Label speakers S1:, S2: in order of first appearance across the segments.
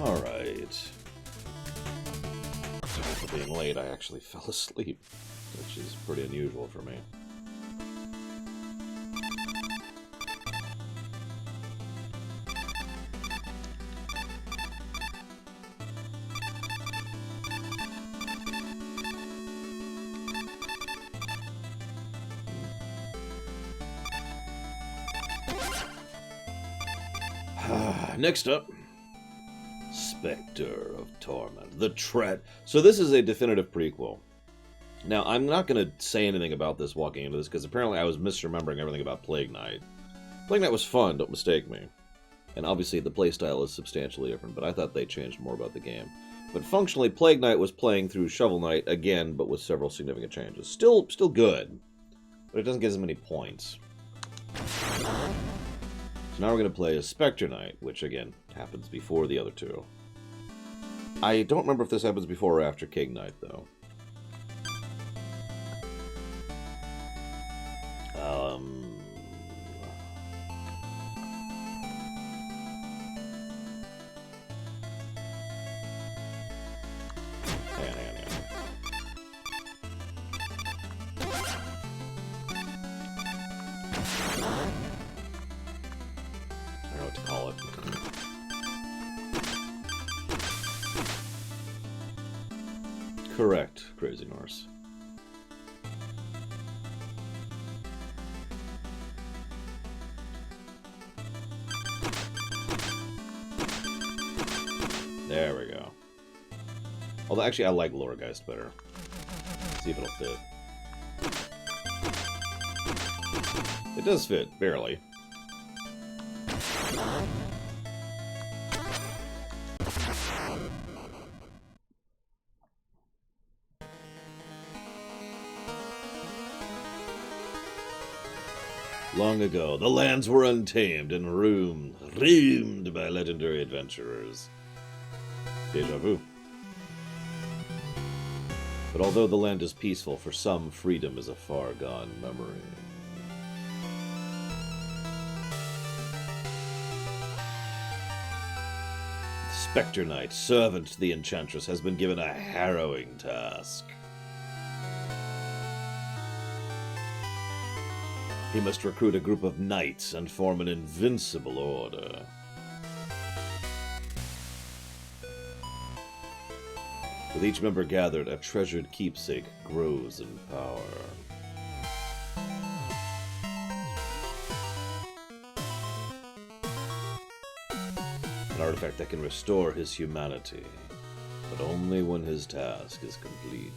S1: Alright. For being late, I actually fell asleep, which is pretty unusual for me. Next up, Spectre of Torment, the Tread. So this is a definitive prequel. Now, I'm not going to say anything about this walking into this, because apparently I was misremembering everything about Plague Knight. Plague Knight was fun, don't mistake me. And obviously the playstyle is substantially different, but I thought they changed more about the game. But functionally, Plague Knight was playing through Shovel Knight again, but with several significant changes. Still good, but it doesn't get as many points. So now we're going to play as Spectre Knight, which, again, happens before the other two. I don't remember if this happens before or after King Knight, though. Hang on. I don't know what to call it. Correct, Crazy Norse. There we go. Although, actually, I like Loregeist better. Let's see if it'll fit. It does fit, barely. Long ago, the lands were untamed and roamed by legendary adventurers. Deja vu. But although the land is peaceful, for some, freedom is a far-gone memory. Spectre Knight, servant to the Enchantress, has been given a harrowing task. He must recruit a group of knights and form an invincible order. With each member gathered, a treasured keepsake grows in power. An artifact that can restore his humanity, but only when his task is complete.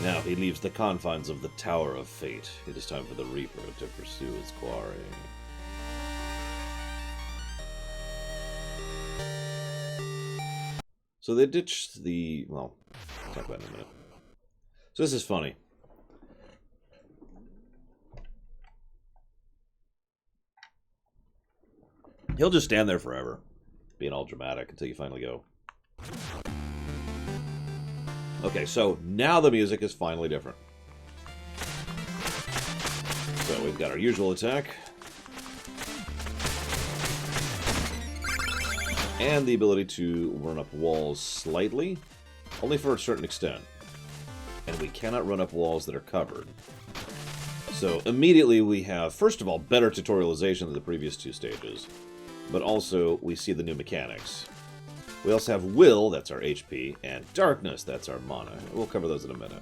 S1: Now he leaves the confines of the Tower of Fate. It is time for the Reaper to pursue his quarry. So they ditched the... well, I'll talk about it in a minute. So this is funny. He'll just stand there forever, being all dramatic until you finally go. Okay, so now the music is finally different. So we've got our usual attack. And the ability to run up walls slightly, only for a certain extent. And we cannot run up walls that are covered. So immediately we have, first of all, better tutorialization than the previous two stages. But also, we see the new mechanics. We also have Will, that's our HP, and Darkness, that's our mana. We'll cover those in a minute.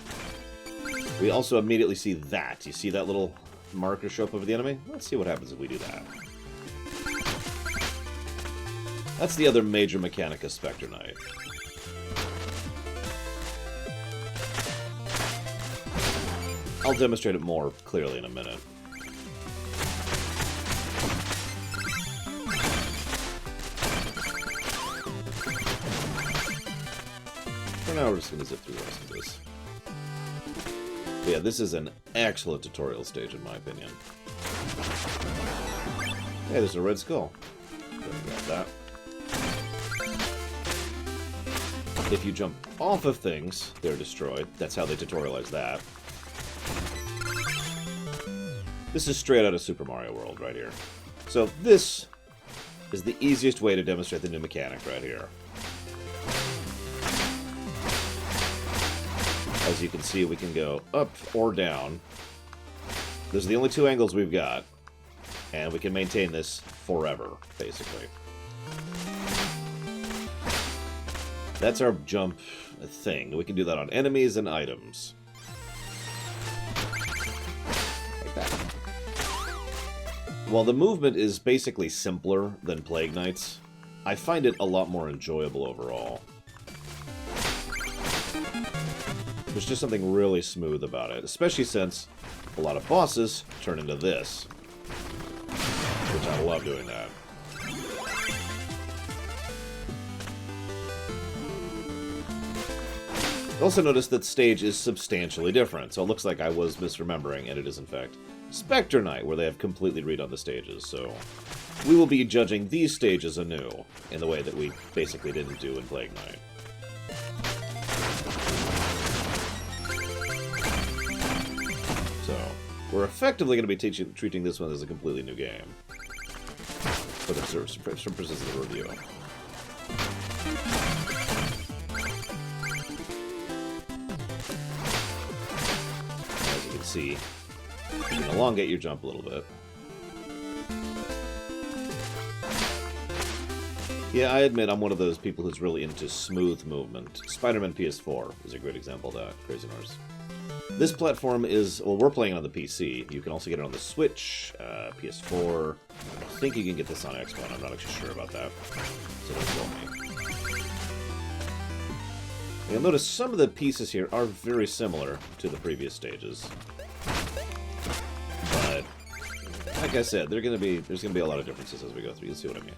S1: We also immediately see that. You see that little marker show up over the enemy? Let's see what happens if we do that. That's the other major mechanic of Spectre Knight. I'll demonstrate it more clearly in a minute. For now, we're just going to zip through the rest of this. But yeah, this is an excellent tutorial stage, in my opinion. Hey, there's a red skull. Grab that. If you jump off of things, they're destroyed. That's how they tutorialize that. This is straight out of Super Mario World right here. So this is the easiest way to demonstrate the new mechanic right here. As you can see, we can go up or down. Those are the only two angles we've got. And we can maintain this forever, basically. That's our jump thing. We can do that on enemies and items. Like that. While the movement is basically simpler than Plague Knight's, I find it a lot more enjoyable overall. There's just something really smooth about it, especially since a lot of bosses turn into this. Which I love doing that. Also notice that stage is substantially different, so it looks like I was misremembering, and it is in fact Spectre Night, where they have completely redone the stages, so we will be judging these stages anew, in the way that we basically didn't do in Plague Knight. So, we're effectively going to be treating this one as a completely new game. For the purposes of the review. As you can see, you can elongate your jump a little bit. Yeah, I admit I'm one of those people who's really into smooth movement. Spider-Man PS4 is a great example of that, Crazy Norse. This platform is, well, we're playing it on the PC. You can also get it on the Switch, PS4. I think you can get this on Xbox. I'm not actually sure about that. So don't tell me. You'll notice some of the pieces here are very similar to the previous stages. But, like I said, there's gonna be a lot of differences as we go through. You'll see what I mean.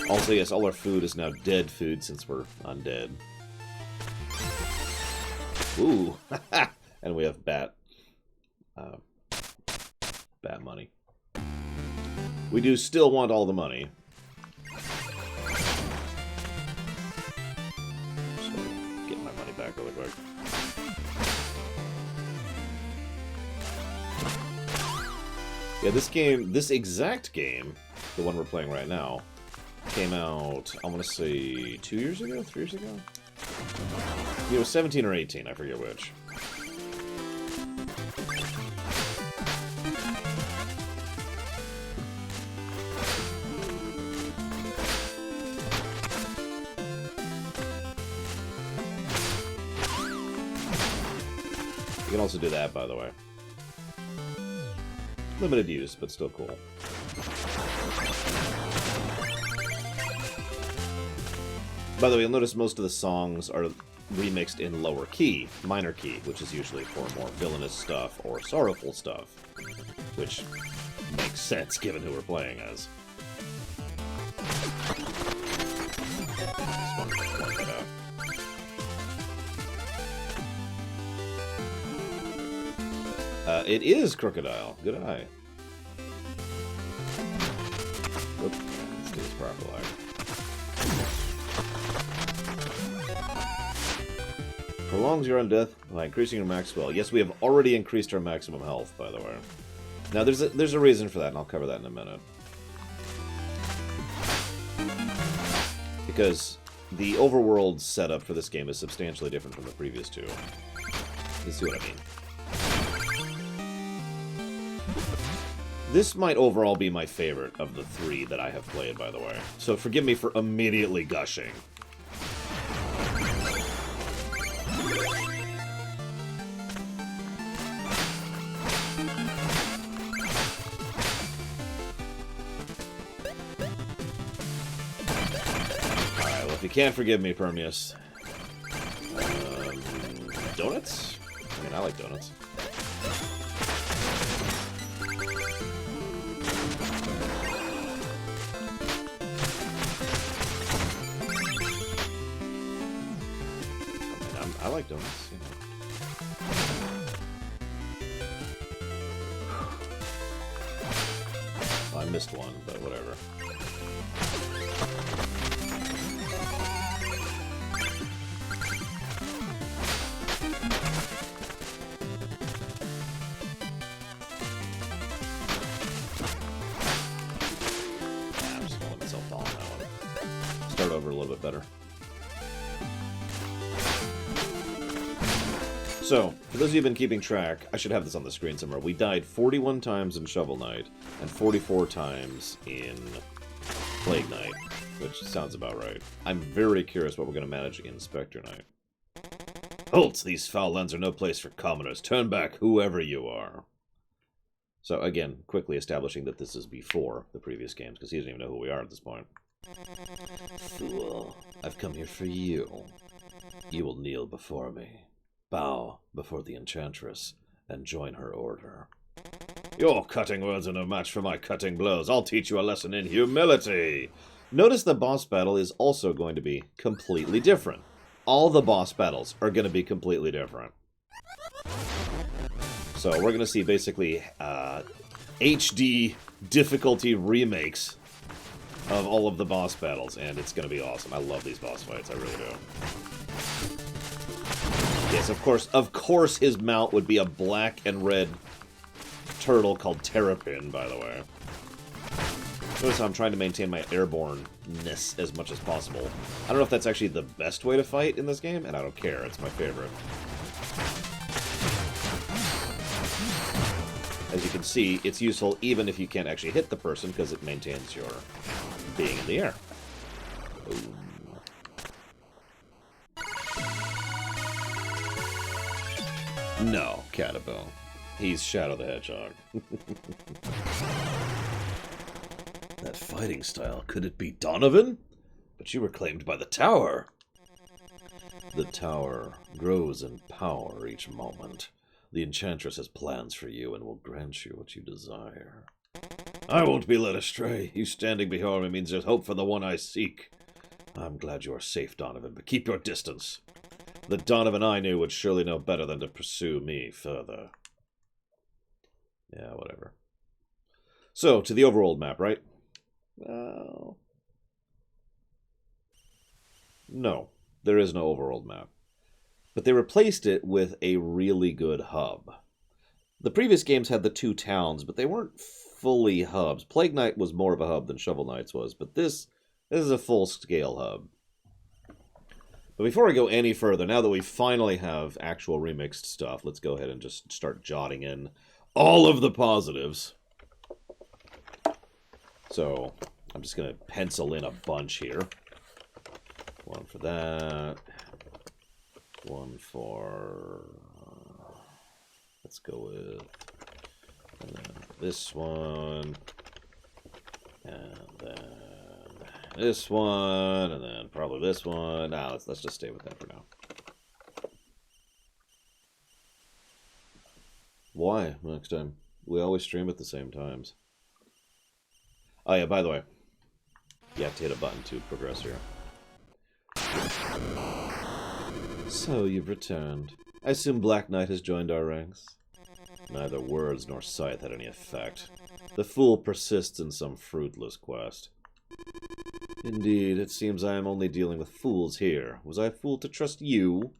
S1: Also, yes, all our food is now dead food since we're undead. Ooh, and we have bat money. We do still want all the money. Just want to get my money back really quick. Yeah, this exact game, the one we're playing right now, came out, I want to say 2 years ago, 3 years ago? It was 17 or 18, I forget which. You can also do that, by the way. Limited use, but still cool. By the way, you'll notice most of the songs are remixed in lower key, minor key, which is usually for more villainous stuff or sorrowful stuff, which makes sense given who we're playing as. Just wanted to point that out. It is Crocodile. Good eye. Oop, let's do this properly. Prolongs your undeath by increasing your max spell. Yes, we have already increased our maximum health, by the way. Now, there's a reason for that, and I'll cover that in a minute. Because the overworld setup for this game is substantially different from the previous two. You see what I mean? This might overall be my favorite of the three that I have played, by the way. So forgive me for immediately gushing. If you can't forgive me, Permeus. Donuts? I mean, I like donuts. I mean, I like donuts, you know. Well, I missed one, but whatever. over a little bit better. So, for those of you who've been keeping track, I should have this on the screen somewhere. We died 41 times in Shovel Knight, and 44 times in Plague Knight, which sounds about right. I'm very curious what we're going to manage in Spectre Knight. Halt! These foul lands are no place for commoners. Turn back, whoever you are. So, again, quickly establishing that this is before the previous games, because he doesn't even know who we are at this point. Fool, I've come here for you. You will kneel before me. Bow before the Enchantress, and join her order. Your cutting words are no match for my cutting blows. I'll teach you a lesson in humility. Notice the boss battle is also going to be completely different. All the boss battles are going to be completely different. So we're going to see basically HD difficulty remakes of all of the boss battles, and it's going to be awesome. I love these boss fights, I really do. Yes, of course his mount would be a black and red turtle called Terrapin, by the way. Notice how I'm trying to maintain my airborne-ness as much as possible. I don't know if that's actually the best way to fight in this game, and I don't care, it's my favorite. As you can see, it's useful even if you can't actually hit the person, because it maintains your being in the air. Boom. No, Catabone. He's Shadow the Hedgehog. That fighting style, could it be Donovan? But you were claimed by the tower. The tower grows in power each moment. The Enchantress has plans for you and will grant you what you desire. I won't be led astray. You standing before me means there's hope for the one I seek. I'm glad you are safe, Donovan, but keep your distance. The Donovan I knew would surely know better than to pursue me further. Yeah, whatever. So, to the overworld map, right? Well... no, there is no overworld map. But they replaced it with a really good hub. The previous games had the two towns, but they weren't fully hubs. Plague Knight was more of a hub than Shovel Knight's was, but this is a full-scale hub. But before I go any further, now that we finally have actual remixed stuff, let's go ahead and just start jotting in all of the positives. So, I'm just going to pencil in a bunch here. One for that. One for... let's go with... and then this one. And then... this one, and then probably this one. Nah, let's just stay with that for now. Why next time? We always stream at the same times. Oh yeah, by the way, you have to hit a button to progress here. So you've returned. I assume Black Knight has joined our ranks? Neither words nor sight had any effect. The fool persists in some fruitless quest. Indeed, it seems I am only dealing with fools here. Was I a fool to trust you?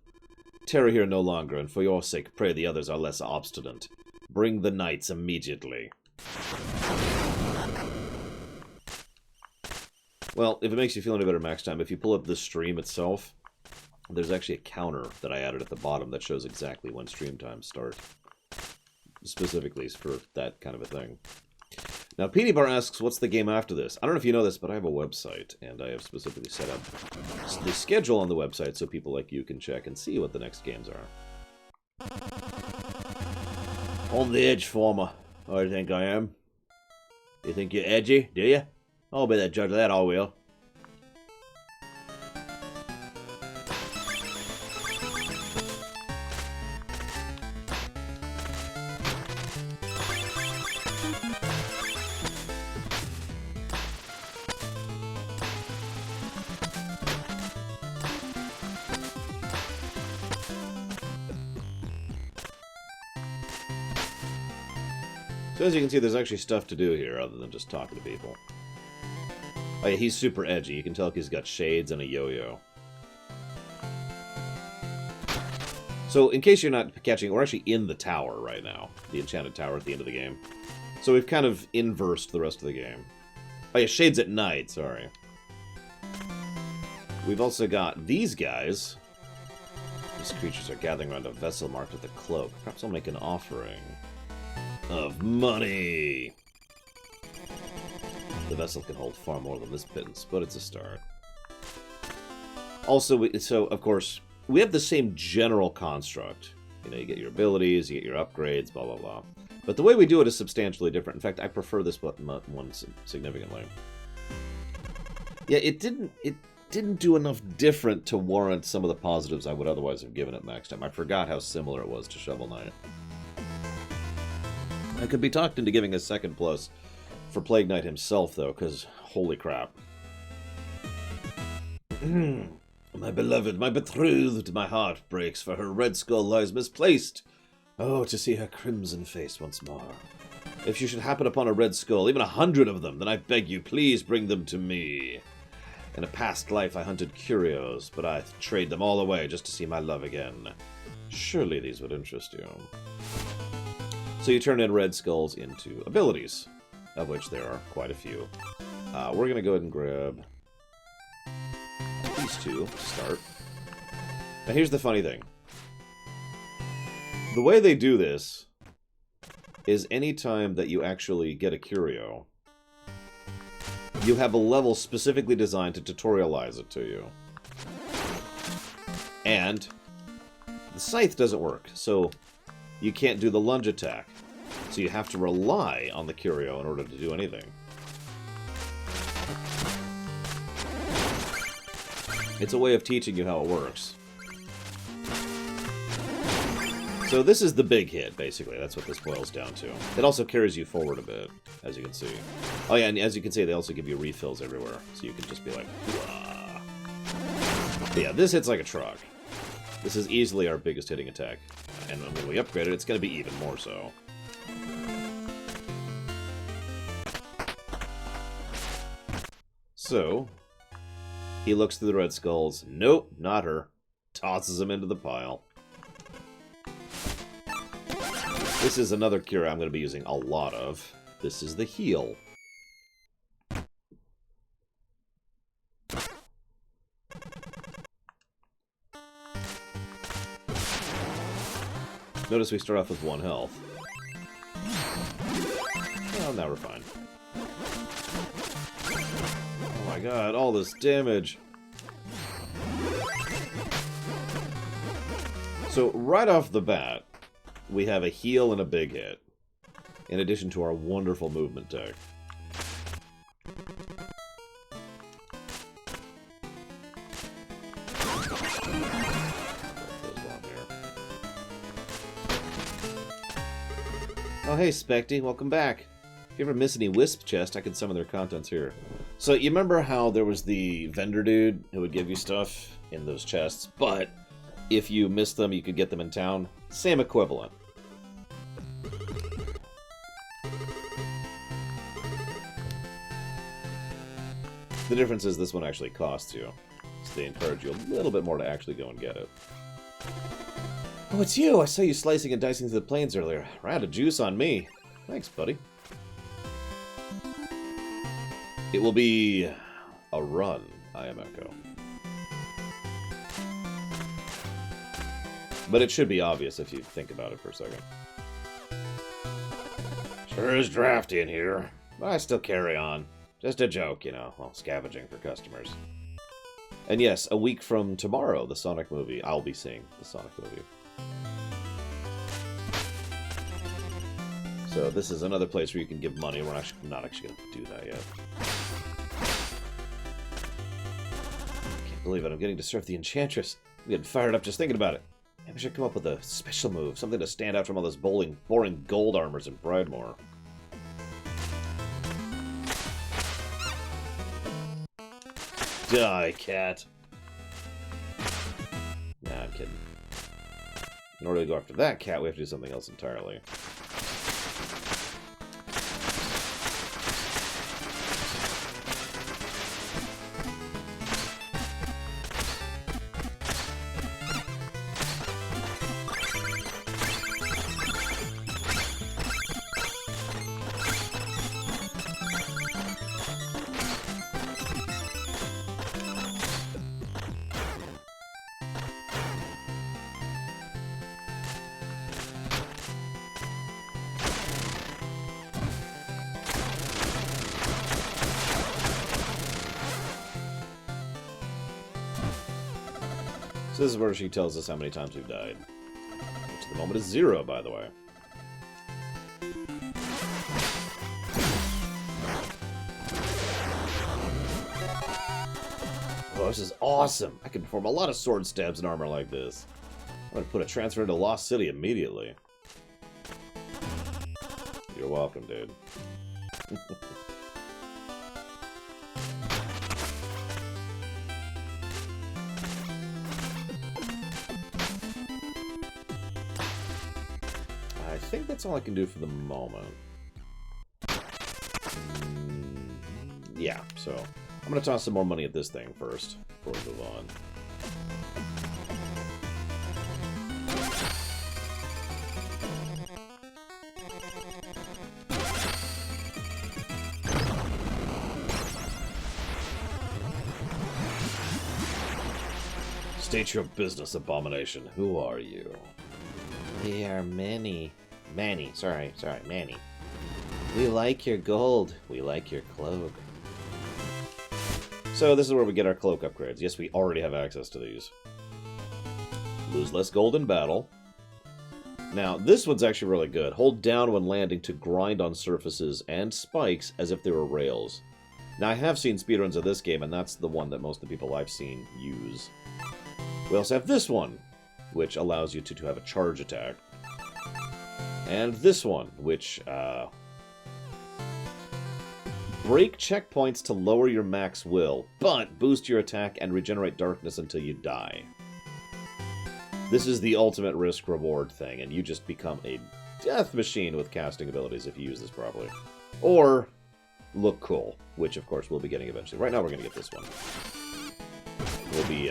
S1: Tarry here no longer, and for your sake pray the others are less obstinate. Bring the knights immediately. Well, if it makes you feel any better, Max Time, if you pull up the stream itself, there's actually a counter that I added at the bottom that shows exactly when stream times start. Specifically for that kind of a thing. Now, Petey Bar asks, what's the game after this? I don't know if you know this, but I have a website, and I have specifically set up the schedule on the website so people like you can check and see what the next games are. On the edge, Farmer. I think I am. You think you're edgy, do you? I'll be the judge of that, I will. So as you can see, there's actually stuff to do here other than just talking to people. Oh yeah, he's super edgy. You can tell he's got shades and a yo-yo. So in case you're not catching, we're actually in the tower right now. The enchanted tower at the end of the game. So we've kind of inversed the rest of the game. Oh yeah, shades at night, sorry. We've also got these guys. These creatures are gathering around a vessel marked with a cloak. Perhaps I'll make an offering of money. The vessel can hold far more than this pittance, but it's a start. Also, so, of course, we have the same general construct. You know, you get your abilities, you get your upgrades, blah, blah, blah. But the way we do it is substantially different. In fact, I prefer this one significantly. Yeah, it didn't do enough different to warrant some of the positives I would otherwise have given it next time. I forgot how similar it was to Shovel Knight. I could be talked into giving a second plus for Plague Knight himself, though, because holy crap. My beloved, my betrothed, my heart breaks, for her red skull lies misplaced. Oh, to see her crimson face once more. If you should happen upon a red skull, even 100 of them, then I beg you, please bring them to me. In a past life I hunted curios, but I trade them all away just to see my love again. Surely these would interest you. So you turn in red skulls into abilities, of which there are quite a few. We're going to go ahead and grab these two to start. Now here's the funny thing. The way they do this is anytime that you actually get a curio, you have a level specifically designed to tutorialize it to you. And the scythe doesn't work, so you can't do the lunge attack. So you have to rely on the curio in order to do anything. It's a way of teaching you how it works. So this is the big hit, basically. That's what this boils down to. It also carries you forward a bit, as you can see. Oh yeah, and as you can see, they also give you refills everywhere. So you can just be like, wah. But yeah, this hits like a truck. This is easily our biggest hitting attack. And when we upgrade it, it's going to be even more so. So, he looks through the red skulls. Nope, not her. Tosses them into the pile. This is another cure I'm going to be using a lot of. This is the heal. Notice we start off with 1 health. Well, now we're fine. Oh my god, all this damage. So, right off the bat, we have a heal and a big hit, in addition to our wonderful movement tech. Oh hey Spectre, welcome back. If you ever miss any Wisp chest, I can summon their contents here. So you remember how there was the vendor dude who would give you stuff in those chests, but if you missed them, you could get them in town? Same equivalent. The difference is this one actually costs you, so they encourage you a little bit more to actually go and get it. Oh, it's you! I saw you slicing and dicing through the plains earlier. Ran out of juice on me. Thanks, buddy. It will be a run, I am Echo. But it should be obvious if you think about it for a second. Sure is drafty in here, but I still carry on. Just a joke, you know, while scavenging for customers. And yes, a week from tomorrow, the Sonic movie. I'll be seeing the Sonic movie. So this is another place where you can give money. We're not actually going to do that yet. Can't believe it. I'm getting to surf the Enchantress. I'm getting fired up just thinking about it. Maybe I should come up with a special move. Something to stand out from all those boring gold armors in Bridemore. Die, cat. Nah, I'm kidding. In order to go after that cat, we have to do something else entirely. So this is where she tells us how many times we've died. Which at the moment is 0, by the way. Oh, this is awesome! I can perform a lot of sword stabs and armor like this. I'm gonna put a transfer into Lost City immediately. You're welcome, dude. I think that's all I can do for the moment. Yeah, so I'm going to toss some more money at this thing first, before we move on. State your business, abomination. Who are you? We are Manny. Manny. Sorry, Manny. We like your gold. We like your cloak. So this is where we get our cloak upgrades. Yes, we already have access to these. Lose less gold in battle. Now, this one's actually really good. Hold down when landing to grind on surfaces and spikes as if they were rails. Now, I have seen speedruns of this game, and that's the one that most of the people I've seen use. We also have this one, which allows you to have a charge attack. And this one, which, break checkpoints to lower your max will, but boost your attack and regenerate darkness until you die. This is the ultimate risk-reward thing, and you just become a death machine with casting abilities if you use this properly. Or look cool, which of course we'll be getting eventually. Right now we're going to get this one. We'll be,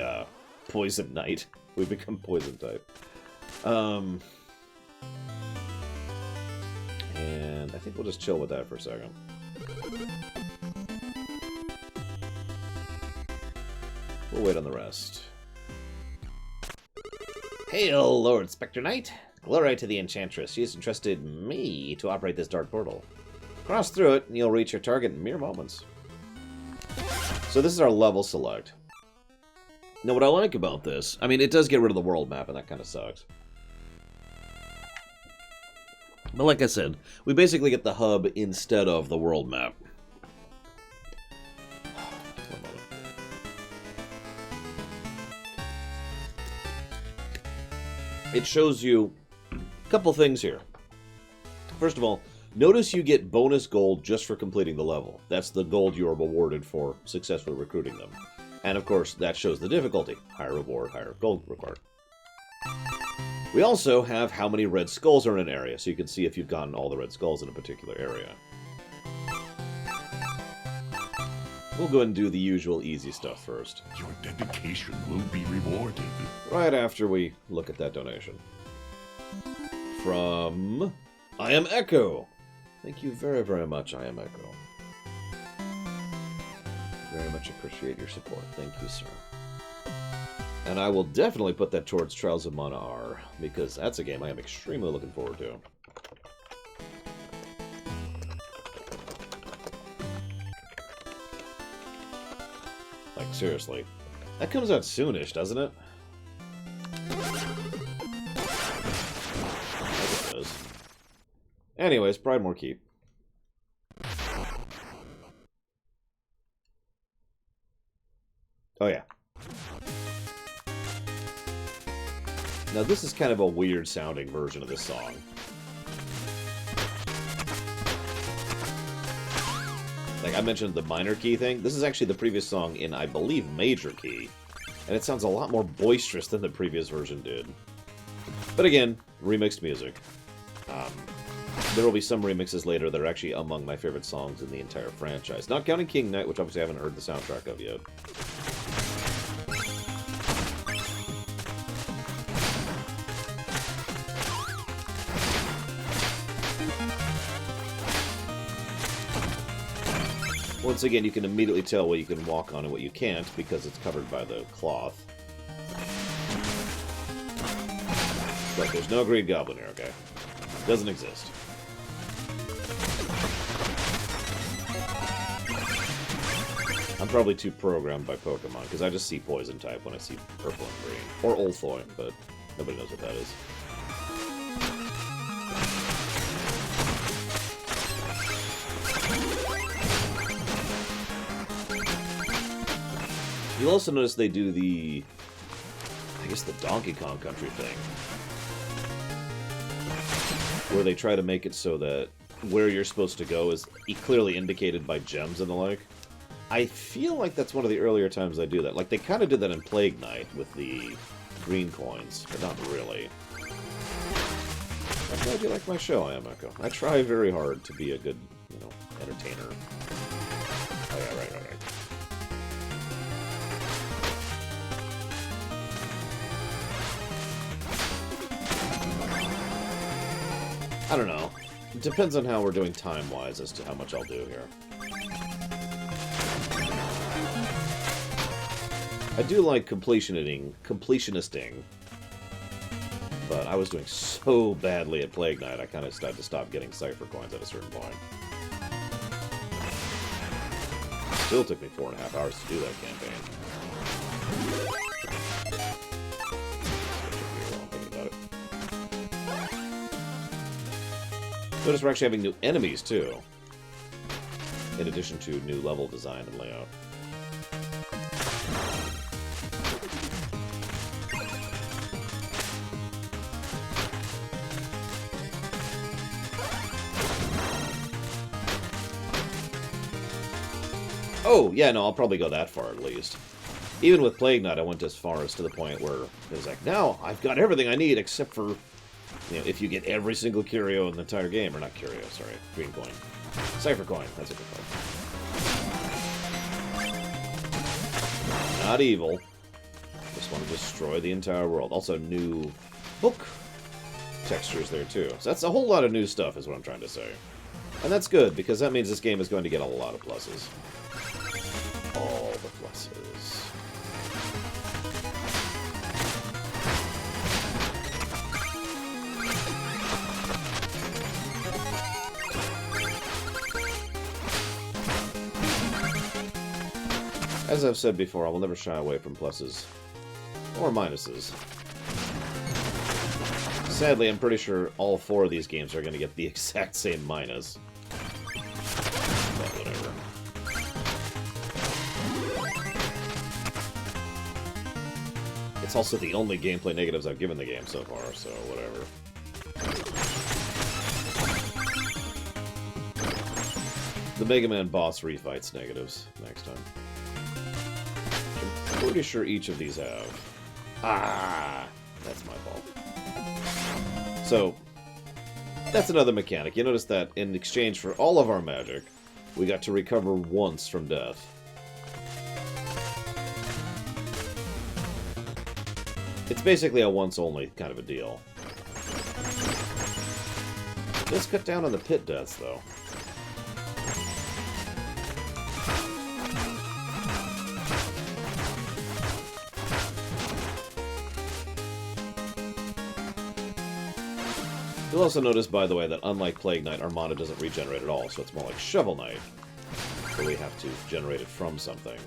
S1: Poison Knight. We become Poison type. And I think we'll just chill with that for a second. We'll wait on the rest. Hail, Lord Spectre Knight! Glory to the Enchantress. She has entrusted me to operate this dark portal. Cross through it, and you'll reach your target in mere moments. So this is our level select. Now, what I like about this, I mean, it does get rid of the world map, and that kind of sucks. But like I said, we basically get the hub instead of the world map. It shows you a couple things here. First of all, notice you get bonus gold just for completing the level. That's the gold you are rewarded for successfully recruiting them. And of course, that shows the difficulty. Higher reward, higher gold required. We also have how many red skulls are in an area, so you can see if you've gotten all the red skulls in a particular area. We'll go ahead and do the usual easy stuff first.
S2: Your dedication will be rewarded.
S1: Right after we look at that donation. From I Am Echo. Thank you very, very much, I Am Echo. Very much appreciate your support. Thank you, sir. And I will definitely put that towards Trials of Mana R, because that's a game I am extremely looking forward to. Like, seriously. That comes out soonish, doesn't it? I think it does. Anyways, Pridemore Keep. Oh, yeah. Now, this is kind of a weird-sounding version of this song. Like, I mentioned the minor key thing. This is actually the previous song in, I believe, major key. And it sounds a lot more boisterous than the previous version did. But again, remixed music. There will be some remixes later that are actually among my favorite songs in the entire franchise. Not counting King Knight, which obviously I haven't heard the soundtrack of yet. Once again, you can immediately tell what you can walk on and what you can't, because it's covered by the cloth. But there's no Green Goblin here, okay? Doesn't exist. I'm probably too programmed by Pokemon, because I just see Poison type when I see purple and green. Or Ulthoi, but nobody knows what that is. You'll also notice they do the... I guess the Donkey Kong Country thing. Where they try to make it so that where you're supposed to go is clearly indicated by gems and the like. I feel like that's one of the earlier times I do that. Like, they kind of did that in Plague Knight with the green coins, but not really. I'm glad you like my show, I am Echo. I try very hard to be a good, you know, entertainer. Oh yeah, right. I don't know. It depends on how we're doing time-wise as to how much I'll do here. I do like completionisting, but I was doing so badly at Plague Knight, I kind of had to stop getting Cypher coins at a certain point. Still took me 4.5 hours to do that campaign. Notice we're actually having new enemies, too. In addition to new level design and layout. Oh, yeah, no, I'll probably go that far at least. Even with Plague Knight, I went as far as to the point where it was like, now I've got everything I need except for... You know, if you get every single curio in the entire game, or not curio, sorry, green coin. Cypher coin, that's a good one. Not evil. Just want to destroy the entire world. Also, new book textures there, too. So that's a whole lot of new stuff, is what I'm trying to say. And that's good, because that means this game is going to get a lot of pluses. All the pluses. As I've said before, I will never shy away from pluses. Or minuses. Sadly, I'm pretty sure all 4 of these games are going to get the exact same minus. But whatever. It's also the only gameplay negatives I've given the game so far, so whatever. The Mega Man boss refights negatives next time. I'm pretty sure each of these have. Ah! That's my fault. So, that's another mechanic. You notice that in exchange for all of our magic, we got to recover once from death. It's basically a once-only kind of a deal. Let's cut down on the pit deaths, though. You'll also notice, by the way, that unlike Plague Knight, our mana doesn't regenerate at all, so it's more like Shovel Knight, where we have to generate it from something.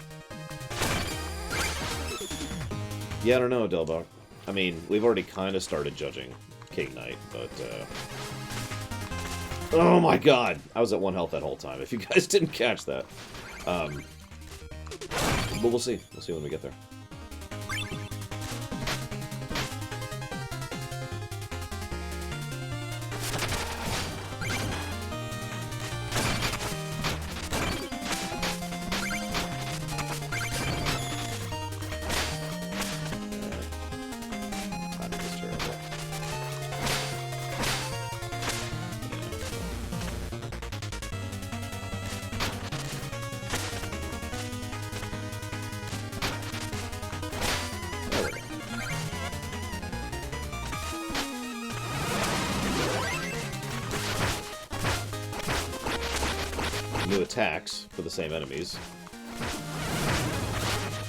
S1: Yeah, I don't know, Delbach. I mean, we've already kind of started judging King Knight, but, oh my god! I was at 1 health that whole time, if you guys didn't catch that. But we'll see. We'll see when we get there. New attacks for the same enemies.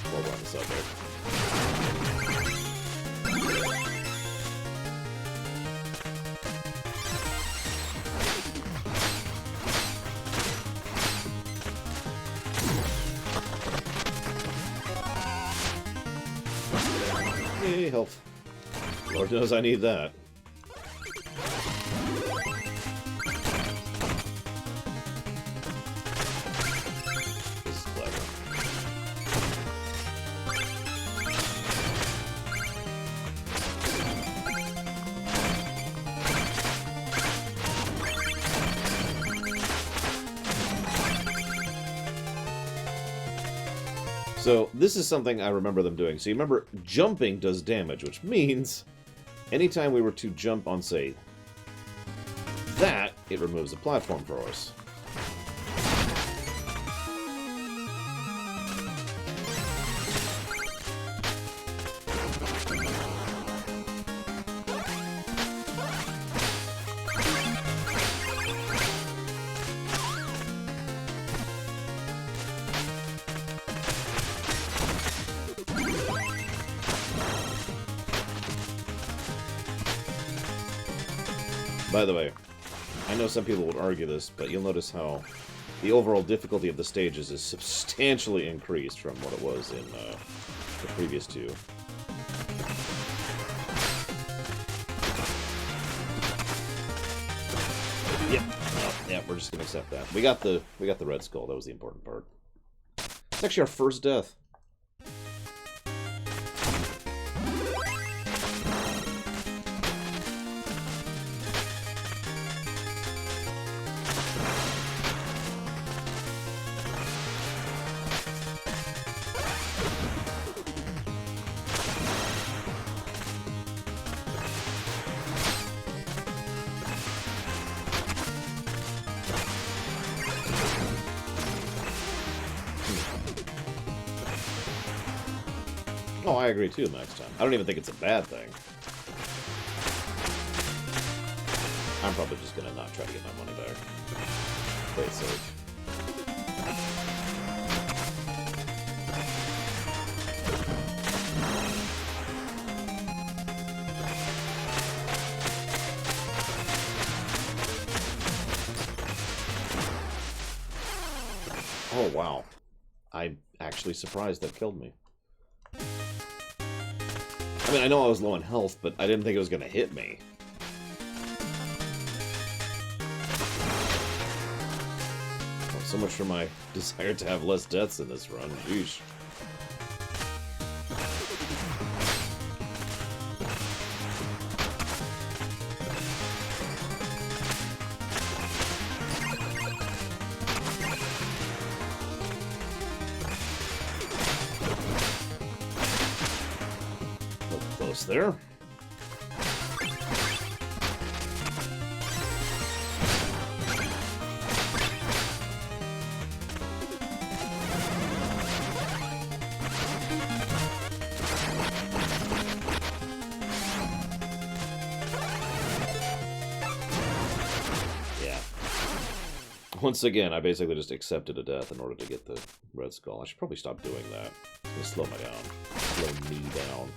S1: While we're on the subject. health. Lord knows I need that. This is clever. So, this is something I remember them doing. So you remember, jumping does damage, which means anytime we were to jump on, say, that, it removes a platform for us. By the way, I know some people would argue this, but you'll notice how the overall difficulty of the stages is substantially increased from what it was in the previous two. Yep. Oh, yeah, we're just gonna accept that. We got the red skull. That was the important part. It's actually our first death. Oh, I agree too, next time. I don't even think it's a bad thing. I'm probably just gonna not try to get my money back. Play it safe. Oh, wow. I'm actually surprised that killed me. I mean, I know I was low on health, but I didn't think it was going to hit me. Well, so much for my desire to have less deaths in this run. Jeez. Close there. Yeah. Once again, I basically just accepted a death in order to get the red skull. I should probably stop doing that. It's gonna slow me down. Slow me down.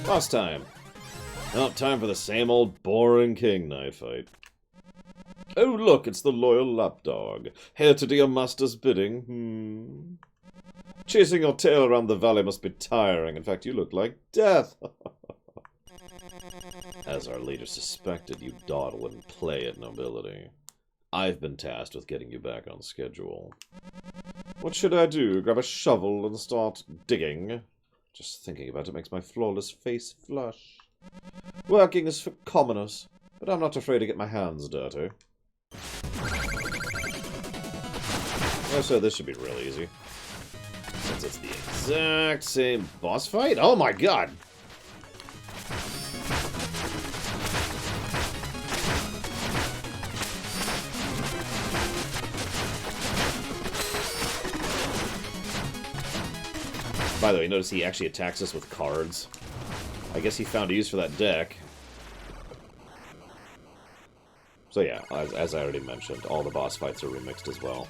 S1: Last time. Oh, time for the same old boring King Knight fight. Oh, look, it's the loyal lapdog. Here to do your master's bidding. Chasing your tail around the valley must be tiring. In fact, you look like death. As our leader suspected, you dawdle and play at nobility. I've been tasked with getting you back on schedule. What should I do? Grab a shovel and start digging? Just thinking about it makes my flawless face flush. Working is for commoners, but I'm not afraid to get my hands dirty. Oh, so this should be real easy. Since it's the exact same boss fight? Oh my god! By the way, notice he actually attacks us with cards. I guess he found a use for that deck. So yeah, as I already mentioned, all the boss fights are remixed as well.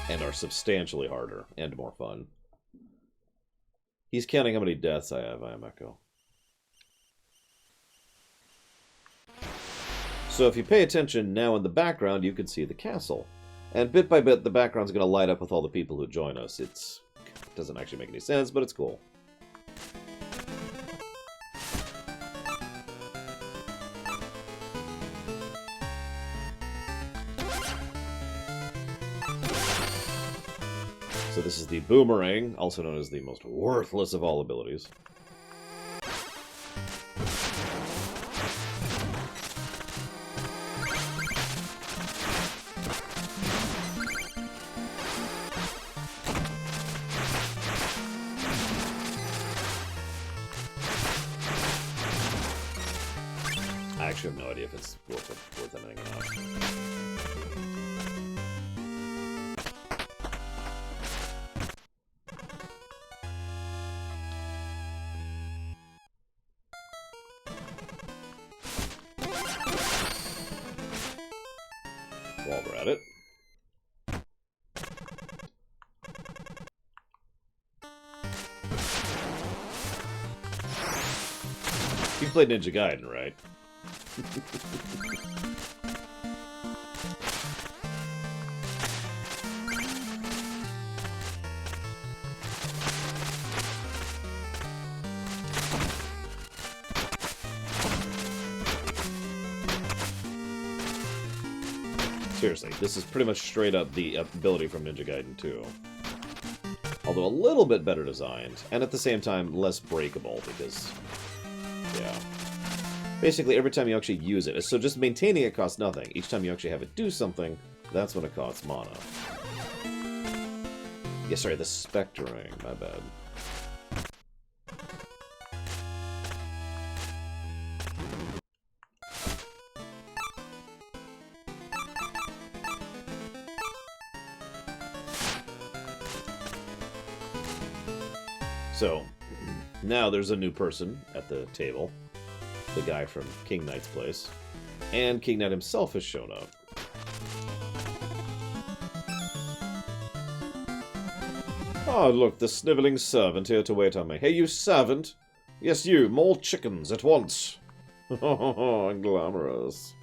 S1: And are substantially harder and more fun. He's counting how many deaths I have, I am Echo. So if you pay attention, now in the background you can see the castle. And bit by bit, the background's going to light up with all the people who join us. It doesn't actually make any sense, but it's cool. So this is the Boomerang, also known as the most worthless of all abilities. I actually have no idea if it's worth anything or not. While we're at it. You played Ninja Gaiden, right? Seriously, this is pretty much straight up the ability from Ninja Gaiden 2. Although a little bit better designed, and at the same time less breakable, because, yeah. Basically, every time you actually use it, so just maintaining it costs nothing. Each time you actually have it do something, that's when it costs mana. Yeah, sorry, the Spectre ring, my bad. So, now there's a new person at the table. The guy from King Knight's place. And King Knight himself has shown up. Oh, look, the sniveling servant here to wait on me. Hey, you servant! Yes, you, more chickens at once! Glamorous.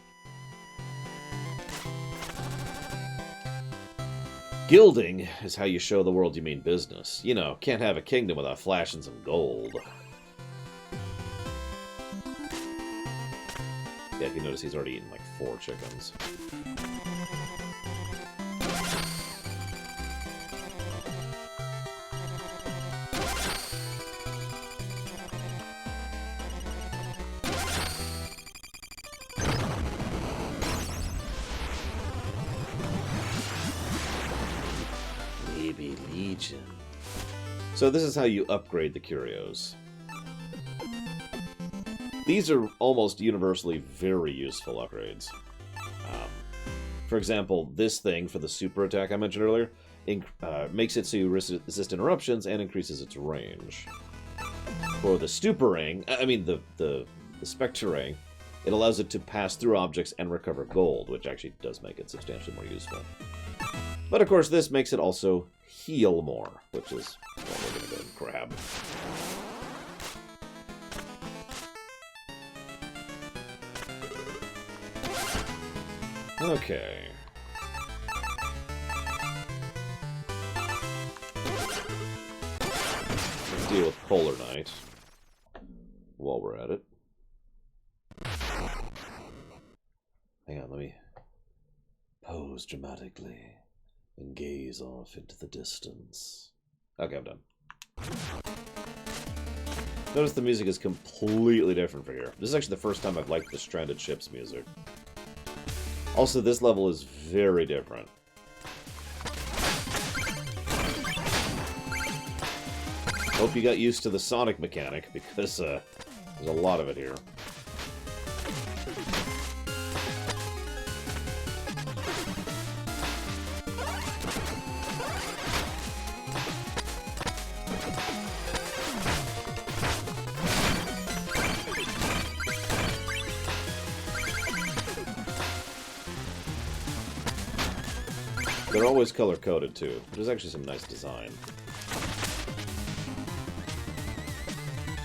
S1: Gilding is how you show the world you mean business. You know, can't have a kingdom without flashing some gold. Yeah, if you notice, he's already eaten like 4 chickens. Maybe Legion. So this is how you upgrade the curios. These are almost universally very useful upgrades. For example, this thing for the super attack I mentioned earlier makes it so you resist interruptions and increases its range. For the Stupor Ring, the Spectre Ring, it allows it to pass through objects and recover gold, which actually does make it substantially more useful. But of course, this makes it also heal more, which is what we're going to go and grab. Okay. Let's deal with Polar Knight while we're at it. Hang on, let me pose dramatically and gaze off into the distance. Okay, I'm done. Notice the music is completely different for here. This is actually the first time I've liked the Stranded Ships music. Also, this level is very different. Hope you got used to the Sonic mechanic, because there's a lot of it here. They're always color-coded, too. There's actually some nice design.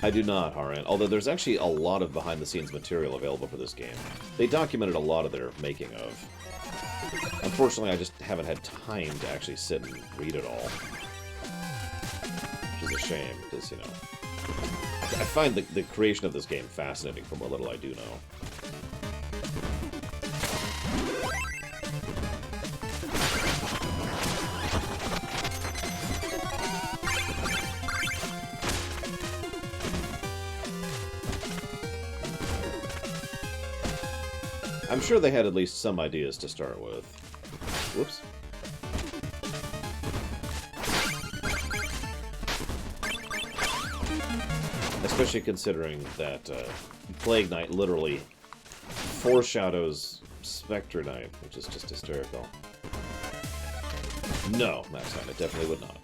S1: I do not, Haran. Although there's actually a lot of behind-the-scenes material available for this game. They documented a lot of their making of. Unfortunately, I just haven't had time to actually sit and read it all. Which is a shame, because, you know... I find the creation of this game fascinating from what little I do know. I'm sure they had at least some ideas to start with. Whoops. Especially considering that Plague Knight literally foreshadows Spectre Knight, which is just hysterical. No, Max Knight, it definitely would not.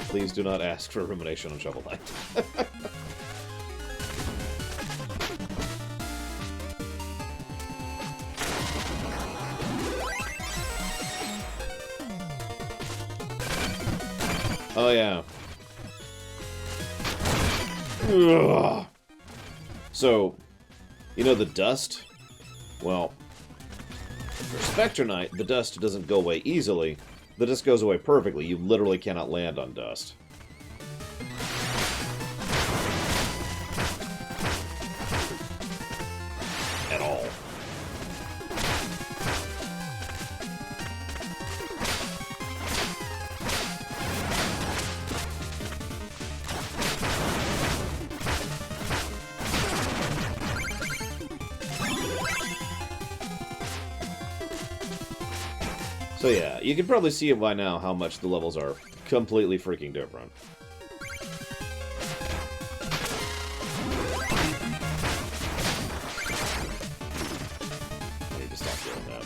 S1: Please do not ask for Rumination on Shovel Knight. Oh, yeah. Ugh. So, you know the dust? Well, for Spectre Knight, the dust doesn't go away easily. The dust goes away perfectly. You literally cannot land on dust. At all. So yeah, you can probably see it by now how much the levels are completely freaking different. I need to stop doing that.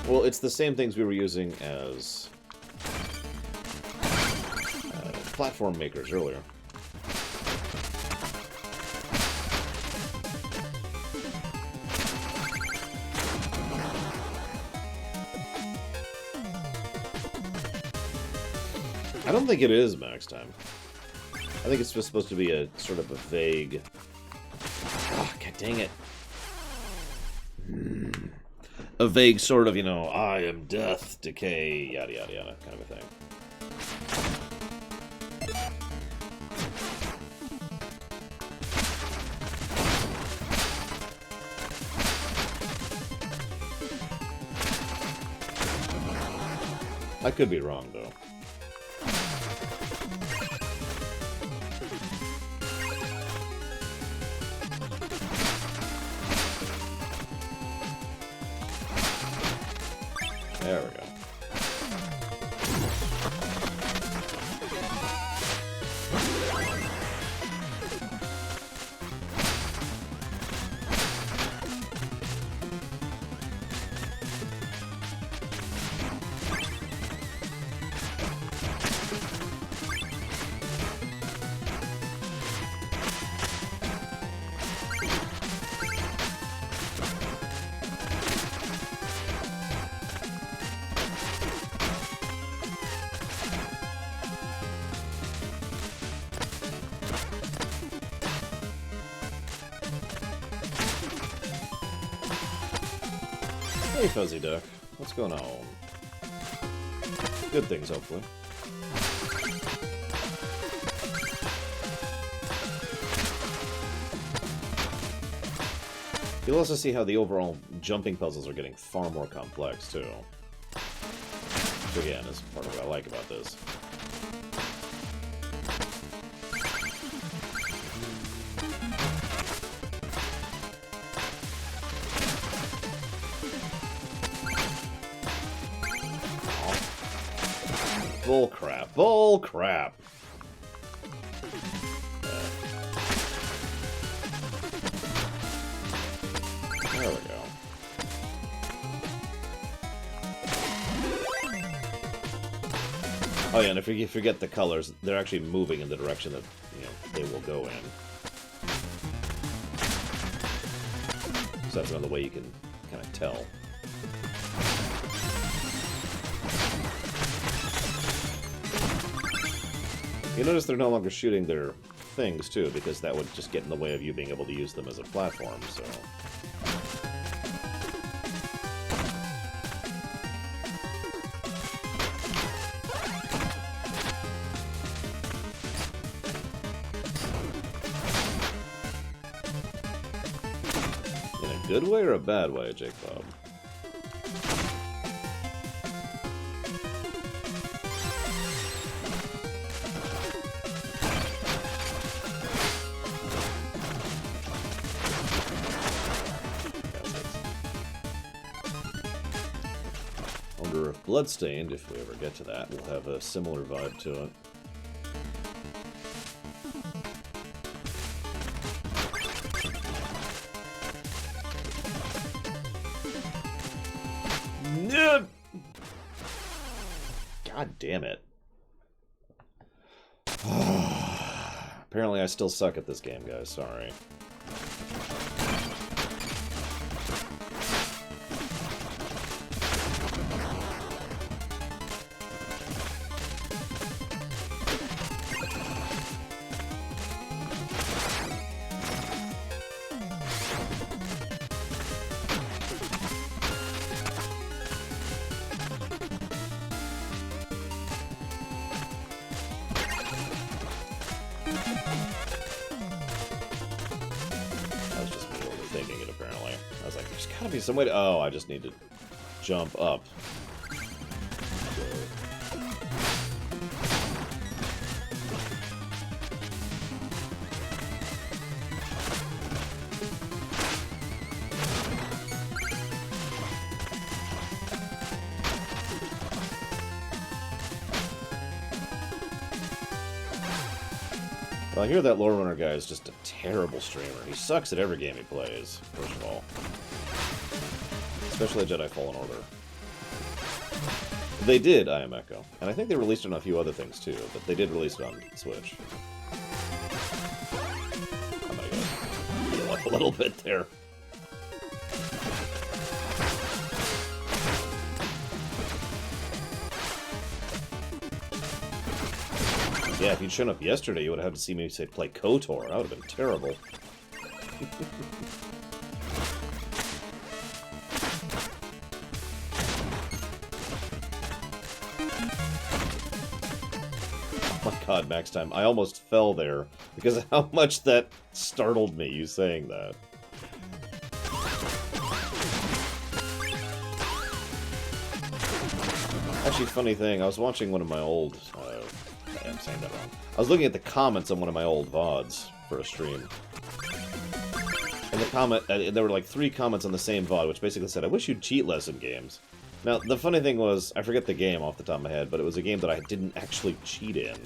S1: Well, it's the same things we were using as platform makers earlier. I don't think it is max time. I think it's just supposed to be a sort of a vague... Oh, god dang it. A vague sort of, you know, I am death, decay, yada yada yada kind of a thing. I could be wrong, though. There we go. Hey, Fuzzy Duck. What's going on? Good things, hopefully. You'll also see how the overall jumping puzzles are getting far more complex, too. Which, again, is part of what I like about this. Bull crap. Bull crap. There we go. Oh yeah, and if you forget the colors, they're actually moving in the direction that, you know, they will go in. So that's another way you can kind of tell. You notice they're no longer shooting their things, too, because that would just get in the way of you being able to use them as a platform, so... In a good way or a bad way, Jake Bob? Bloodstained, if we ever get to that, will have a similar vibe to it. God damn it. Apparently I still suck at this game, guys. Sorry. Some way to... Oh, I just need to jump up. Well, I hear that Lore Runner guy is just a terrible streamer. He sucks at every game he plays, first of all. Especially Jedi Fallen Order. They did I Am Echo, and I think they released it on a few other things too, but they did release it on Switch. I'm gonna go heal up a little bit there. Yeah, if you'd shown up yesterday, you would have had to see me say play KOTOR. That would have been terrible. God, Max Time. I almost fell there because of how much that startled me, you saying that. Actually, funny thing, I was watching one of my old... I'm saying that wrong. I was looking at the comments on one of my old VODs for a stream. And the comment... there were like 3 comments on the same VOD, which basically said, I wish you'd cheat less in games. Now, the funny thing was, I forget the game off the top of my head, but it was a game that I didn't actually cheat in.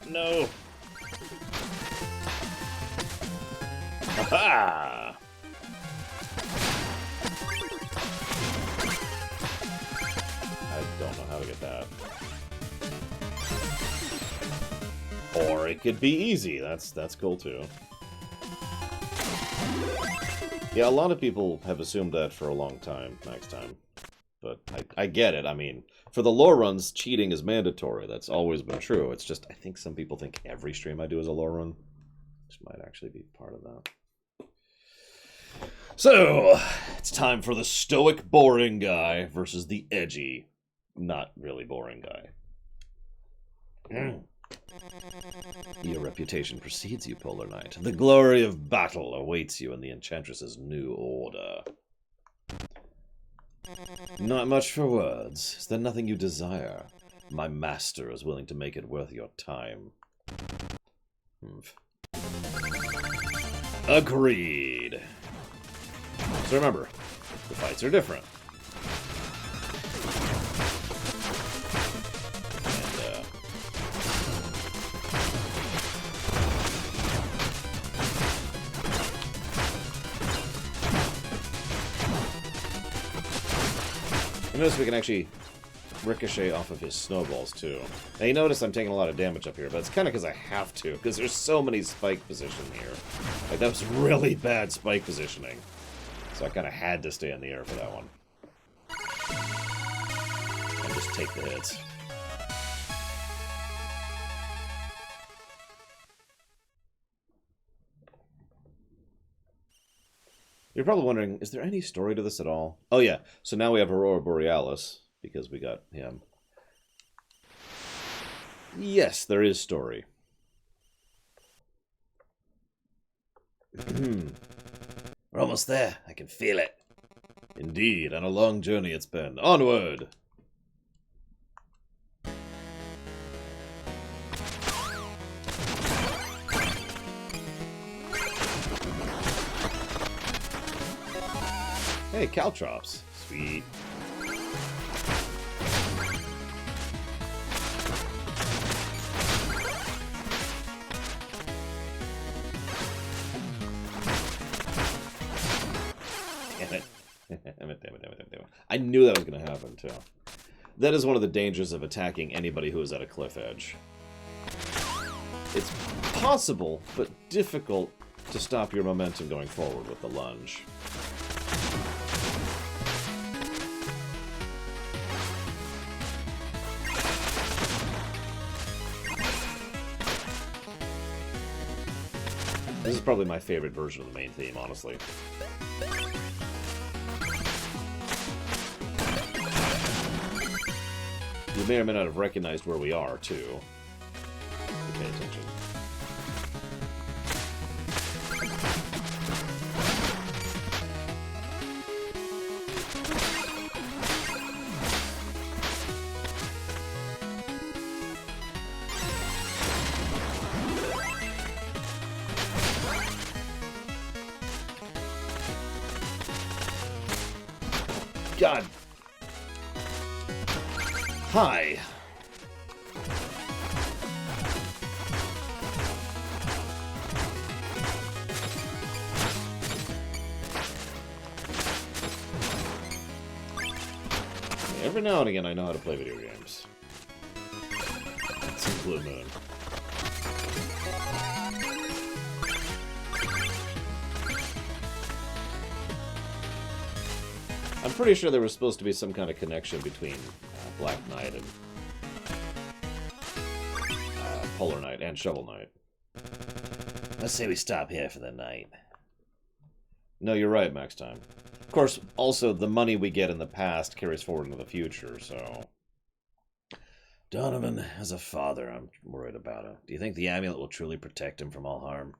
S1: No. Aha! I don't know how to get that. Or it could be easy. That's cool too. Yeah, a lot of people have assumed that for a long time, Max Time. But I get it. I mean, for the lore runs, cheating is mandatory. That's always been true. It's just, I think some people think every stream I do is a lore run. Which might actually be part of that. So, it's time for the stoic, boring guy versus the edgy, not really boring guy. Your reputation precedes you, Polar Knight. The glory of battle awaits you in the Enchantress's new order. Not much for words. Is there nothing you desire? My master is willing to make it worth your time. Agreed. So remember, the fights are different. And notice we can actually ricochet off of his snowballs, too. Now, you notice I'm taking a lot of damage up here, but it's kind of because I have to, because there's so many spike position here. Like, that was really bad spike positioning. So I kind of had to stay in the air for that one. And just take the hits. You're probably wondering, is there any story to this at all? Oh yeah, so now we have Aurora Borealis, because we got him. Yes, there is story. We're almost there. I can feel it. Indeed, and a long journey it's been. Onward! Hey, Caltrops. Sweet. Damn it. I knew that was going to happen, too. That is one of the dangers of attacking anybody who is at a cliff edge. It's possible, but difficult to stop your momentum going forward with the lunge. This is probably my favorite version of the main theme, honestly. You may or may not have recognized where we are, too. Pay attention. God. Hi. Every now and again I know how to play video games. It's Blue Moon. I'm pretty sure there was supposed to be some kind of connection between Black Knight and Polar Knight and Shovel Knight. Let's say we stop here for the night. No, you're right, Max Time. Of course, also, the money we get in the past carries forward into the future, so... Donovan, as a father, I'm worried about him. Do you think the amulet will truly protect him from all harm?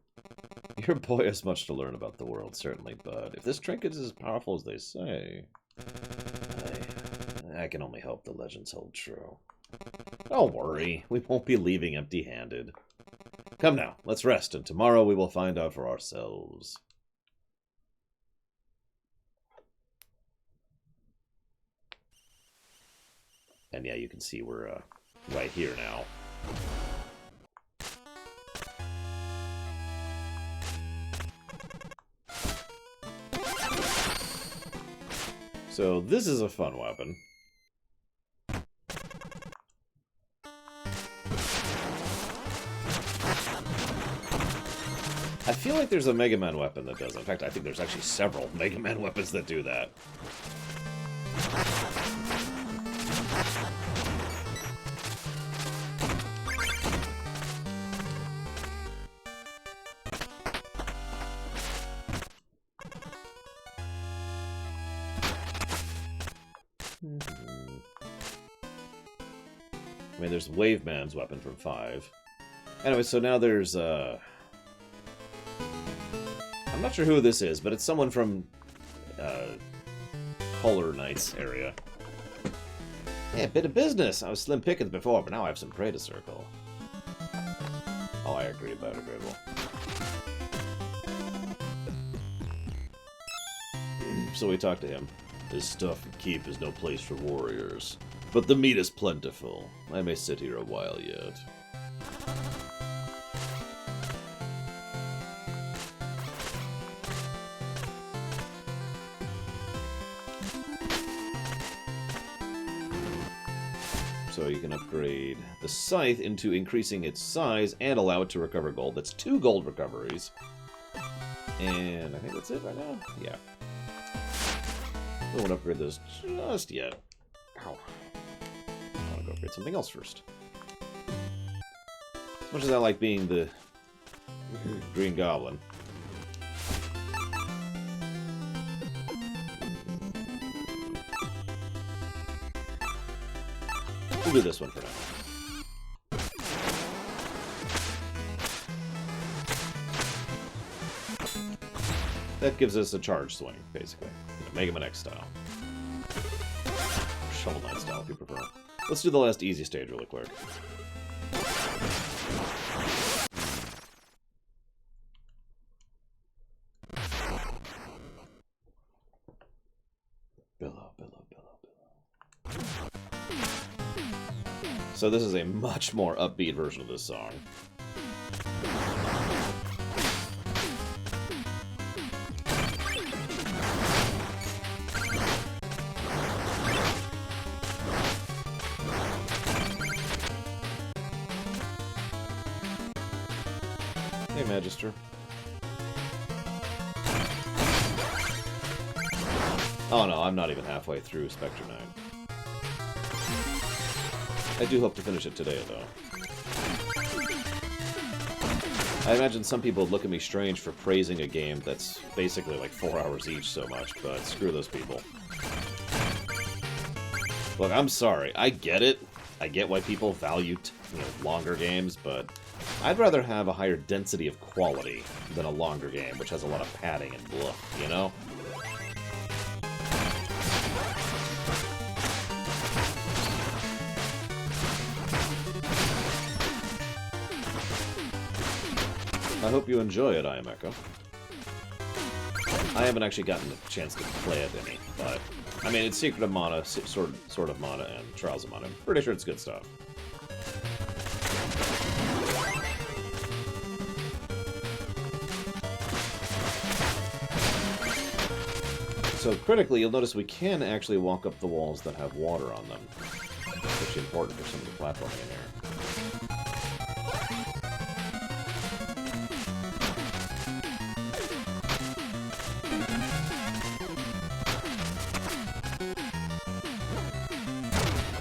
S1: Your boy has much to learn about the world, certainly, but if this trinket is as powerful as they say... I can only hope the legends hold true. Don't worry, we won't be leaving empty-handed. Come now, let's rest, and tomorrow we will find out for ourselves. And yeah, you can see we're right here now. So this is a fun weapon. I feel like there's a Mega Man weapon that does it. In fact, I think there's actually several Mega Man weapons that do that. I mean, there's Wave Man's weapon from 5. Anyway, so now there's, I'm not sure who this is, but it's someone from, Polar Knight's area. Yeah, bit of business. I was slim pickings before, but now I have some prey to circle. Oh, I agree about it, Gribble. So we talked to him. This stuff and keep is no place for warriors. But the meat is plentiful. I may sit here a while yet. So you can upgrade the scythe into increasing its size and allow it to recover gold. That's 2 gold recoveries. And I think that's it right now. Yeah. We won't upgrade those just yet. Ow. I want to go upgrade something else first. As much as I like being the Green Goblin. We'll do this one for now. That gives us a charge swing, basically. Mega Man X style. Shovel Knight style, if you prefer. Let's do the last easy stage really quick. Billow, billow, billow, billow. So this is a much more upbeat version of this song. Hey, Magister. Oh no, I'm not even halfway through Spectre 9. I do hope to finish it today, though. I imagine some people would look at me strange for praising a game that's basically like 4 hours each so much, but screw those people. Look, I'm sorry. I get it. I get why people value, longer games, but I'd rather have a higher density of quality than a longer game, which has a lot of padding and blah, you know? I hope you enjoy it, I Am Echo. I haven't actually gotten a chance to play it any, but I mean, it's Secret of Mana, Sword of Mana, and Trials of Mana. I'm pretty sure it's good stuff. So critically, you'll notice we can actually walk up the walls that have water on them, which is important for some of the platforming in here.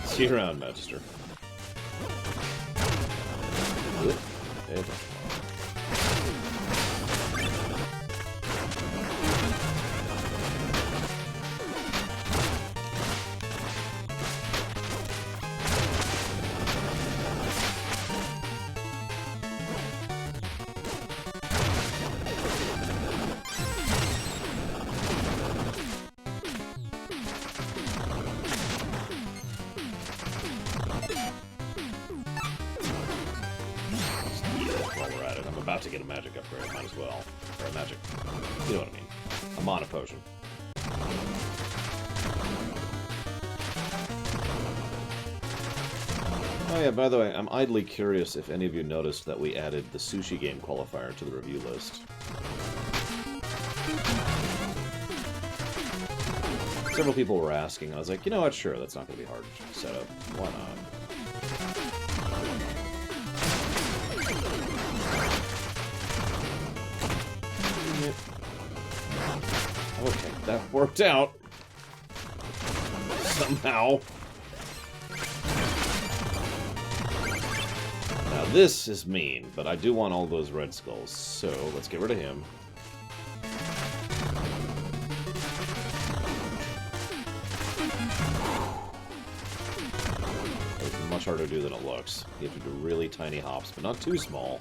S1: See you around, Magister. Okay. To get a magic upgrade, might as well. Or a magic, you know what I mean. A mana potion. Oh yeah, by the way, I'm idly curious if any of you noticed that we added the sushi game qualifier to the review list. Several people were asking, and I was like, you know what, sure, that's not going to be hard to set up. Why not? Okay, that worked out. Somehow. Now this is mean, but I do want all those red skulls, so let's get rid of him. It's much harder to do than it looks. You have to do really tiny hops, but not too small.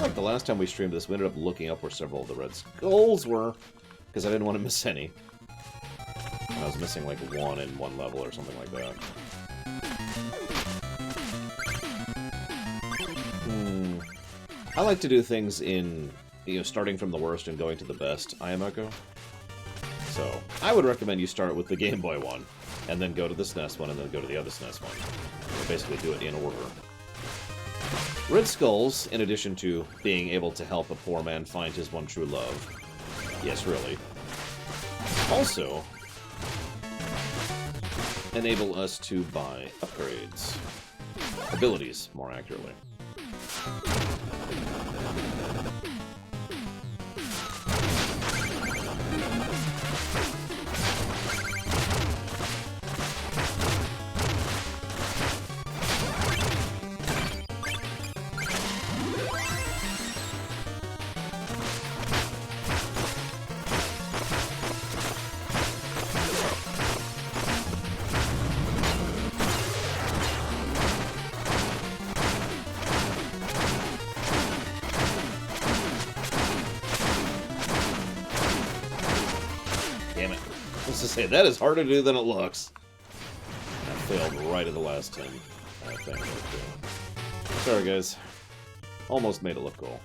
S1: Like the last time we streamed this, we ended up looking up where several of the red skulls were, because I didn't want to miss any. And I was missing like one in one level or something like that. I like to do things in, starting from the worst and going to the best, I Am Echo. So, I would recommend you start with the Game Boy one, and then go to the SNES one, and then go to the other SNES one. So basically do it in order. Red Skulls, in addition to being able to help a poor man find his one true love, yes, really, also enable us to buy upgrades. Abilities, more accurately. Say that is harder to do than it looks. I failed right at the last 10. I think. Sorry, guys. Almost made it look cool.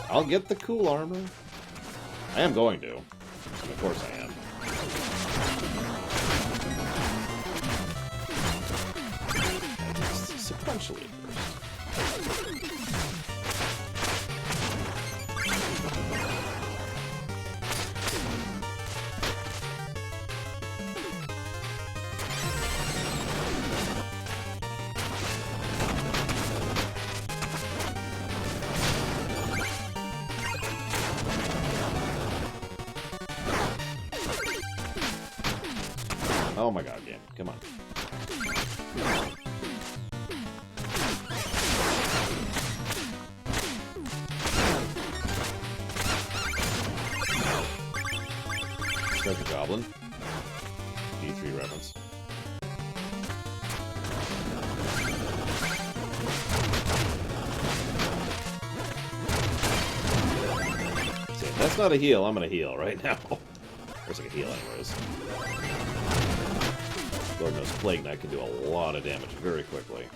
S1: I'll get the cool armor. I am going to. And of course I am. Sequentially first. Oh my god, game. Come on. Spectre Goblin. D3 reference. See, if that's not a heal, I'm gonna heal right now. Looks like a heal anyways. Lord knows Plague Knight can do a lot of damage very quickly.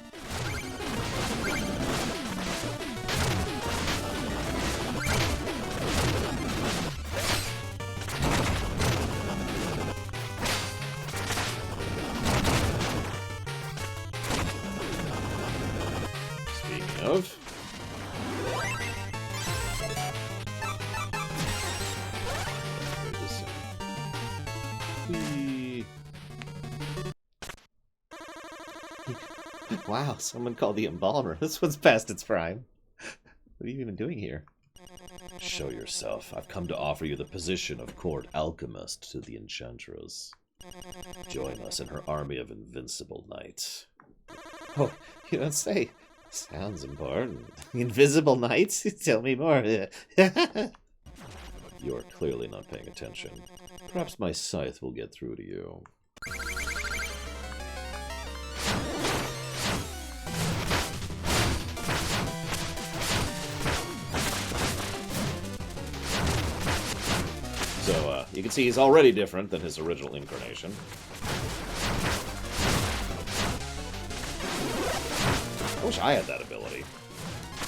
S1: Speaking of... Wow, someone called the Embalmer. This one's past its prime. What are you even doing here? Show yourself. I've come to offer you the position of court alchemist to the Enchantress. Join us in her army of invincible knights. Oh, you don't say. Sounds important. Invisible knights? Tell me more. You are clearly not paying attention. Perhaps my scythe will get through to you. So, you can see he's already different than his original incarnation. I wish I had that ability.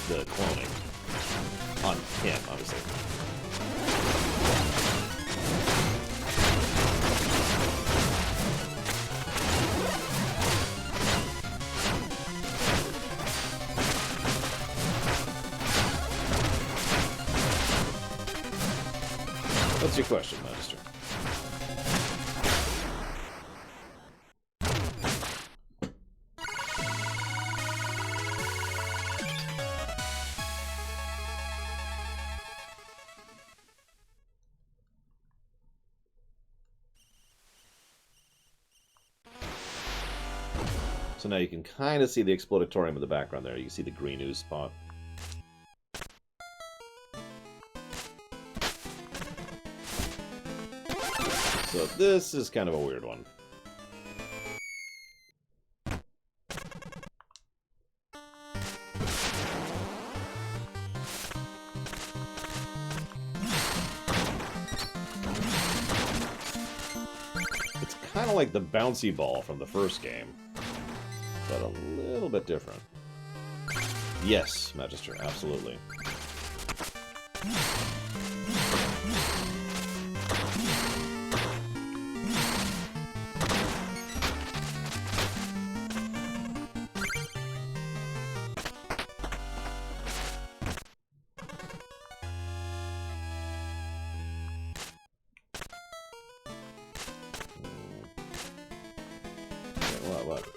S1: The cloning. On him, obviously. What's your question, Master? So now you can kind of see the Explodatorium in the background there. You can see the green ooze spot. So this is kind of a weird one. kind of like the bouncy ball from the first game, but a little bit different. Yes, Magister, absolutely. What?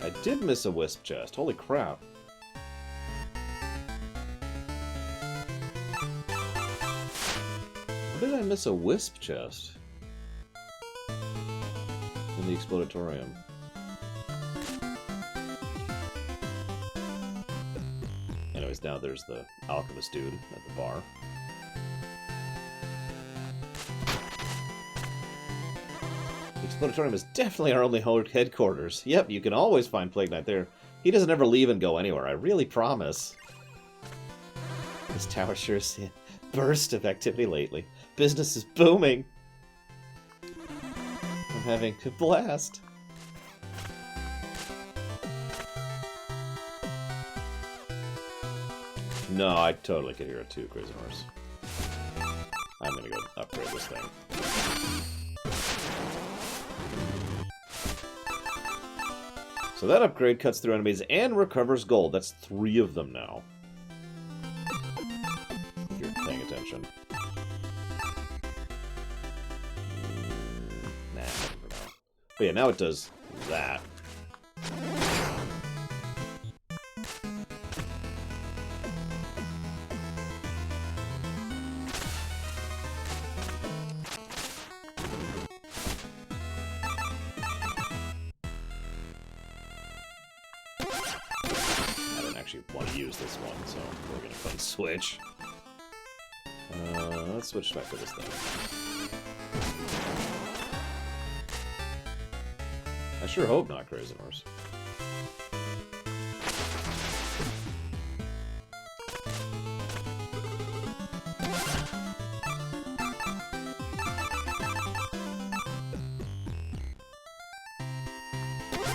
S1: I did miss a wisp chest. Holy crap. Where did I miss a wisp chest? In the Explodatorium. Anyways, now there's the alchemist dude at the bar. Explodatorium is definitely our only headquarters. Yep, you can always find Plague Knight there. He doesn't ever leave and go anywhere, I really promise. This tower sure has seen a burst of activity lately. Business is booming. I'm having a blast. No, I totally could hear it too, Crazy Horse. I'm gonna go upgrade this thing. So that upgrade cuts through enemies and recovers gold. That's 3 of them now. If you're paying attention. Nah, nothing for now. But yeah, now it does that. Want to use this one, so we're gonna fun switch. Let's switch back to this thing. I sure hope not, Crazy Horse.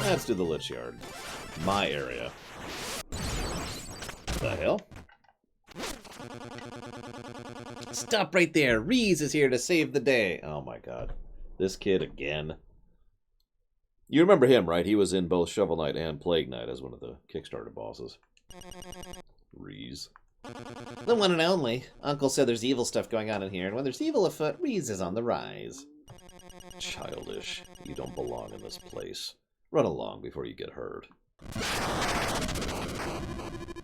S1: Let's do the Lich Yard. My area. The hell? Stop right there. Reese is here to save the day. Oh my god. This kid again. You remember him, right? He was in both Shovel Knight and Plague Knight as one of the Kickstarter bosses. Reese. The one and only. Uncle said there's evil stuff going on in here, and when there's evil afoot, Reese is on the rise. Childish. You don't belong in this place. Run along before you get hurt.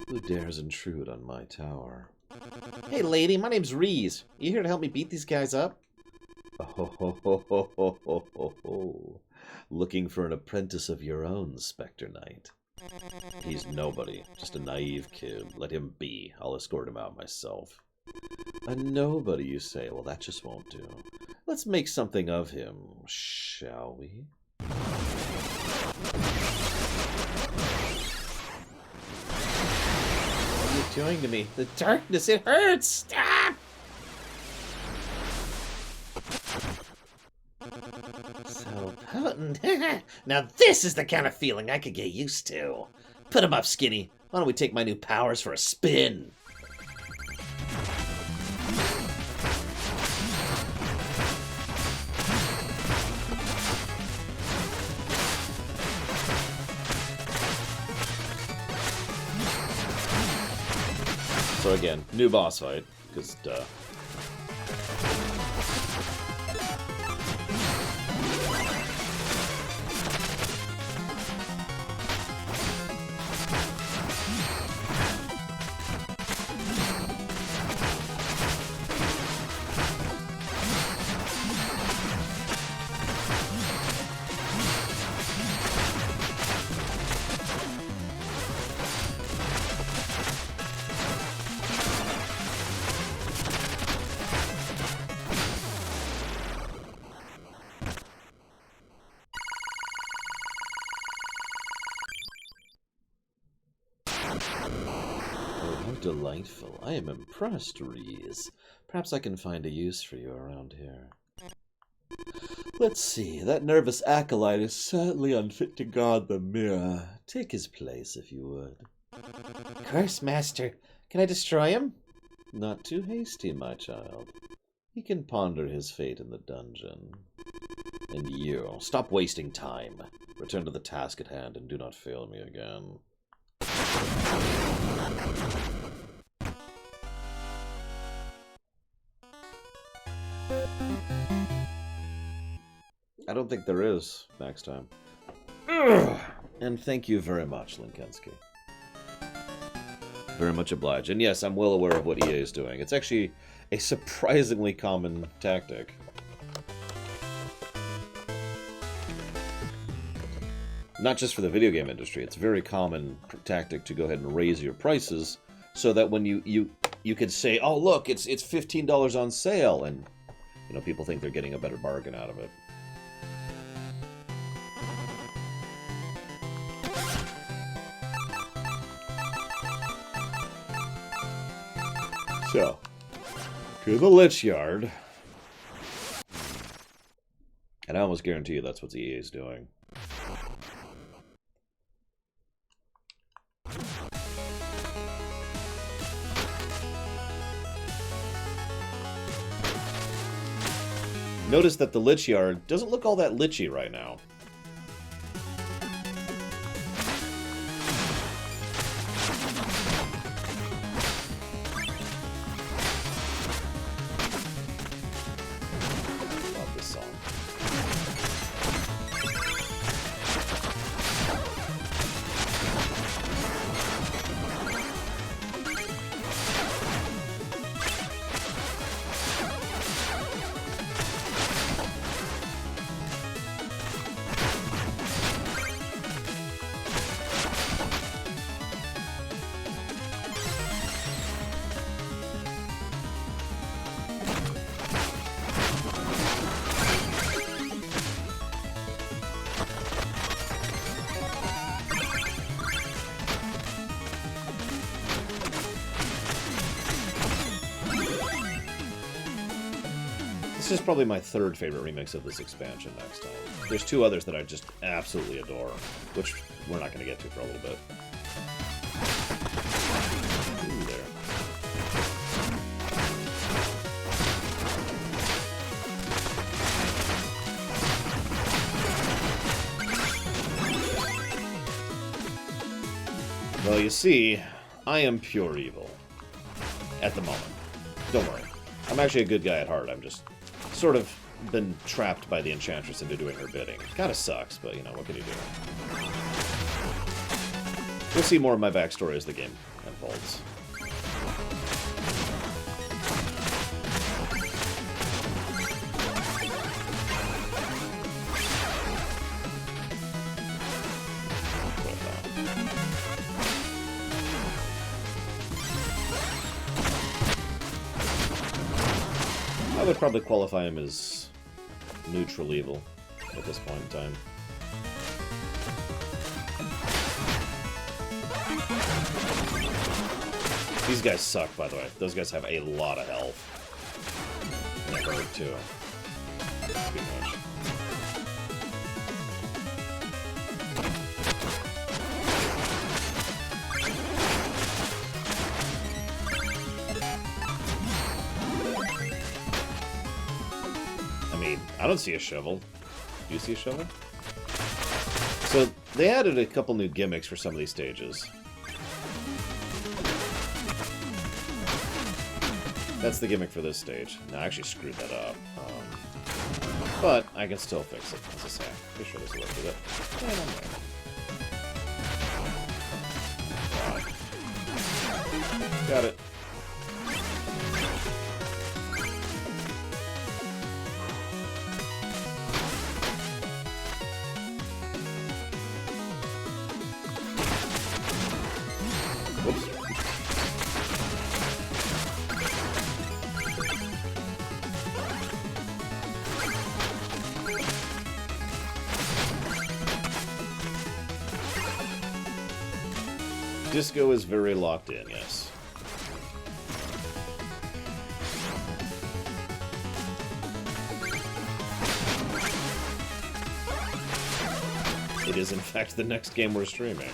S1: Who dares intrude on my tower? Hey, lady, my name's Reese. You here to help me beat these guys up? Oh. Looking for an apprentice of your own, Spectre Knight. He's nobody, just a naive kid. Let him be. I'll escort him out myself. A nobody, you say? Well, that just won't do. Let's make something of him, shall we? Doing to me. The darkness, it hurts! Stop! So potent. Now this is the kind of feeling I could get used to. Put him up, Skinny. Why don't we take my new powers for a spin? So again, new boss fight, because duh. Delightful. I am impressed, Reese. Perhaps I can find a use for you around here. Let's see, that nervous acolyte is certainly unfit to guard the mirror. Take his place, if you would.
S3: Curse Master, can I destroy him?
S1: Not too hasty, my child. He can ponder his fate in the dungeon. And you, stop wasting time. Return to the task at hand and do not fail me again. I don't think there is next time. Ugh. And thank you very much, Linkensky. Very much obliged. And yes, I'm well aware of what EA is doing. It's actually a surprisingly common tactic. Not just for the video game industry. It's a very common tactic to go ahead and raise your prices so that when you can say, oh, look, it's $15 on sale, and you know, people think they're getting a better bargain out of it. So, to the Lich Yard. And I almost guarantee you that's what EA is doing. Notice that the Lich Yard doesn't look all that lichy right now. Love this song. This is probably my third favorite remix of this expansion next time. There's two others that I just absolutely adore, which we're not going to get to for a little bit. Ooh, there. Well, you see, I am pure evil. At the moment. Don't worry. I'm actually a good guy at heart. I'm just sort of been trapped by the Enchantress into doing her bidding. Kinda sucks, but you know, what can you do? We'll see more of my backstory as the game unfolds. I would probably qualify him as neutral evil at this point in time. These guys suck, by the way. Those guys have a lot of health. And a bird, too. Too much. I don't see a shovel. Do you see a shovel? So, they added a couple new gimmicks for some of these stages. That's the gimmick for this stage. No, I actually screwed that up. But I can still fix it. As I say, pretty sure this will work with it. Got it. Disco is very locked in, yes. It is, in fact, the next game we're streaming.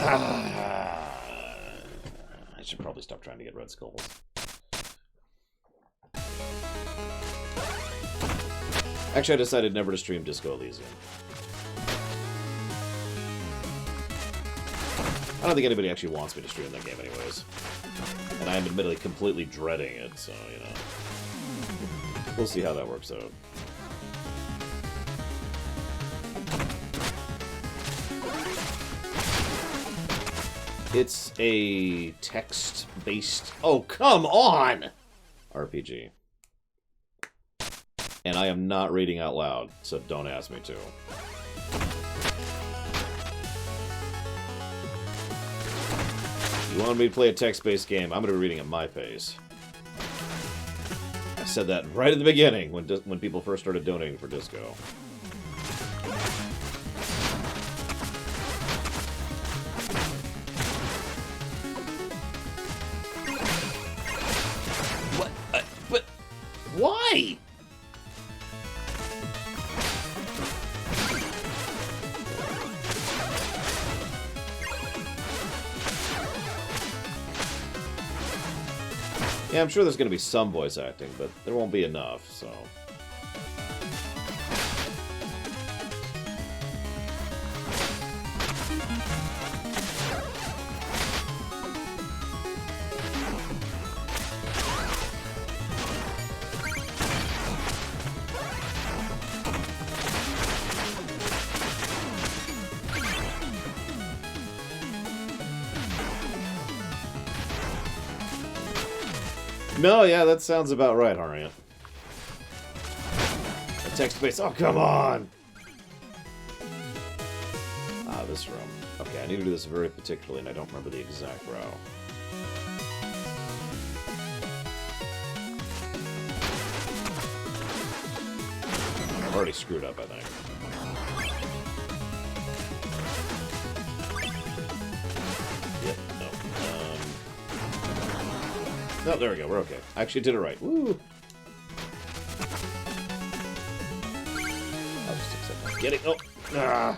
S1: I should probably stop trying to get red skulls. Actually, I decided never to stream Disco Elysium. I don't think anybody actually wants me to stream that game anyways. And I am admittedly completely dreading it, so, you know. We'll see how that works out. It's a text-based... Oh, come on! RPG. And I am not reading out loud, so don't ask me to. If you want me to play a text-based game, I'm going to be reading at my pace. I said that right at the beginning, when people first started donating for Disco. What? But... Why? Yeah, I'm sure there's going to be some voice acting, but there won't be enough, so... No, yeah, that sounds about right, Harriet. A text-based... Oh, come on! Ah, this room. Okay, I need to do this very particularly, and I don't remember the exact row. I've already screwed up, I think. Yep, no. No, there we go, we're okay. I actually did it right. Woo! I'll just accept that. Get it! Oh! Ah!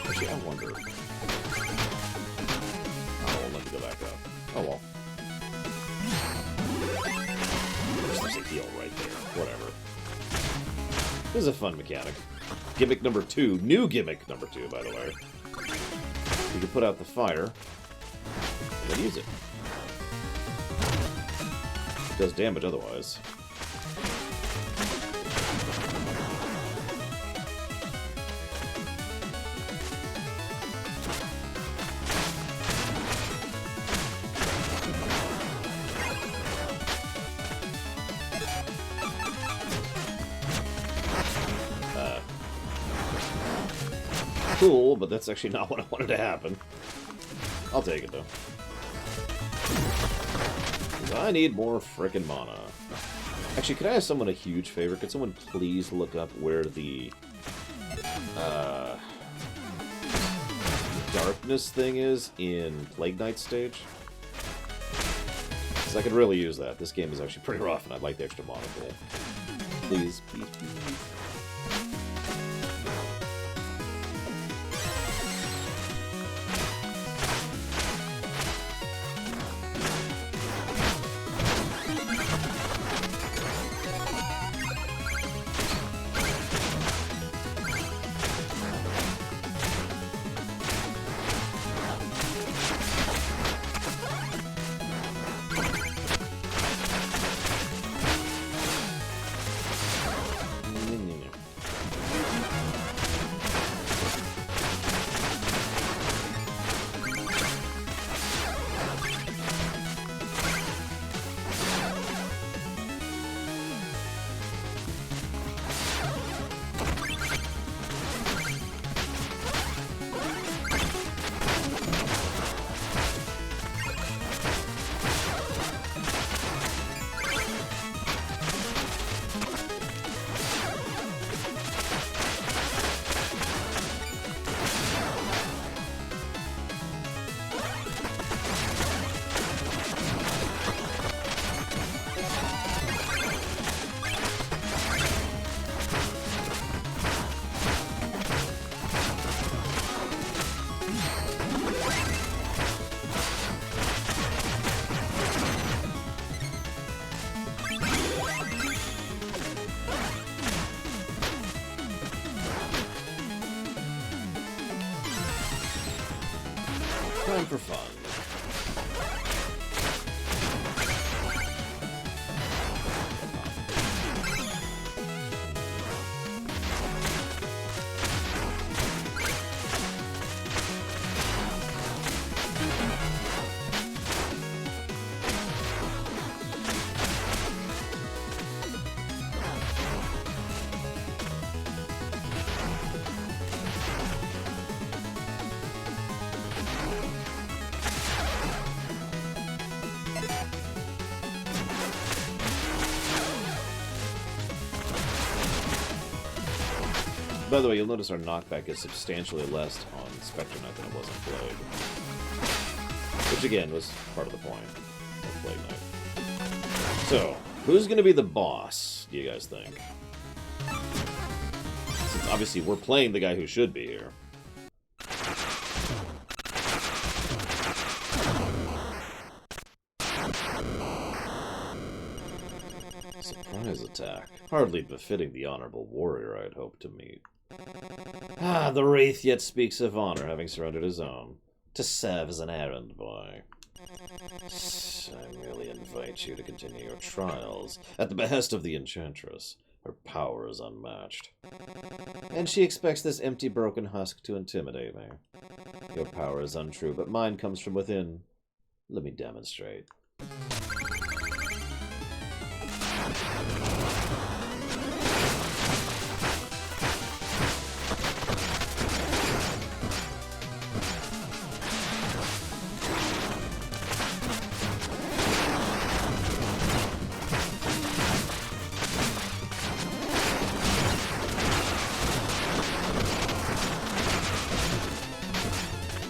S1: Actually, I wonder... Oh, let me go back up. Oh, well. There's a heal right there. Whatever. This is a fun mechanic. Gimmick number 2. New gimmick number 2, by the way. You can put out the fire. And use it. It does damage otherwise. Cool, but that's actually not what I wanted to happen. I'll take it, though. I need more frickin' mana. Actually, could I ask someone a huge favor? Could someone please look up where the darkness thing is in Plague Knight stage? Because I could really use that. This game is actually pretty rough, and I'd like the extra mana pool. Please, please, please. Time for fun. By the way, you'll notice our knockback is substantially less on Spectre Knight than it was on Plague. Which, again, was part of the point of Plague Knight. So, who's going to be the boss, do you guys think? Since obviously we're playing the guy who should be here. Surprise attack. Hardly befitting the honorable warrior I'd hoped to meet. Ah, the Wraith yet speaks of honor, having surrendered his own, to serve as an errand boy. I merely invite you to continue your trials at the behest of the Enchantress. Her power is unmatched. And she expects this empty, broken husk to intimidate me. Your power is untrue, but mine comes from within. Let me demonstrate.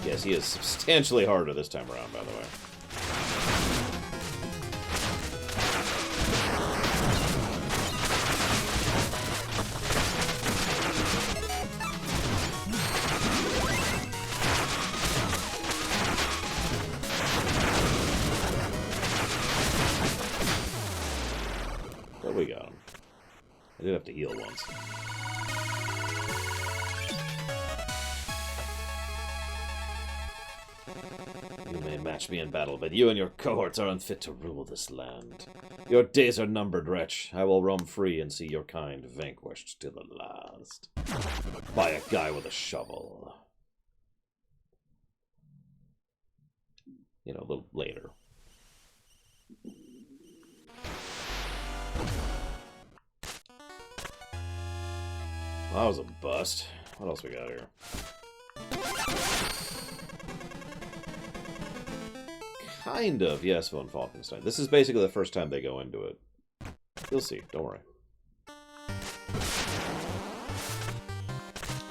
S1: Yes, he is substantially harder this time around, by the way. But we got him. I did have to heal once. You may match me in battle, but you and your cohorts are unfit to rule this land. Your days are numbered, wretch. I will roam free and see your kind vanquished to the last. By a guy with a shovel. You know, a little later. Well, that was a bust. What else we got here? Kind of, yes, Von Falkenstein. This is basically the first time they go into it. You'll see, don't worry.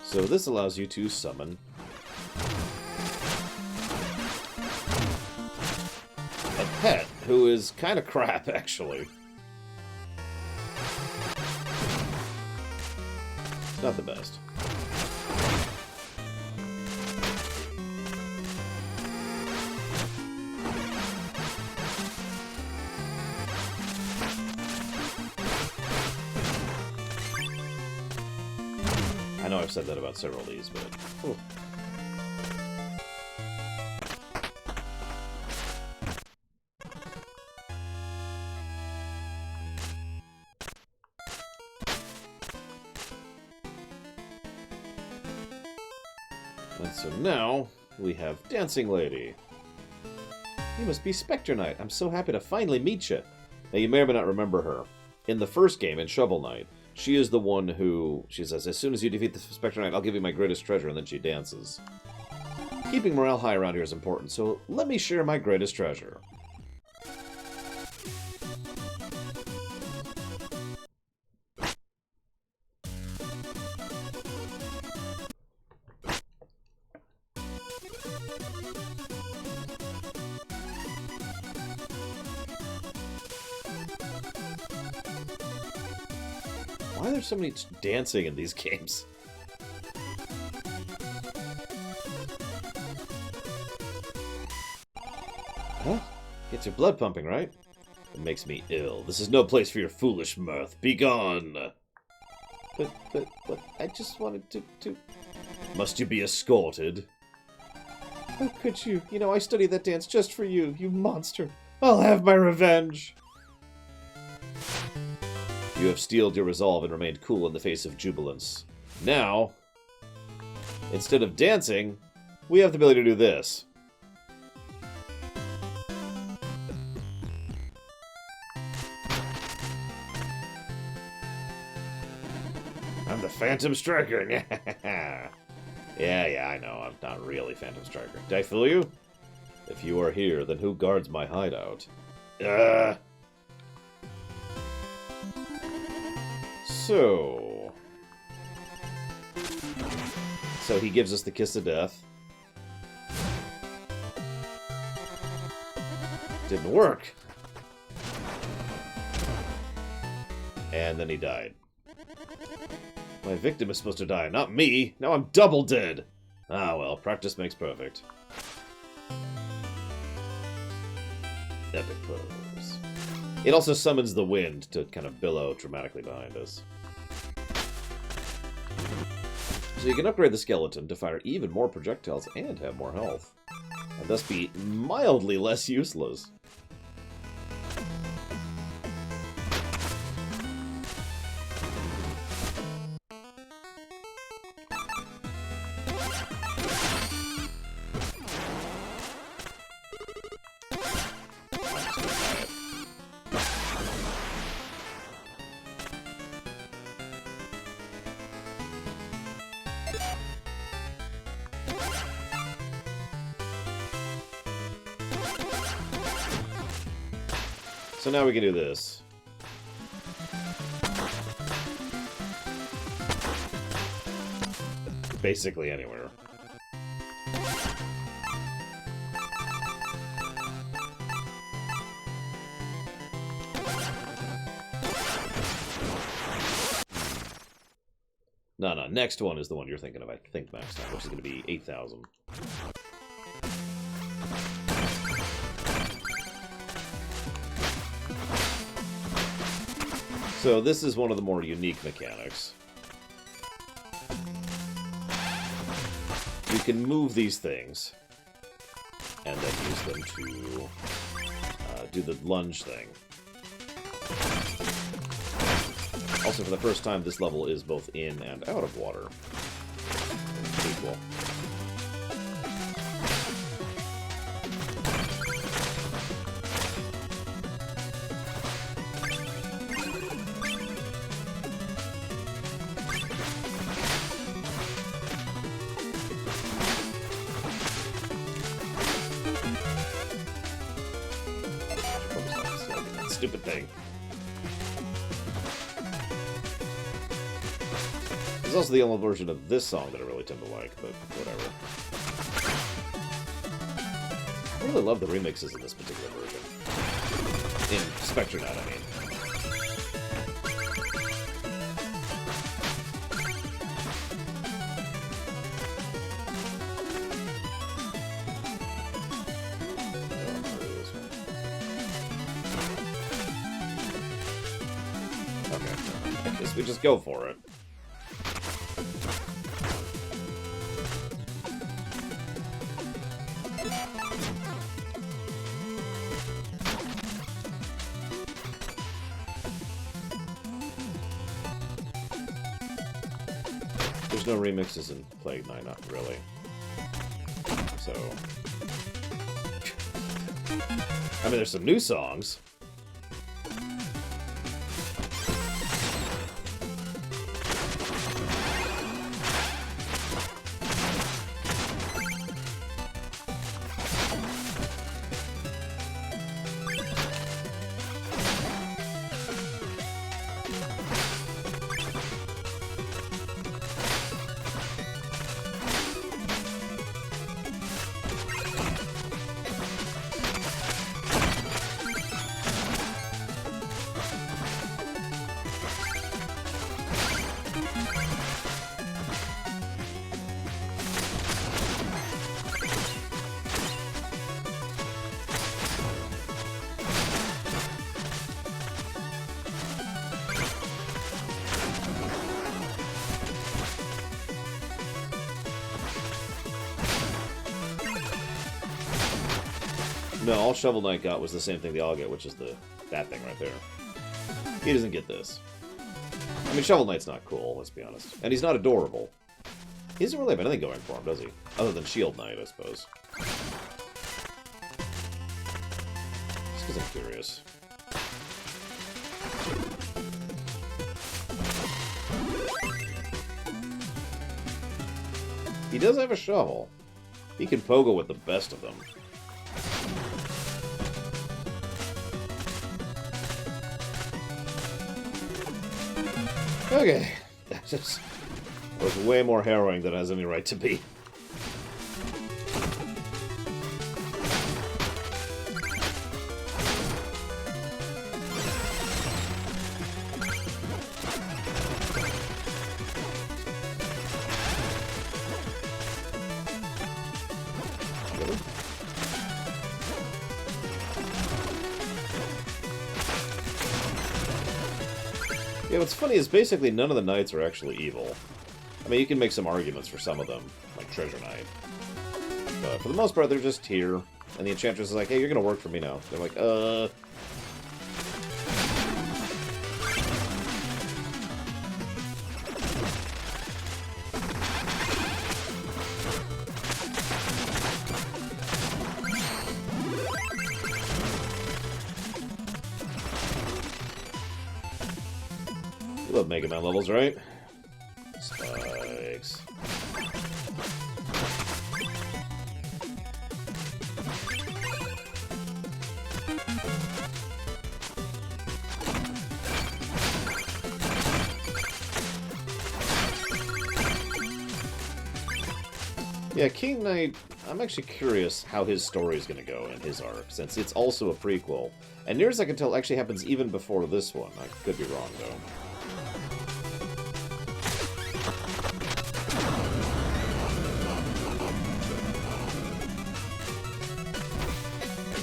S1: So this allows you to summon a pet who is kind of crap, actually. Not the best. I know I've said that about several of these, but... Ooh. And so now, we have Dancing Lady. You must be Spectre Knight. I'm so happy to finally meet you. Now, you may or may not remember her. In the first game, in Shovel Knight, she is the one who, she says, as soon as you defeat the Spectre Knight, I'll give you my greatest treasure, and then she dances. Keeping morale high around here is important, so let me share my greatest treasure. Why are there so many dancing in these games? Huh? Gets your blood pumping, right? It makes me ill. This is no place for your foolish mirth. Be gone! But, I just wanted to... Must you be escorted?
S3: How could you? You know, I studied that dance just for you, you monster. I'll have my revenge.
S1: You have steeled your resolve and remained cool in the face of jubilance. Now, instead of dancing, we have the ability to do this. I'm the Phantom Striker. Yeah, I know. I'm not really Phantom Striker. Did I fool you? If you are here, then who guards my hideout? So he gives us the kiss of death. Didn't work. And then he died. My victim is supposed to die, not me. Now I'm double dead. Ah, well, practice makes perfect. Epic pose. It also summons the wind to kind of billow dramatically behind us. So you can upgrade the skeleton to fire even more projectiles and have more health, and thus be mildly less useless. So now we can do this. Basically anywhere. No, next one is the one you're thinking of, I think, max time, which is going to be 8,000. So this is one of the more unique mechanics. You can move these things, and then use them to do the lunge thing. Also, for the first time, this level is both in and out of water. Pretty cool. Stupid thing. There's also the only version of this song that I really tend to like, but whatever. I really love the remixes in this particular version. In Spectre, I mean. We just go for it. There's no remixes in Plague 9, not really. So... I mean, there's some new songs. No, all Shovel Knight got was the same thing they all get, which is that thing right there. He doesn't get this. I mean, Shovel Knight's not cool, let's be honest. And he's not adorable. He doesn't really have anything going for him, does he? Other than Shield Knight, I suppose. Just because I'm curious. He does have a shovel. He can pogo with the best of them. Okay. That just was way more harrowing than it has any right to be. Yeah, what's funny is basically none of the knights are actually evil. I mean, you can make some arguments for some of them, like Treasure Knight. But for the most part, they're just here. And the Enchantress is like, hey, you're gonna work for me now. They're like, You love Mega Man levels, right? Spikes. Yeah, King Knight, I'm actually curious how his story is going to go in his arc, since it's also a prequel. And near as I can tell, it actually happens even before this one. I could be wrong, though.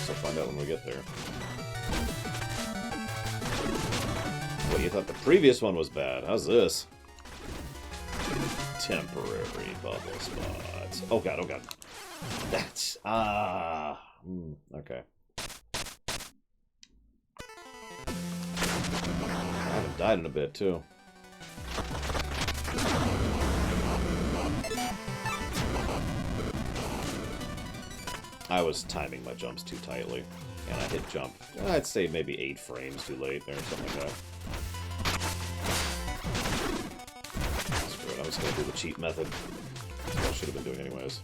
S1: We'll find out when we get there. What, you thought the previous one was bad? How's this? Temporary bubble spots. Oh god, oh god. That's... okay. I haven't died in a bit, too. I was timing my jumps too tightly, and I hit jump, I'd say maybe 8 frames too late there, something like that. Screw it, I was going to do the cheat method. That's what I should have been doing anyways.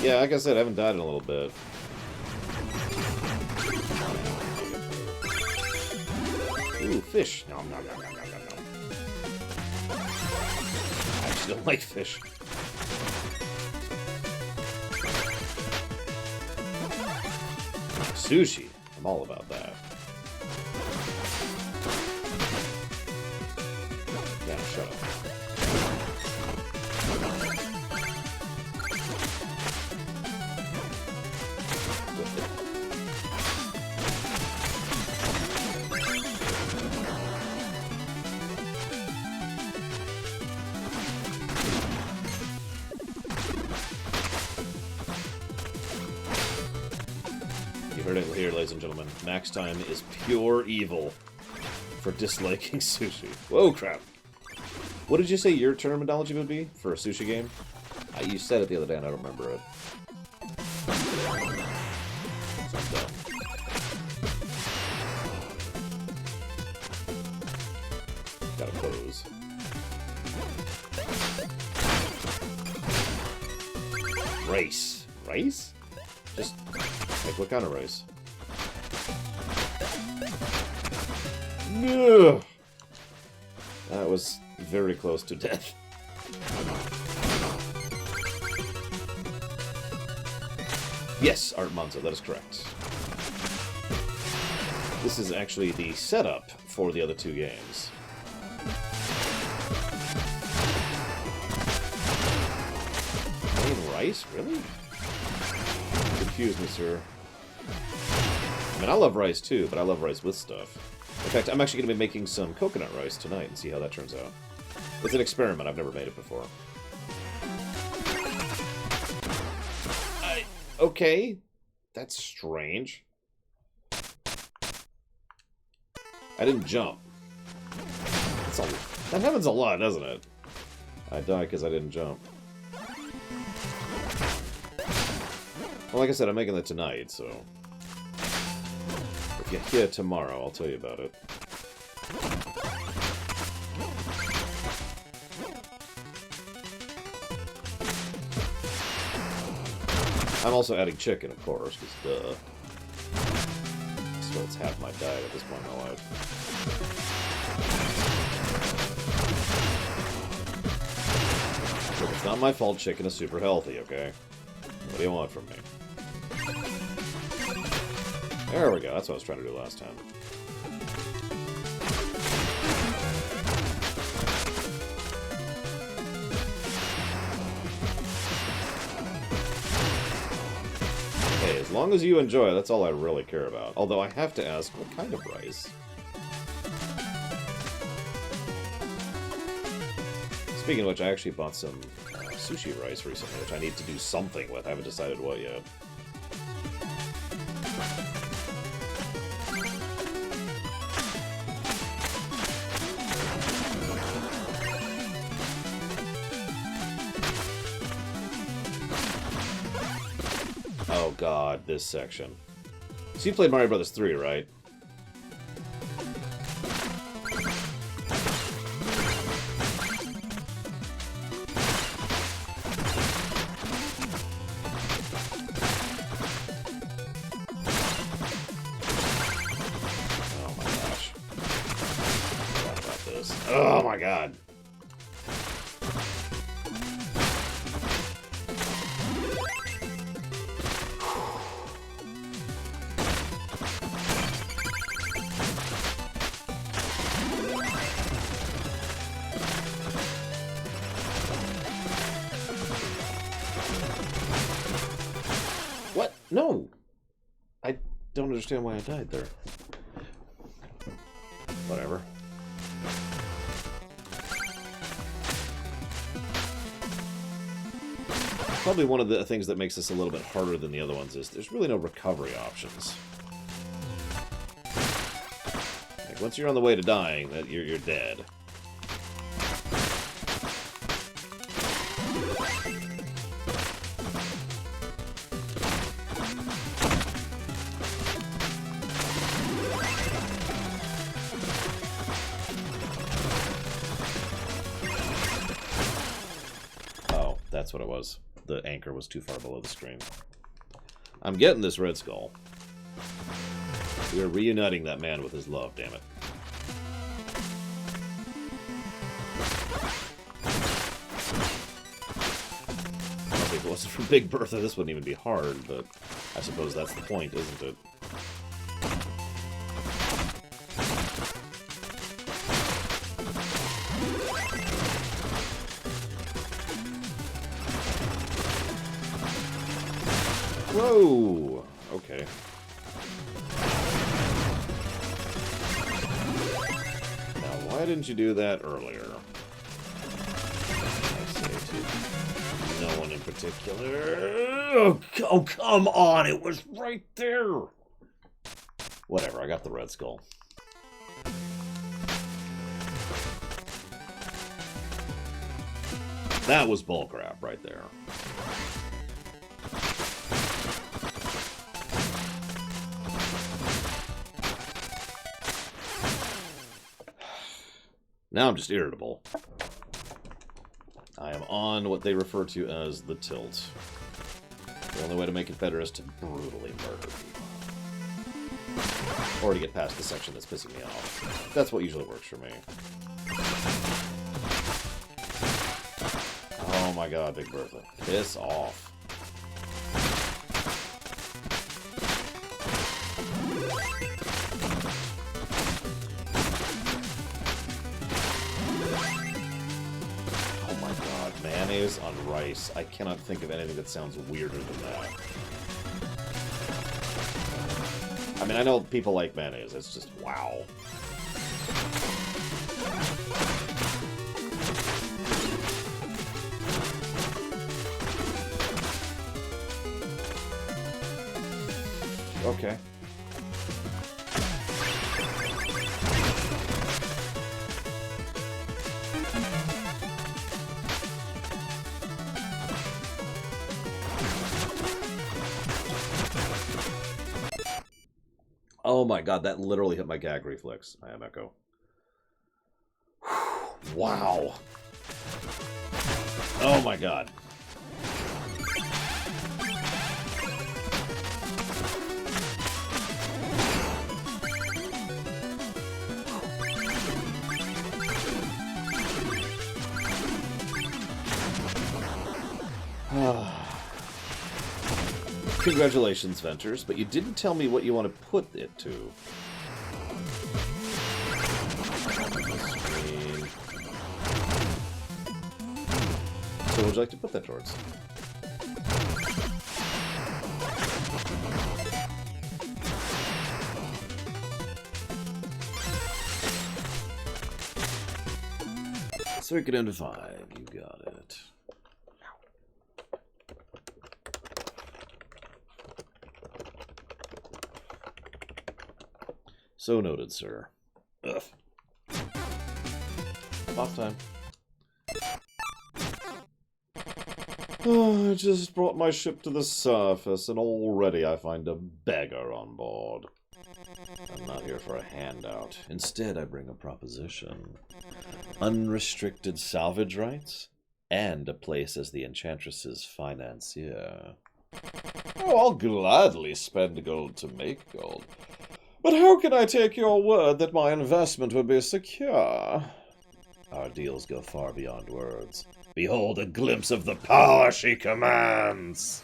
S1: Yeah, like I said, I haven't died in a little bit. Ooh, fish. No, no, no, no, no, no, no. I actually don't like fish. Sushi. I'm all about that. Yeah, shut up. You heard it here, ladies and gentlemen. Max Time is pure evil for disliking sushi. Whoa, crap. What did you say your terminology would be for a sushi game? You said it the other day and I don't remember it. So dumb. Gotta pose. Race. Race? Just, like, what kind of race? No! That was very close to death. Yes, Art Monzo, that is correct. This is actually the setup for the other two games. Plain rice? Really? confuse me, sir. I mean, I love rice too, but I love rice with stuff. In fact, I'm actually going to be making some coconut rice tonight and see how that turns out. It's an experiment. I've never made it before. Okay. That's strange. I didn't jump. That happens a lot, doesn't it? I die because I didn't jump. Well, like I said, I'm making that tonight, so... if you hear tomorrow, I'll tell you about it. I'm also adding chicken, of course, because duh. So it's half my diet at this point in my life. Look, it's not my fault chicken is super healthy, okay? What do you want from me? There we go, that's what I was trying to do last time. Hey, as long as you enjoy it, that's all I really care about. Although I have to ask, what kind of rice? Speaking of which, I actually bought some sushi rice recently, which I need to do something with. I haven't decided what yet. Oh god, this section. So you played Mario Bros. 3, right? Oh my gosh. I forgot about this. Oh my god. What? No! I don't understand why I died there. Whatever. Probably one of the things that makes this a little bit harder than the other ones is there's really no recovery options. Like, once you're on the way to dying, that you're dead. That's what it was. The anchor was too far below the screen. I'm getting this red skull. We are reuniting that man with his love, damn it. If it wasn't for Big Bertha, this wouldn't even be hard, but I suppose that's the point, isn't it? Whoa! Okay. Now, why didn't you do that earlier? I say to no one in particular. Oh, come on! It was right there! Whatever, I got the red skull. That was bullcrap right there. Now I'm just irritable. I am on what they refer to as the tilt. The only way to make it better is to brutally murder people. Or to get past the section that's pissing me off. That's what usually works for me. Oh my god, Big Bertha. Piss off. Mayonnaise on rice. I cannot think of anything that sounds weirder than that. mean, I know people like mayonnaise. It's just, wow. Okay. Oh my god, that literally hit my gag reflex. I am Echo. Wow. Oh my god. Congratulations, Ventures, but you didn't tell me what you want to put it to. Screen. So what would you like to put that towards? Circuit into 5, you got it. So noted, sir. Ugh. Off time. Oh, I just brought my ship to the surface, and already I find a beggar on board. I'm not here for a handout. Instead, I bring a proposition. Unrestricted salvage rights, and a place as the Enchantress's financier. Oh, I'll gladly spend gold to make gold. But how can I take your word that my investment would be secure? Our deals go far beyond words. Behold a glimpse of the power she commands!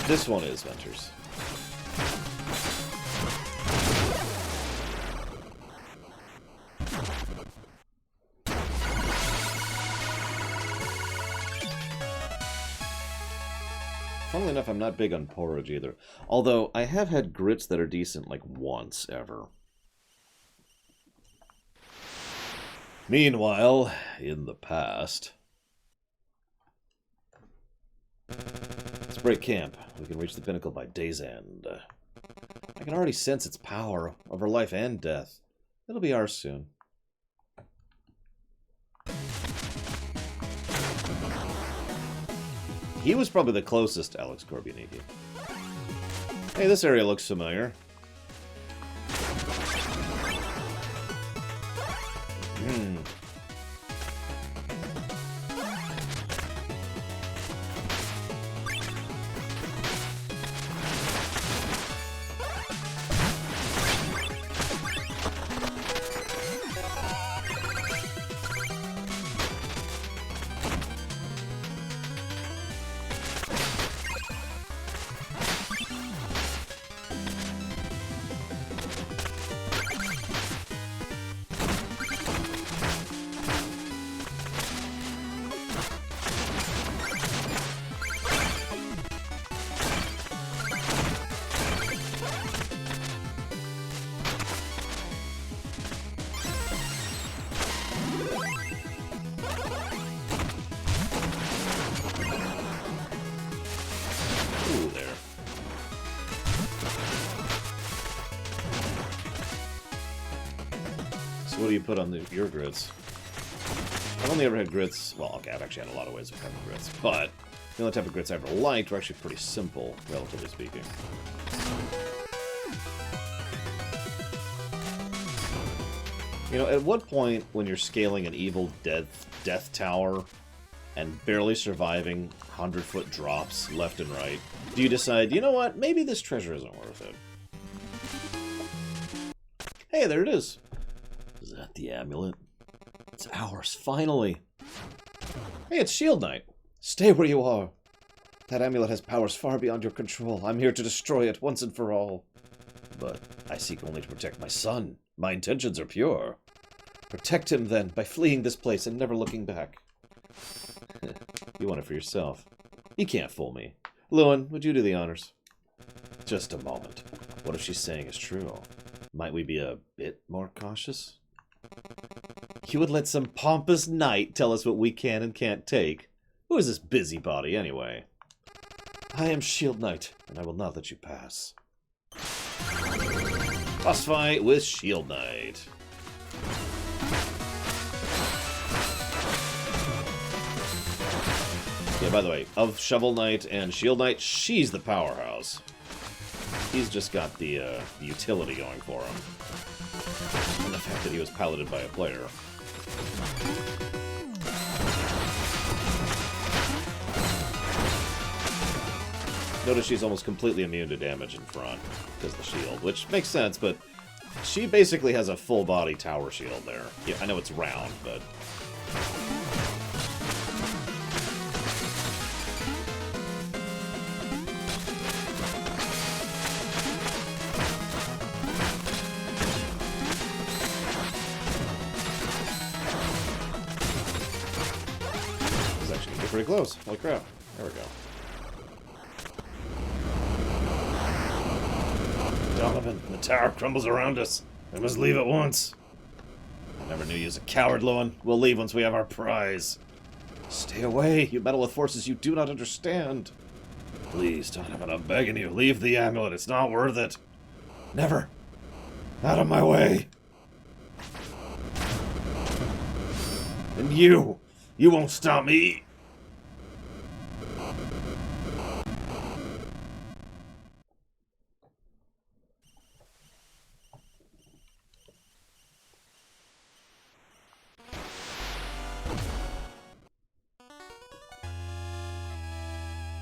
S1: This one is, Ventures. Funnily enough, I'm not big on porridge either. Although, I have had grits that are decent like once ever. Meanwhile, in the past... Let's break camp. We can reach the pinnacle by day's end. I can already sense its power over life and death. It'll be ours soon. He was probably the closest, Alex Korbianiki. Hey, this area looks familiar. What do you put on your grits? I've only ever had grits... Well, okay, I've actually had a lot of ways of having grits, but the only type of grits I ever liked were actually pretty simple, relatively speaking. You know, at what point, when you're scaling an evil death tower and barely surviving 100-foot drops left and right, do you decide, you know what, maybe this treasure isn't worth it? Hey, there it is. Is that the amulet? It's ours, finally.
S3: Hey, it's Shield Knight. Stay where you are. That amulet has powers far beyond your control. I'm here to destroy it once and for all.
S1: But I seek only to protect my son. My intentions are pure.
S3: Protect him, then, by fleeing this place and never looking back.
S1: You want it for yourself. You can't fool me.
S3: Lewin, would you do the honors?
S1: Just a moment. What if she's saying is true? Might we be a bit more cautious? You would let some pompous knight tell us what we can and can't take? Who is this busybody, anyway?
S3: I am Shield Knight, and I will not let you pass.
S1: Boss fight with Shield Knight. Yeah, by the way, of Shovel Knight and Shield Knight, she's the powerhouse. He's just got the utility going for him. And the fact that he was piloted by a player. Notice she's almost completely immune to damage in front because of the shield, which makes sense, but she basically has a full-body tower shield there. Yeah, I know it's round, but... It's actually gonna get pretty close. Holy crap. There we go. Donovan, the tower crumbles around us. We must leave at once. I never knew you as a coward, Lowen. We'll leave once we have our prize.
S3: Stay away. You meddle with forces you do not understand.
S1: Please, Donovan, I'm begging you. Leave the amulet. It's not worth it.
S3: Never.
S1: Out of my way. And you won't stop me.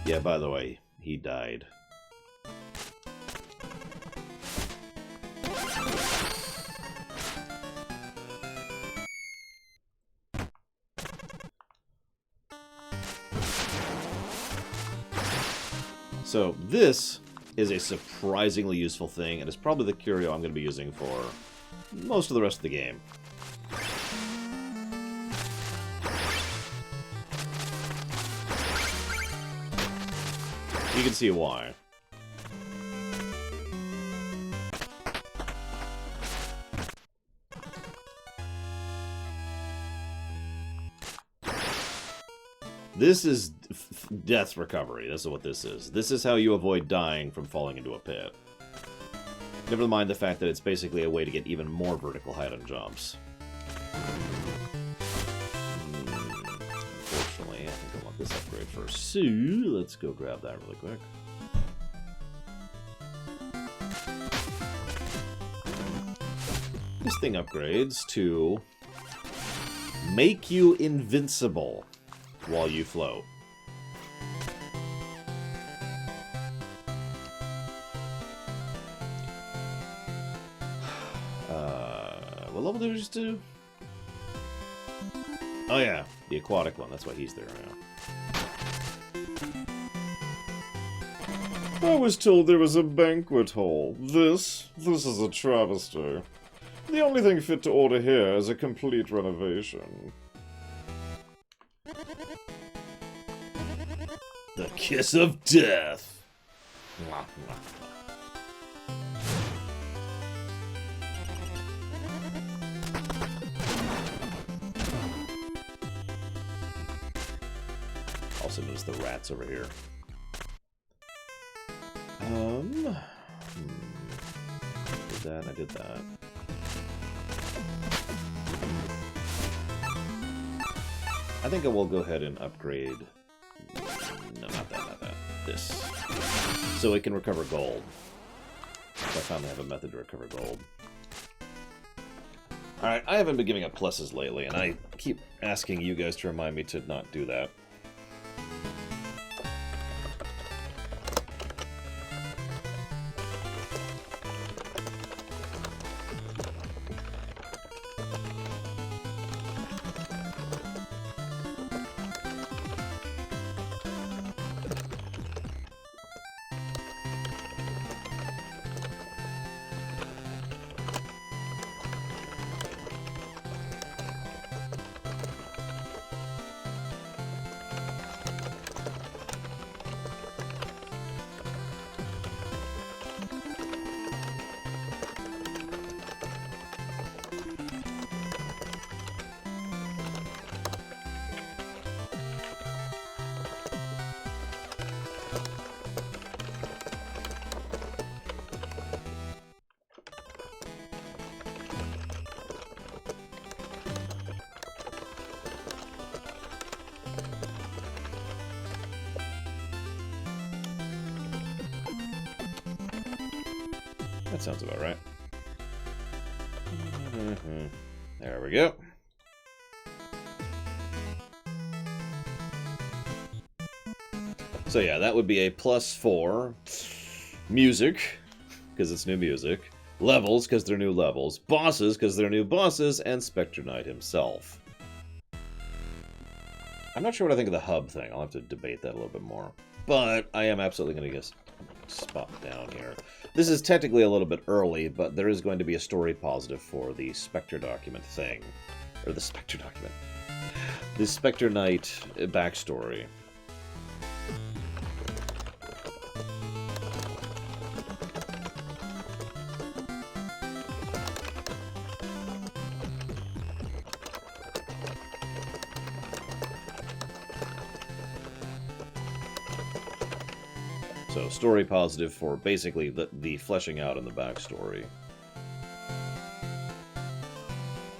S1: Yeah, by the way, he died. So, this is a surprisingly useful thing, and it's probably the curio I'm going to be using for most of the rest of the game. You can see why. This is death recovery. This is what this is. This is how you avoid dying from falling into a pit. Never mind the fact that it's basically a way to get even more vertical height on jumps. Unfortunately, I think I want this upgrade first. So, let's go grab that really quick. This thing upgrades to make you invincible while you float. What level did we just do? Oh yeah, the aquatic one. That's why he's there now.
S3: I was told there was a banquet hall. This is a travesty. The only thing fit to order here is a complete renovation.
S1: The kiss of death. Also notice the rats over here. Did that, I did that. I think I will go ahead and upgrade. No, not that. This. So it can recover gold. I finally have a method to recover gold. Alright, I haven't been giving up pluses lately, and I keep asking you guys to remind me to not do that. That sounds about right. There we go. So yeah, that would be a +4. Music, because it's new music. Levels, because they're new levels. Bosses, because they're new bosses. And Spectre Knight himself. I'm not sure what I think of the hub thing. I'll have to debate that a little bit more. But I am absolutely going to get spot down here. This is technically a little bit early, but there is going to be a story positive for the Spectre document thing. Or the Spectre document. The Spectre Knight backstory. So, story positive for basically the fleshing out in the backstory.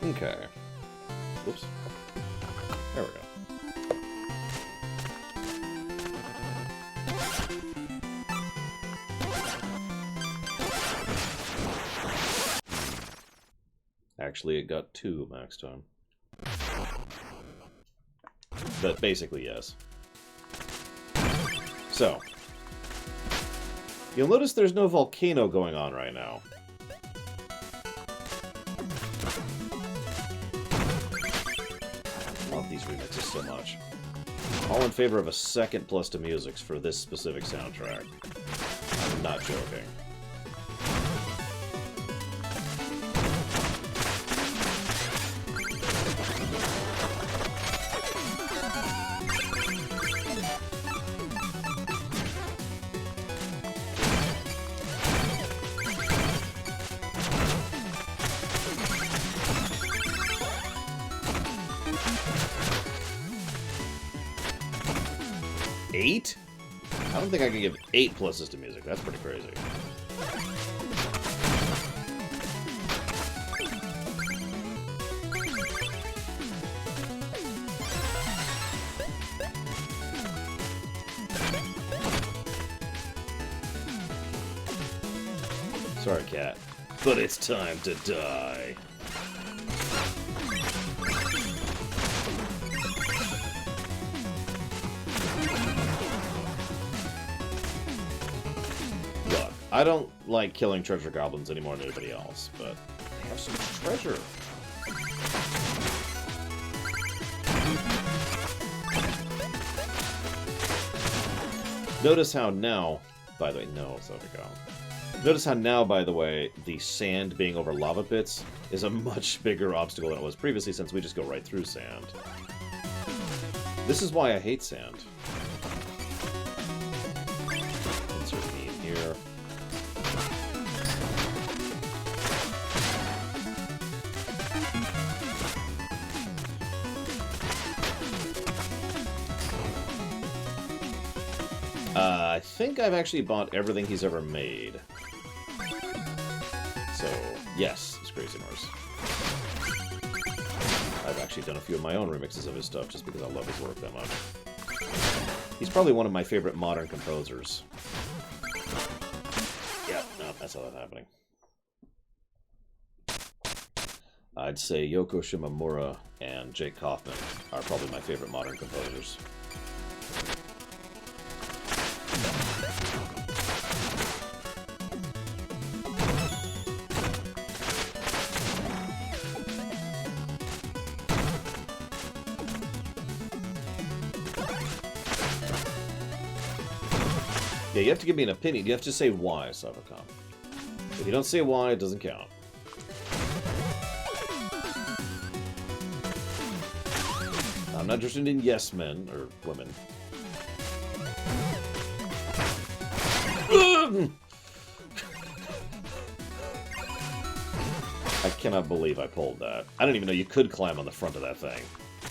S1: Okay. Oops. There we go. Actually, it got 2 max time. But basically, yes. So, you'll notice there's no volcano going on right now. I love these remixes so much. All in favor of a second plus to musics for this specific soundtrack. I'm not joking. Eight? I don't think I can give 8 pluses to music. That's pretty crazy. Sorry, cat. But it's time to die. I don't like killing treasure goblins any more than anybody else, but they have so much treasure. Notice how now, by the way, no, so we go. Notice how now, by the way, the sand being over lava pits is a much bigger obstacle than it was previously, since we just go right through sand. This is why I hate sand. Insert me in here. I think I've actually bought everything he's ever made. So, yes, it's Crazy Norse. I've actually done a few of my own remixes of his stuff just because I love his work that much. He's probably one of my favorite modern composers. Yeah, no, that's not happening. I'd say Yoko Shimomura and Jake Kaufman are probably my favorite modern composers. Yeah, you have to give me an opinion. You have to say why, Savacom. If you don't say why, it doesn't count. I'm not interested in yes men, or women. I cannot believe I pulled that. I didn't even know you could climb on the front of that thing.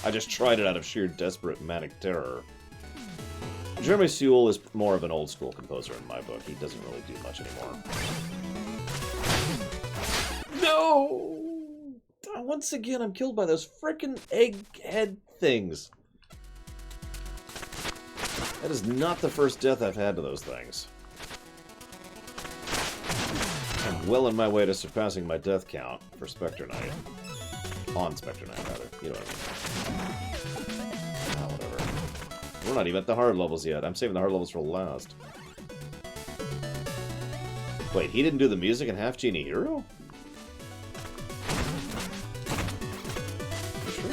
S1: I just tried it out of sheer desperate manic terror. Jeremy Sewell is more of an old-school composer in my book. He doesn't really do much anymore. No! Once again, I'm killed by those frickin' egghead things. That is not the first death I've had to those things. I'm well on my way to surpassing my death count for Spectre Knight. On Spectre Knight, rather. You know what I mean. Ah, whatever. We're not even at the hard levels yet. I'm saving the hard levels for last. Wait, he didn't do the music in Half Genie Hero? Sure.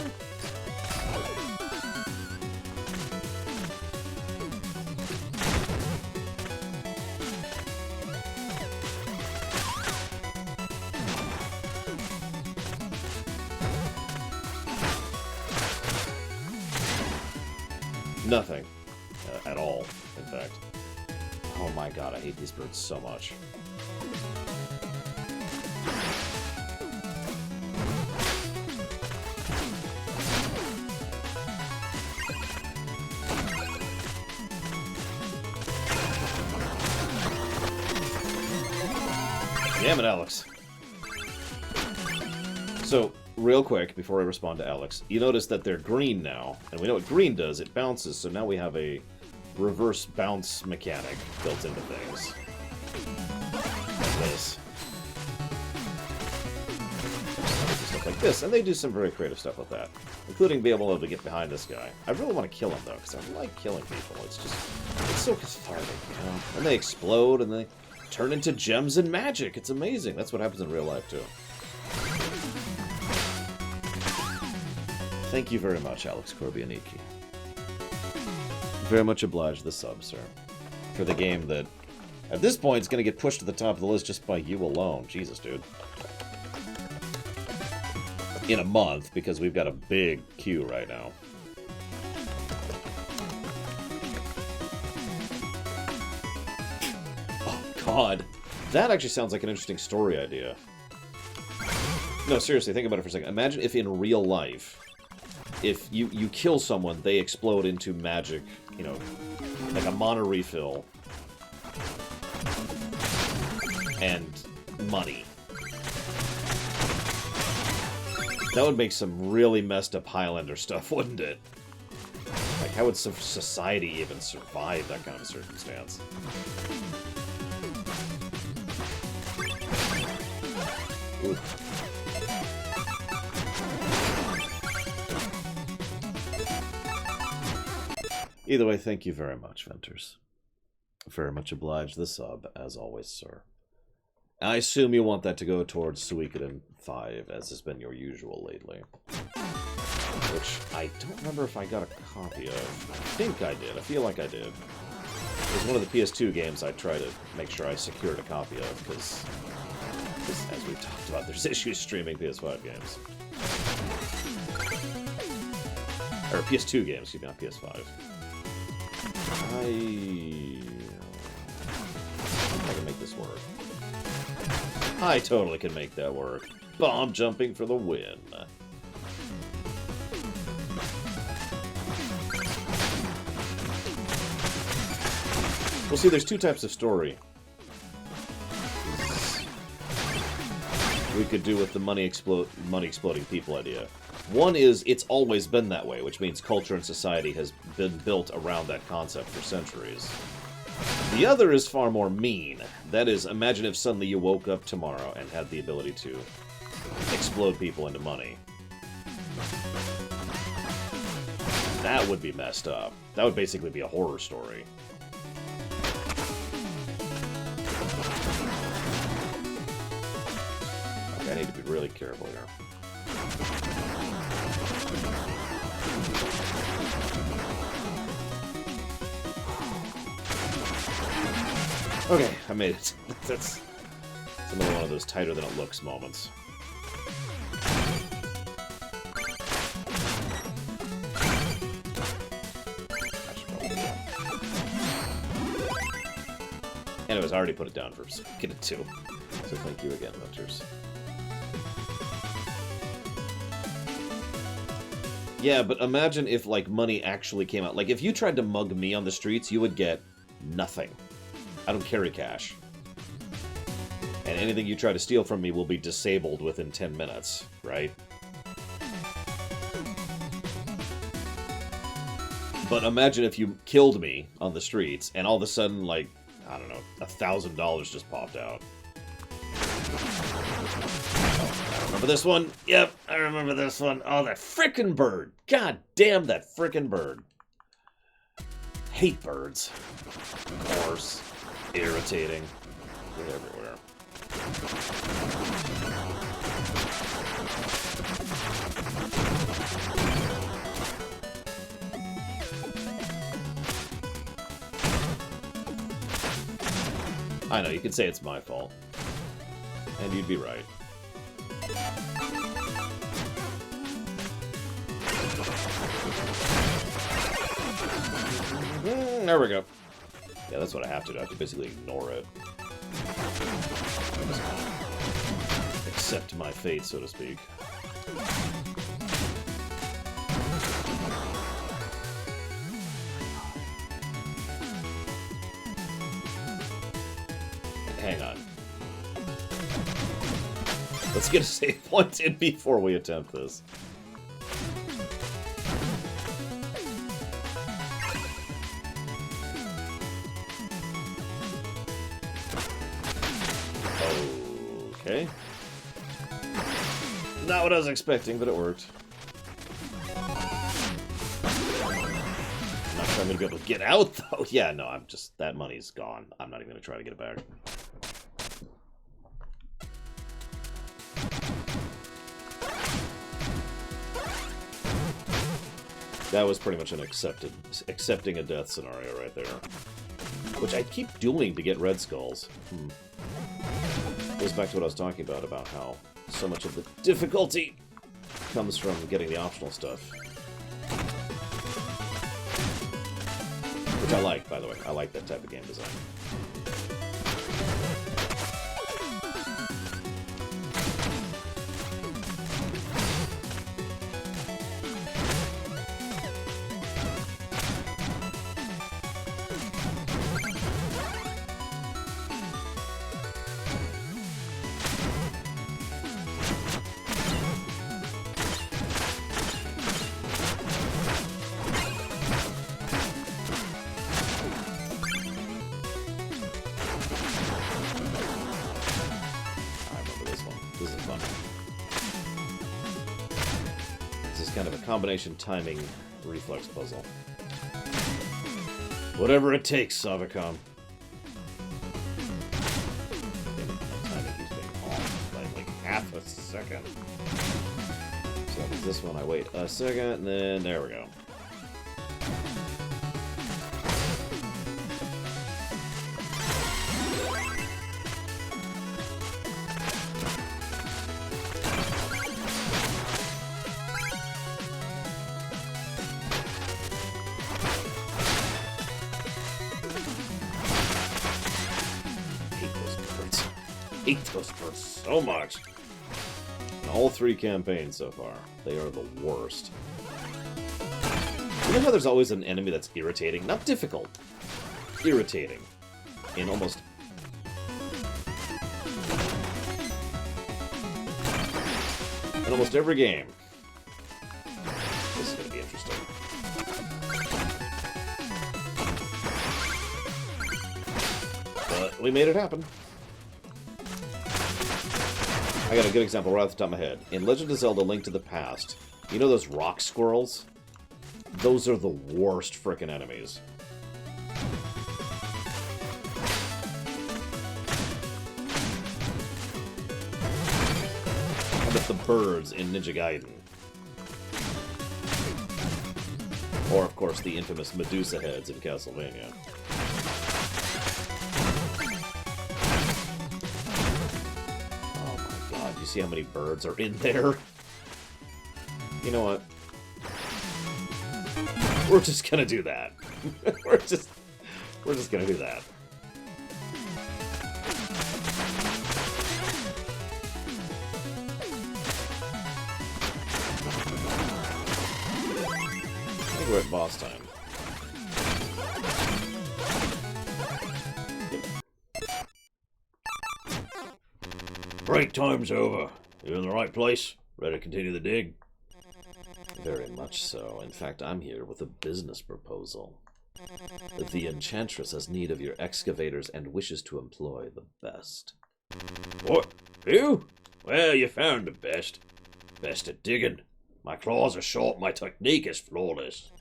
S1: Nothing. At all, in fact. Oh my god, I hate these birds so much. Damn it, Alex. So, real quick, before I respond to Alex, you notice that they're green now, and we know what green does, it bounces, so now we have a reverse bounce mechanic built into things. Like this. Stuff like this, and they do some very creative stuff with that, including being able to get behind this guy. I really want to kill him, though, because I like killing people. It's so cathartic, you know? And they explode, and they turn into gems and magic. It's amazing. That's what happens in real life, too. Thank you very much, Alex Korbianiki. Very much obliged the sub, sir. For the game that, at this point, is going to get pushed to the top of the list just by you alone. Jesus, dude. In a month, because we've got a big queue right now. Oh, God. That actually sounds like an interesting story idea. No, seriously, think about it for a second. Imagine if in real life, if you kill someone, they explode into magic, you know, like a mana refill. And money. That would make some really messed up Highlander stuff, wouldn't it? Like, how would society even survive that kind of circumstance? Oof. Either way, thank you very much, Venters. Very much obliged the sub, as always, sir. I assume you want that to go towards Suikoden 5, as has been your usual lately. Which I don't remember if I got a copy of. I think I did. I feel like I did. It was one of the PS2 games I tried to make sure I secured a copy of, because as we've talked about, there's issues streaming PS5 games. Or PS2 games, excuse me, not PS5. I can make this work. I totally can make that work. Bomb jumping for the win. Well, see, there's two types of story we could do with the money exploding people idea. One is, it's always been that way, which means culture and society has been built around that concept for centuries. The other is far more mean. That is, imagine if suddenly you woke up tomorrow and had the ability to explode people into money. That would be messed up. That would basically be a horror story. Okay, I need to be really careful here. Okay, I made it. That's another one of those tighter than it looks moments. Anyways, I already put it down for Get it too. So thank you again, Hunters. Yeah, but imagine if, like, money actually came out. Like, if you tried to mug me on the streets, you would get nothing. I don't carry cash. And anything you try to steal from me will be disabled within 10 minutes, right? But imagine if you killed me on the streets, and all of a sudden, like, I don't know, $1,000 just popped out. I remember this one. Yep, I remember this one. Oh, that frickin' bird. God damn that frickin' bird. Hate birds. Of course. Irritating. Get everywhere. I know, you could say it's my fault. And you'd be right. There we go. Yeah, that's what I have to do. I have to basically ignore it. Just kind of accept my fate, so to speak. Hang on. Let's get a save point in before we attempt this. Okay. Not what I was expecting, but it worked. I'm not sure I'm gonna be able to get out, though. Yeah, no, I'm just... That money's gone. I'm not even gonna try to get it back. That was pretty much an accepting a death scenario right there. Which I keep doing to get red skulls. Goes back to what I was talking about how so much of the difficulty comes from getting the optional stuff. Which I like, by the way. I like that type of game design. Kind of a combination timing reflex puzzle. Whatever it takes, Savicom. Timing keeps being off by like half a second. So that means this one I wait a second, and then there we go. Hate those birds so much. In all 3 campaigns so far, they are the worst. You know how there's always an enemy that's irritating? Not difficult. Irritating. In almost every game. This is going to be interesting. But we made it happen. I got a good example right off the top of my head. In Legend of Zelda: Link to the Past, you know those rock squirrels? Those are the worst frickin' enemies. How about the birds in Ninja Gaiden? Or, of course, the infamous Medusa heads in Castlevania. You see how many birds are in there? You know what? We're just gonna do that. we're just gonna do that. I think we're at boss time. Break time's over. You're in the right place. Ready to continue the dig? Very much so. In fact, I'm here with a business proposal. The Enchantress has need of your excavators and wishes to employ the best. What? You? Well, you found the best. Best at digging. My claws are short, my technique is flawless.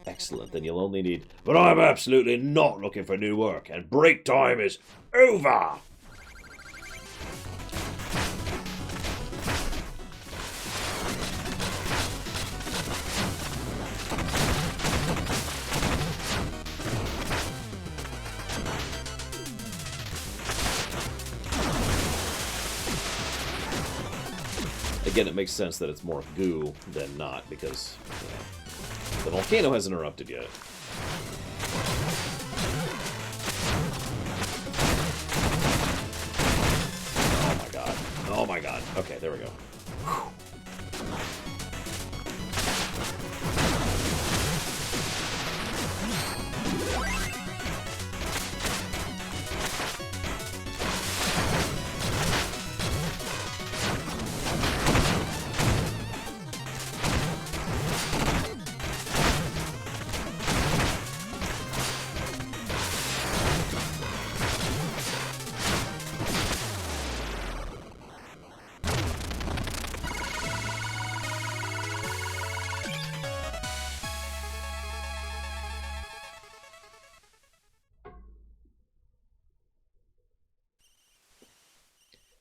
S1: Excellent, then you'll only need... But I'm absolutely not looking for new work, and break time is over! Again, it makes sense that it's more goo than not, because the volcano hasn't erupted yet. Oh my god. Oh my god. Okay, there we go. Whew.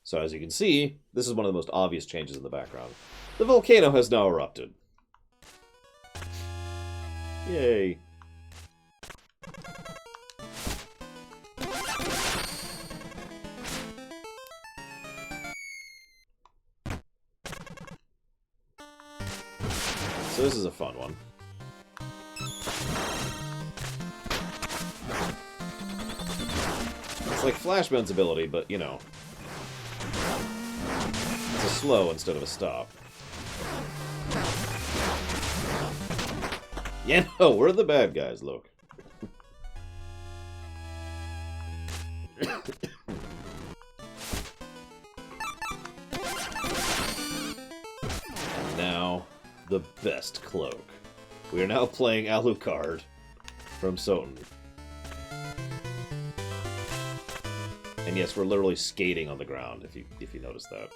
S1: So as you can see, this is one of the most obvious changes in the background. The volcano has now erupted. Yay. So this is a fun one. It's like Flashman's ability, but, you know, it's a slow instead of a stop. Yeah, no, we're the bad guys, look. And now, the best cloak. We are now playing Alucard from Soten. And yes, we're literally skating on the ground, if you notice that.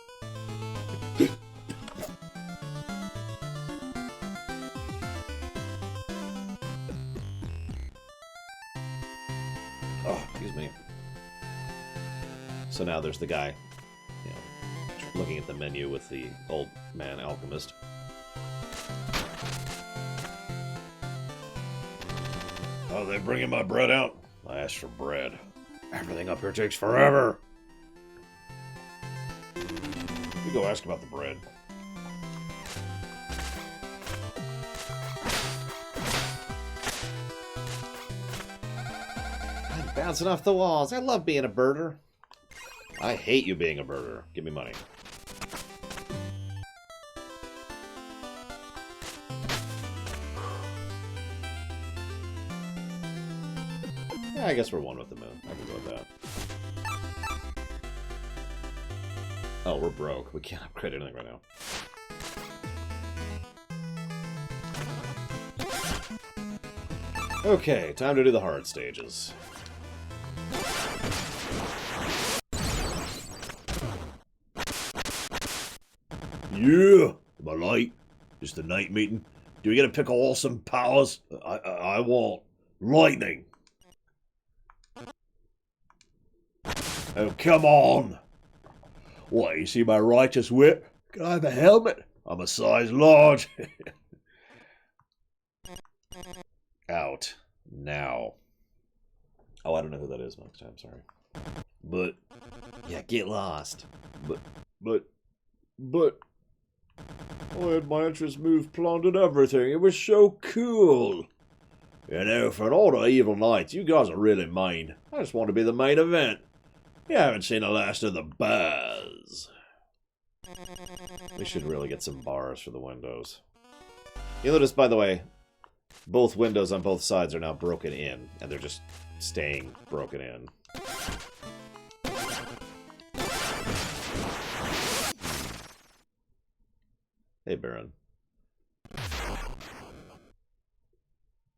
S1: Oh, excuse me. So now there's the guy, you know, looking at the menu with the old man alchemist. Oh, they bringing my bread out? I asked for bread. Everything up here takes forever. You go ask about the bread. I'm bouncing off the walls. I love being a birder. I hate you being a birder. Give me money. Yeah, I guess we're one with the moon. I can go with that. Oh, we're broke. We can't upgrade anything right now. Okay, time to do the hard stages. Yeah! Am I late? It's the night meeting. Do we get to pick awesome powers? I want lightning. Oh, come on! What, you see my righteous whip? Can I have a helmet? I'm a size large. Out. Now. Oh, I don't know who that is next time, sorry. But, yeah, get lost. But, I had my entrance move planned and everything. It was so cool. You know, for all the evil knights, you guys are really mean. I just want to be the main event. You haven't seen the last of the bars. We should really get some bars for the windows. You'll notice, by the way, both windows on both sides are now broken in, and they're just staying broken in. Hey, Baron.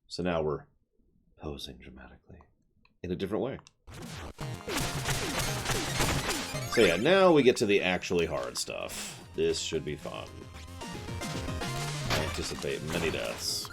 S1: So now we're posing dramatically in a different way. So yeah, now we get to the actually hard stuff. This should be fun. I anticipate many deaths.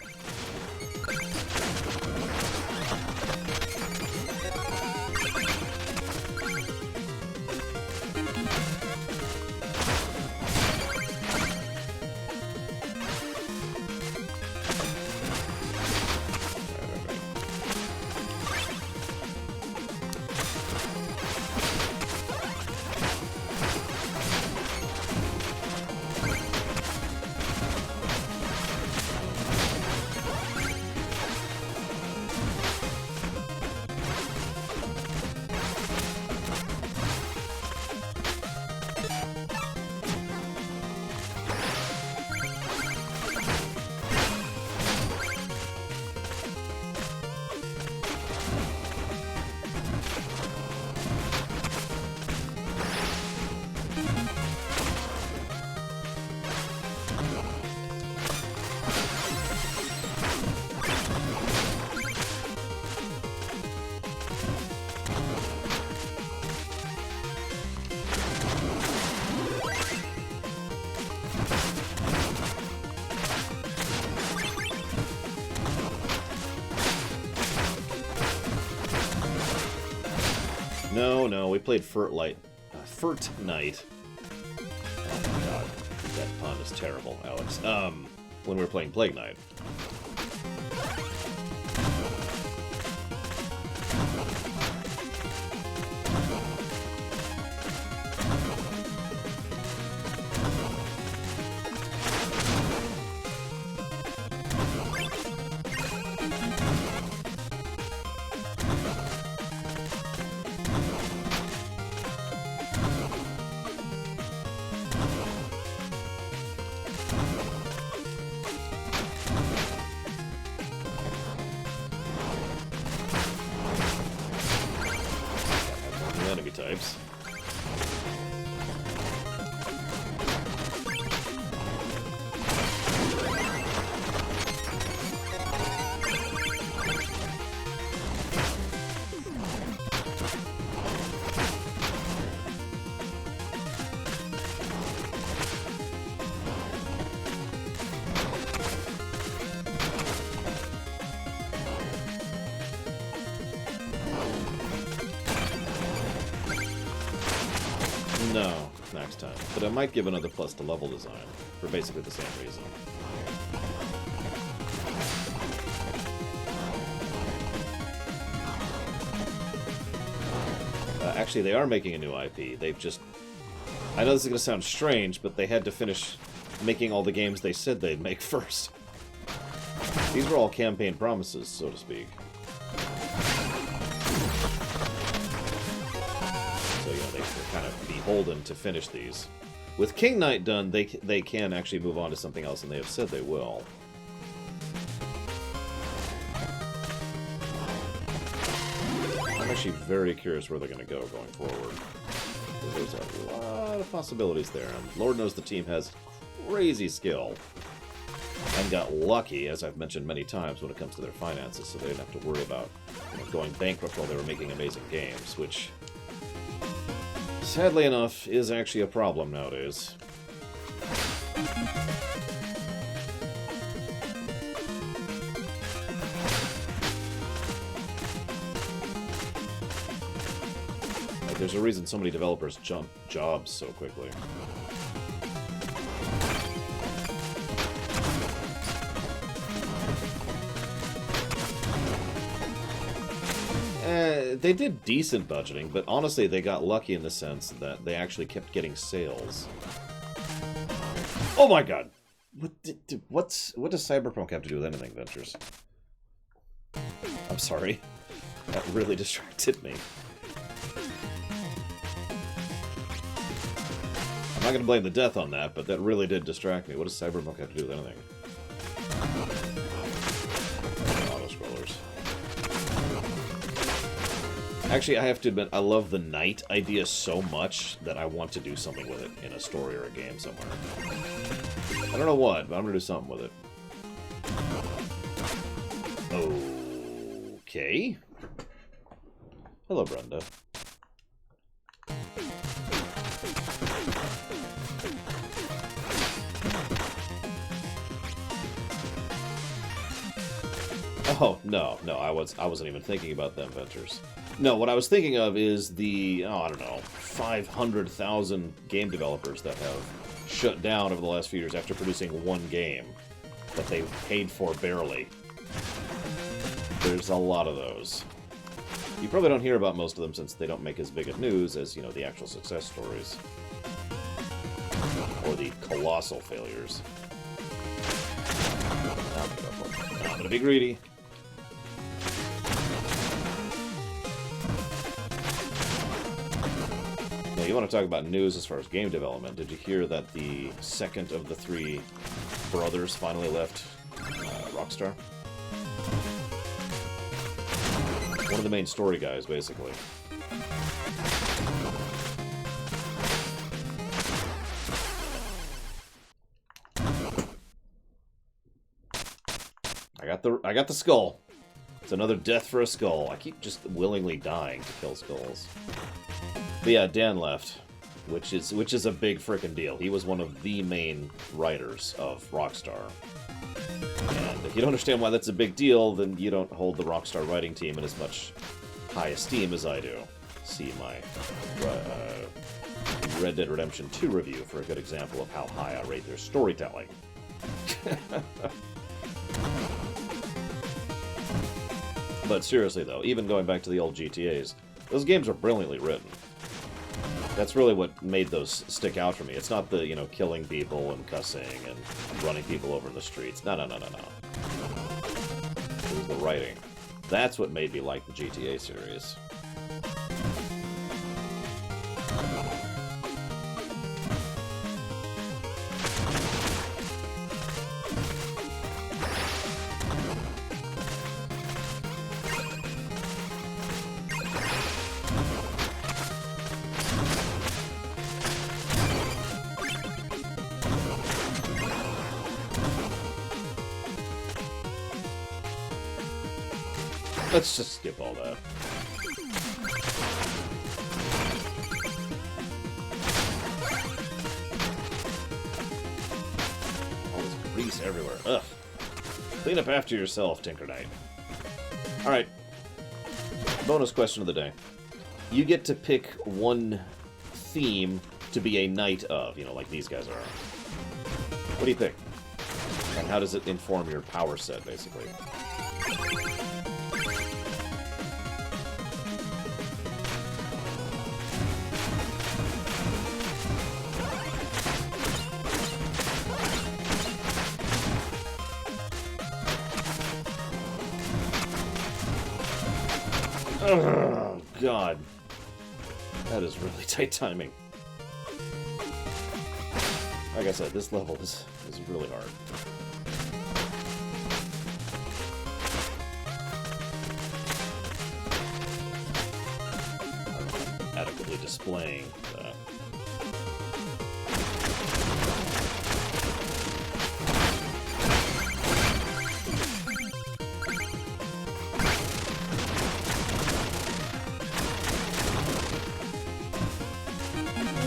S1: No, we played Furt Night. Oh my god, that pun is terrible, Alex. When we were playing Plague Knight. Enemy types. No, next time. But I might give another plus to level design, for basically the same reason. Actually, they are making a new IP. They've just... I know this is going to sound strange, but they had to finish making all the games they said they'd make first. These were all campaign promises, so to speak. So, you know, they're kind of beholden to finish these. With King Knight done, they can actually move on to something else, and they have said they will. I'm actually very curious where they're going to go going forward. There's a lot of possibilities there, and Lord knows the team has crazy skill. And got lucky, as I've mentioned many times, when it comes to their finances, so they didn't have to worry about going bankrupt while they were making amazing games, which, sadly enough, is actually a problem nowadays. Like, there's a reason so many developers jump jobs so quickly. They did decent budgeting, but honestly, they got lucky in the sense that they actually kept getting sales. Oh my god! What does Cyberpunk have to do with anything, Ventures? I'm sorry. That really distracted me. I'm not going to blame the death on that, but that really did distract me. What does Cyberpunk have to do with anything? Auto-scrollers. Actually, I have to admit, I love the knight idea so much that I want to do something with it in a story or a game somewhere. I don't know what, but I'm going to do something with it. Okay. Hello, Brenda. Oh, no, I wasn't even thinking about them ventures. No, what I was thinking of is the, I don't know, 500,000 game developers that have shut down over the last few years after producing one game that they paid for barely. There's a lot of those. You probably don't hear about most of them since they don't make as big of news as, you know, the actual success stories. Or the colossal failures. I'm gonna be greedy. Now, you want to talk about news as far as game development. Did you hear that the second of the three brothers finally left Rockstar? One of the main story guys, basically. I got the skull. It's another death for a skull. I keep just willingly dying to kill skulls. But yeah, Dan left, which is a big frickin' deal. He was one of the main writers of Rockstar. And if you don't understand why that's a big deal, then you don't hold the Rockstar writing team in as much high esteem as I do. See my Red Dead Redemption 2 review for a good example of how high I rate their storytelling. But seriously, though, even going back to the old GTAs, those games are brilliantly written. That's really what made those stick out for me. It's not the, you know, killing people and cussing and running people over in the streets. No. It was the writing. That's what made me like the GTA series. Let's just skip all that. All this grease everywhere. Ugh. Clean up after yourself, Tinker Knight. Alright. Bonus question of the day. You get to pick one theme to be a knight of, you know, like these guys are. What do you pick? And how does it inform your power set, basically? Oh, God. That is really tight timing. Like I said, this level is really hard. Adequately displaying that.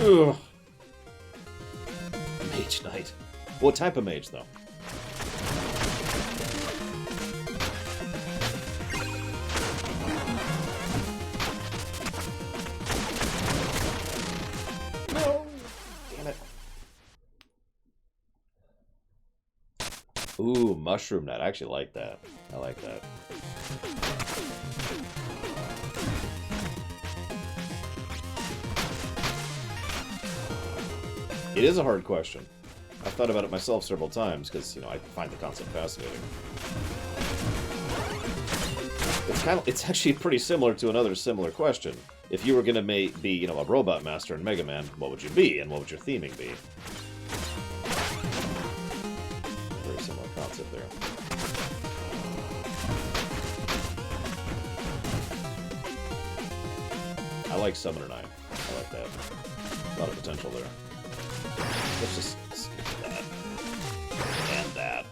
S1: Ugh. Mage Knight. What type of mage, though? No! Damn it. Ooh, Mushroom Knight. I actually like that. I like that. It is a hard question. I've thought about it myself several times, because, you know, I find the concept fascinating. It's actually pretty similar to another similar question. If you were going to be, you know, a robot master in Mega Man, what would you be, and what would your theming be? Very similar concept there. I like Summoner Knight. I like that. A lot of potential there. Let's just skip that. And that.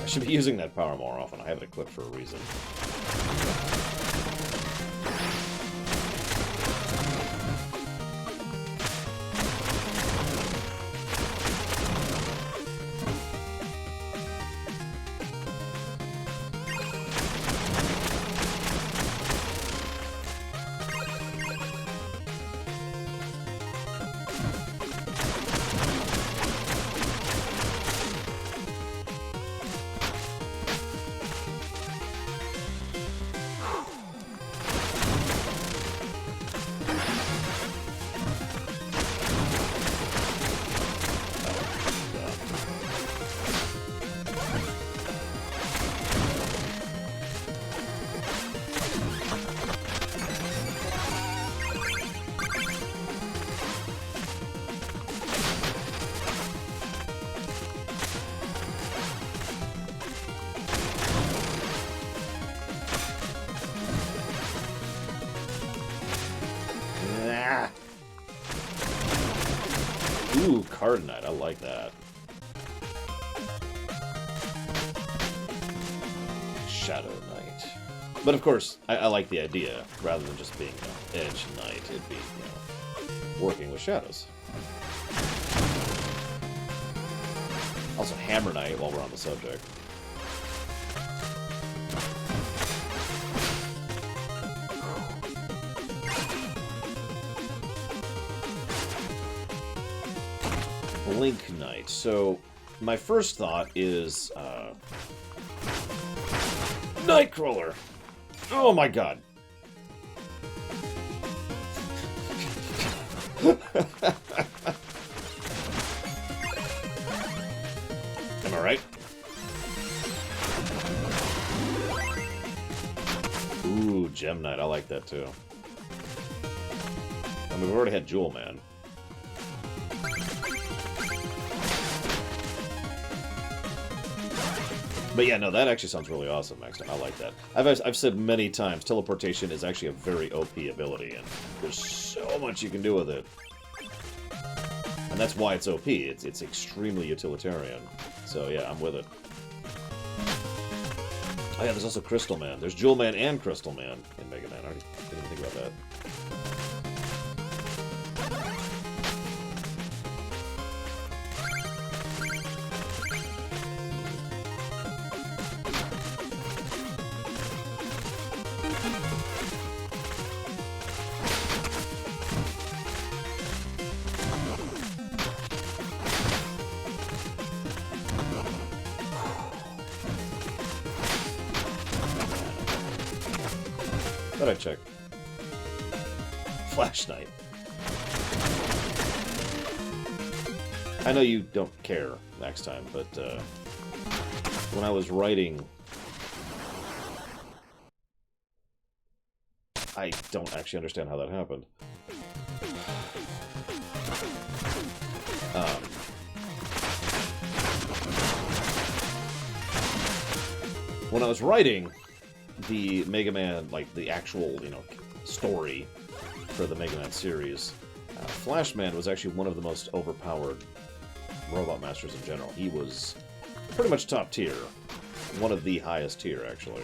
S1: I should be using that power more often. I have it equipped for a reason. Ooh, Card Knight. I like that. Shadow Knight. But of course, I like the idea, rather than just being, you know, Edge Knight, it'd be, you know, working with shadows. Also, Hammer Knight, while we're on the subject. Blink Knight. So, my first thought is, Nightcrawler! Oh my god. Am I right? Ooh, Gem Knight. I like that too. I mean, we've already had Jewel Man. But yeah, no, that actually sounds really awesome, Max. I like that. I've said many times, teleportation is actually a very OP ability, and there's so much you can do with it. And that's why it's OP. It's extremely utilitarian. So yeah, I'm with it. Oh yeah, there's also Crystal Man. There's Jewel Man and Crystal Man in Mega Man. I already didn't even think about that. Thought I'd check. Flash Knight. I know you don't care next time, but when I was writing, I don't actually understand how that happened. When I was writing the Mega Man, like the actual, you know, story for the Mega Man series, Flash Man was actually one of the most overpowered Robot Masters in general. He was pretty much top tier. One of the highest tier, actually.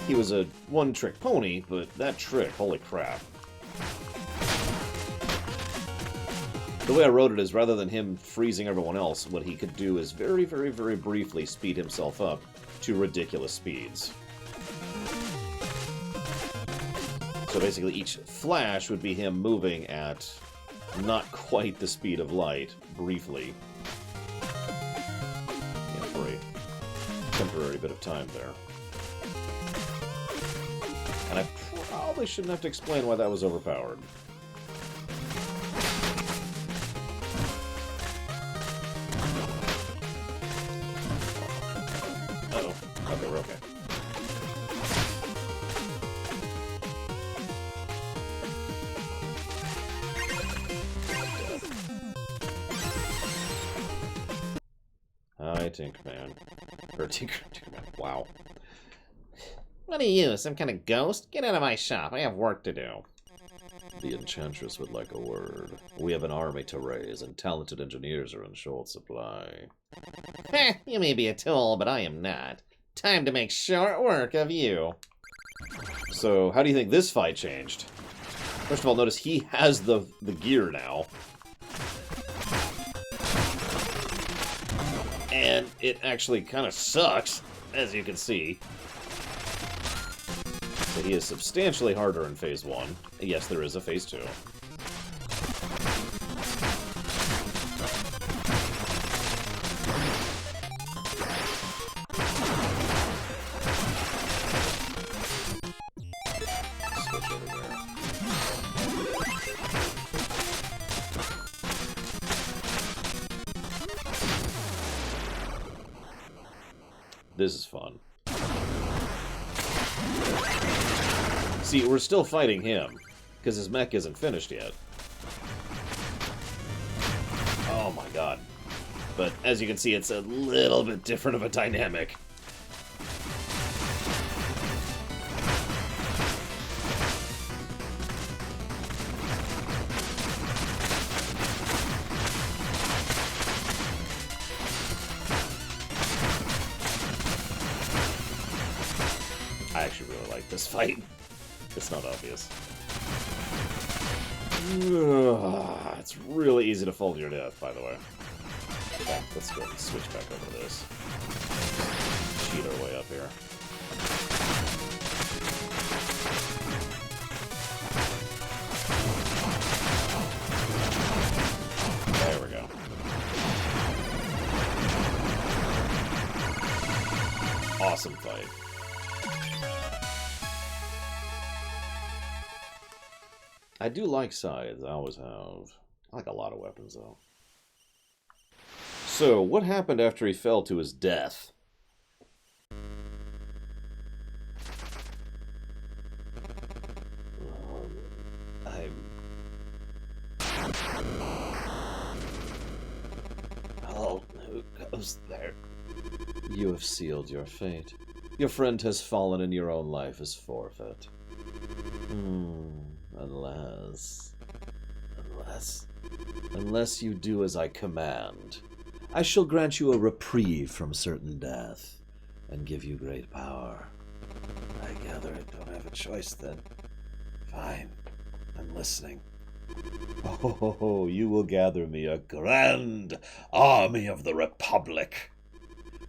S1: He was a one-trick pony, but that trick, holy crap. The way I wrote it is, rather than him freezing everyone else, what he could do is very, very, very briefly speed himself up to ridiculous speeds. So basically each flash would be him moving at not quite the speed of light, briefly. Yeah, for a temporary bit of time there. And I probably shouldn't have to explain why that was overpowered. Uh-oh. Okay, we're okay. Hi, Tinkerman. Or Tinkerman. Wow.
S4: What are you, some kind of ghost? Get out of my shop. I have work to do.
S1: The Enchantress would like a word. We have an army to raise, and talented engineers are in short supply.
S4: Heh, you may be a tool, but I am not. Time to make short work of you.
S1: So, how do you think this fight changed? First of all, notice he has the gear now. And it actually kind of sucks, as you can see. But he is substantially harder in Phase 1. Yes, there is a Phase 2. Switch over there. This is fun. See, we're still fighting him, because his mech isn't finished yet. Oh my god. But as you can see, it's a little bit different of a dynamic. fight. It's not obvious. It's really easy to fall to your death, by the way. Okay, let's go ahead and switch back over to this. Cheat our way up here. There we go. Awesome fight. I do like scythes, I always have. I like a lot of weapons, though. So, what happened after he fell to his death? Oh, who goes there? You have sealed your fate. Your friend has fallen and your own life is forfeit. Unless you do as I command, I shall grant you a reprieve from certain death, and give you great power. I gather I don't have a choice then. Fine, I'm listening. Oh, you will gather me a grand army of the Republic.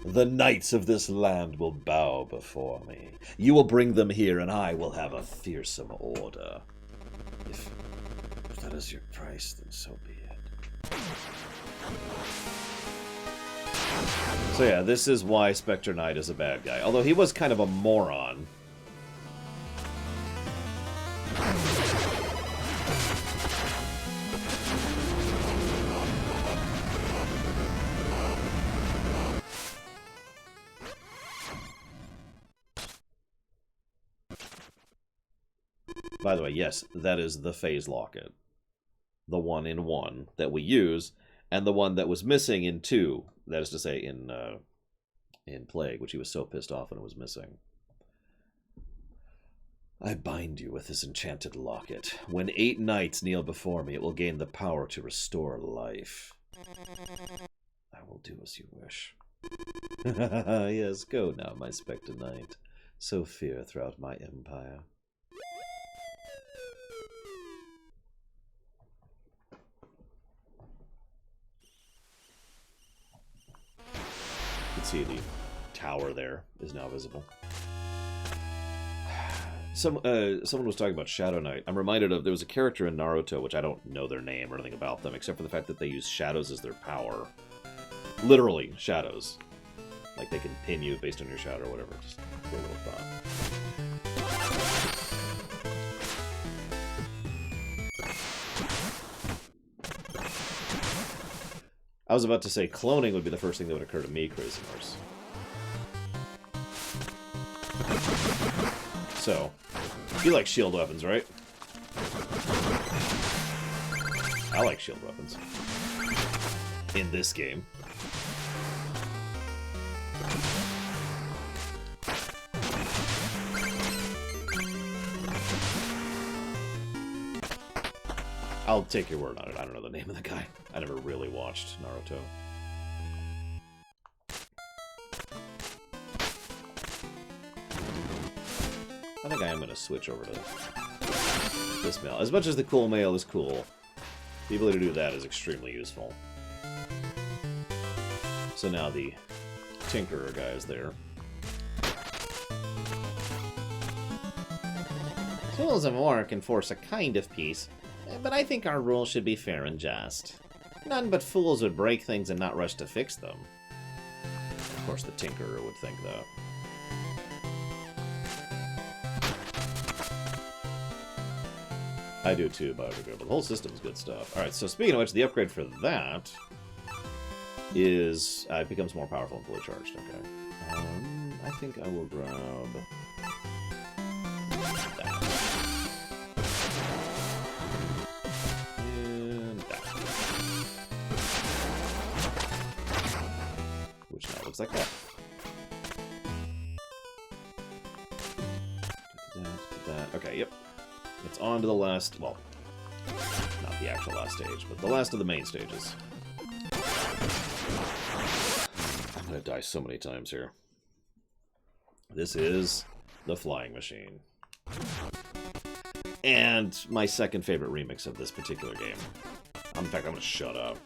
S1: The knights of this land will bow before me. You will bring them here, and I will have a fearsome order. If that is your price, then so be it. So yeah, this is why Spectre Knight is a bad guy. Although he was kind of a moron. By the way, yes, that is the phase locket. The 1-in-1 that we use, and the one that was missing in 2. That is to say, in Plague, which he was so pissed off when it was missing. I bind you with this enchanted locket. When 8 knights kneel before me, it will gain the power to restore life. I will do as you wish. Yes, go now, my Spectre Knight. Sow fear throughout my empire. You can see the tower there is now visible. Someone was talking about Shadow Knight. I'm reminded of, there was a character in Naruto, which I don't know their name or anything about them, except for the fact that they use shadows as their power. Literally, shadows. Like, they can pin you based on your shadow or whatever. Just a cool little thought. I was about to say cloning would be the first thing that would occur to me, Crazy Horse. So, you like shield weapons, right? I like shield weapons. In this game. I'll take your word on it. I don't know the name of the guy. I never really watched Naruto. I think I am going to switch over to this mail. As much as the cool mail is cool, the ability to do that is extremely useful. So now the Tinkerer guy is there.
S4: Tools of war can force a kind of peace, but I think our rules should be fair and just. None but fools would break things and not rush to fix them.
S1: Of course, the Tinkerer would think that. I do too, but the whole system's good stuff. Alright, so speaking of which, the upgrade for that is... it becomes more powerful and fully charged, okay. I think I will grab... that. And that. Which now looks like that. Okay, yep. It's on to the last, well, not the actual last stage, but the last of the main stages. I'm gonna die so many times here. This is the flying machine. And my second favorite remix of this particular game. In fact, I'm going to shut up.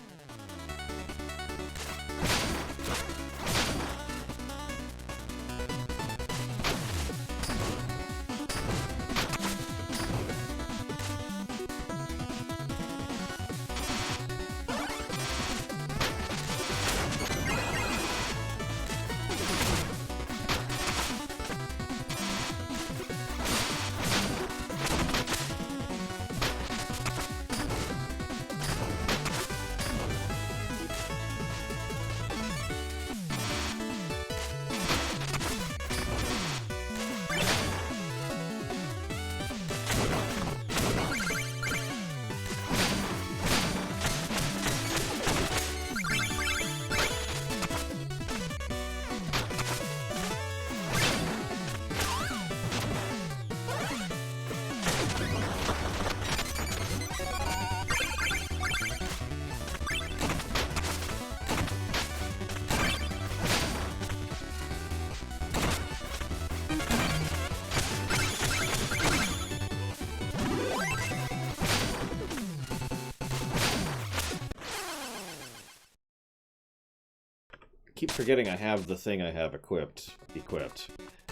S1: Keep forgetting I have the thing I have equipped.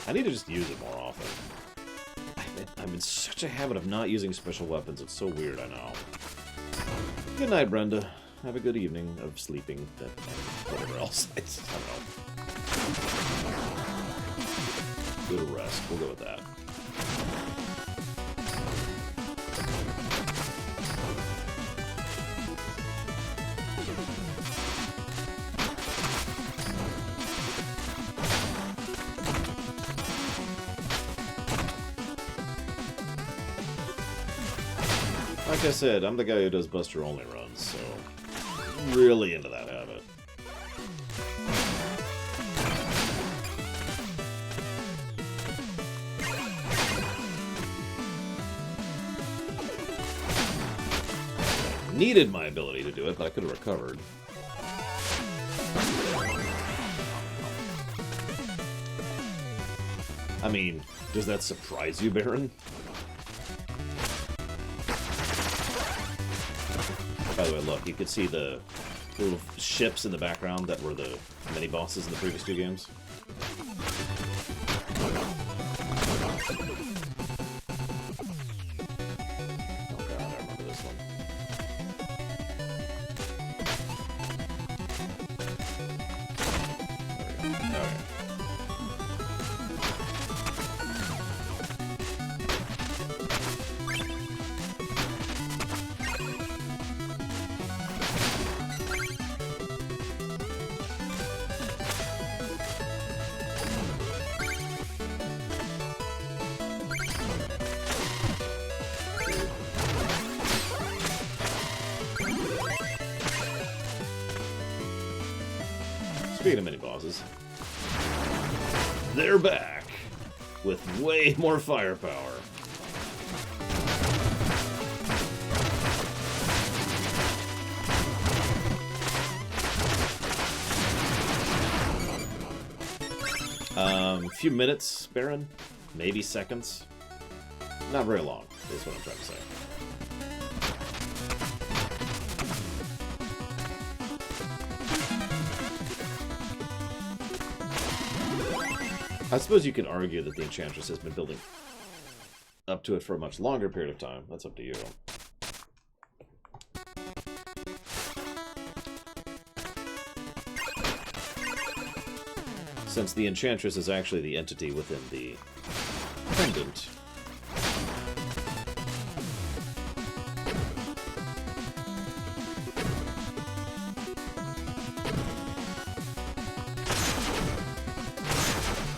S1: I need to just use it more often. I'm in such a habit of not using special weapons. It's so weird, I know. Good night, Brenda. Have a good evening of sleeping. And whatever else. I don't know. Good rest. We'll go with that. Like I said, I'm the guy who does Buster only runs, so really into that habit. Needed my ability to do it, but I could have recovered. I mean, does that surprise you, Baron? By the way, look, you could see the little ships in the background that were the mini-bosses in the previous two games. Oh god, I remember this one. There we go. Okay. Speaking of mini-bosses, they're back with way more firepower. Few minutes, Baron, maybe seconds. Not very long, is what I'm trying to say. I suppose you can argue that the Enchantress has been building up to it for a much longer period of time. That's up to you. Since the Enchantress is actually the entity within the pendant.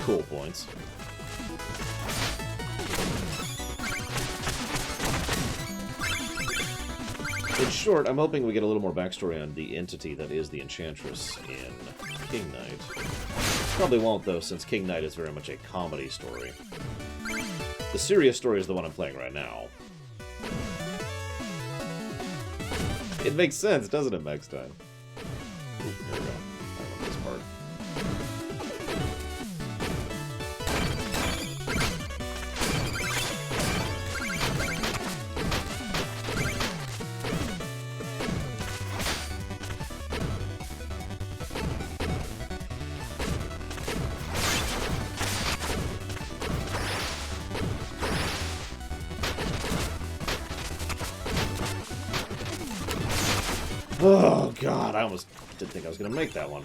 S1: Cool points. In short, I'm hoping we get a little more backstory on the entity that is the Enchantress in King Knight. Probably won't, though, since King Knight is very much a comedy story. The serious story is the one I'm playing right now. It makes sense, doesn't it, Meg's time? Ooh, here we go. I remember this part. Oh, God, I almost didn't think I was going to make that one.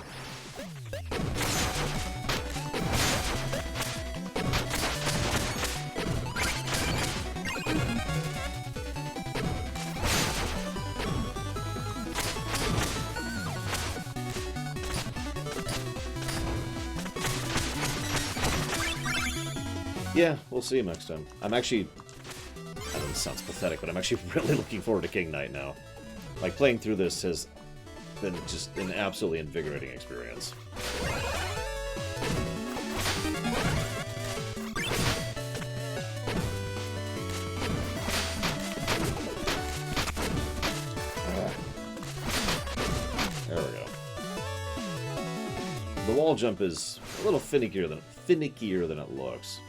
S1: Yeah, we'll see him next time. I'm actually... I know this sounds pathetic, but I'm actually really looking forward to King Knight now. Like, playing through this has been just an absolutely invigorating experience. There we go. The wall jump is a little finickier than it looks.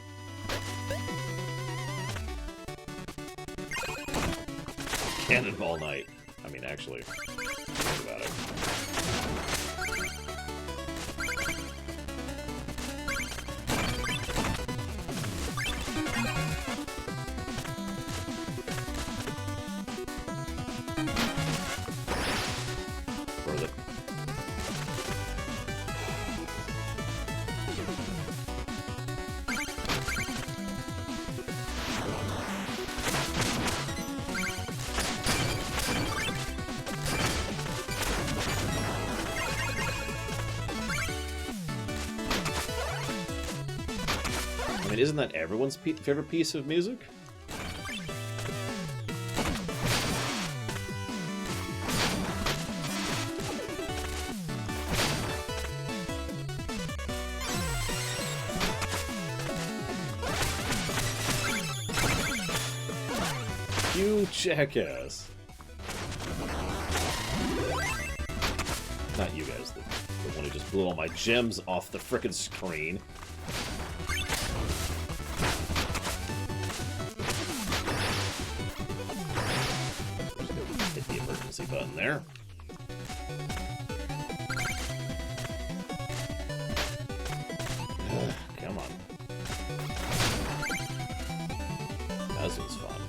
S1: Cannonball Knight. I mean, actually, think about it. Worth it. I mean, isn't that everyone's favorite piece of music? You jackass. Not you guys, the one who just blew all my gems off the frickin' screen. Hit the emergency button there. Come on. That was fun.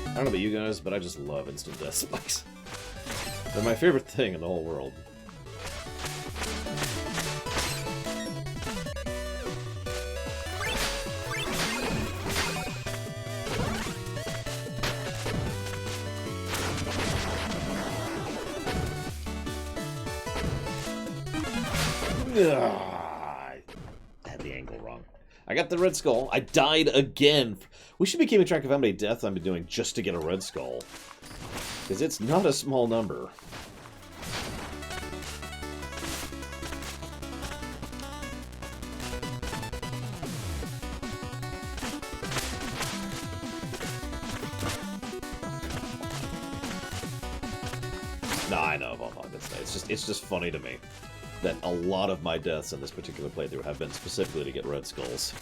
S1: I don't know about you guys, but I just love instant death spikes. They're my favorite thing in the whole world. I had the angle wrong. I got the red skull. I died again. We should be keeping track of how many deaths I've been doing just to get a red skull. Because it's not a small number. No, I know, it's just funny to me that a lot of my deaths in this particular playthrough have been specifically to get red skulls.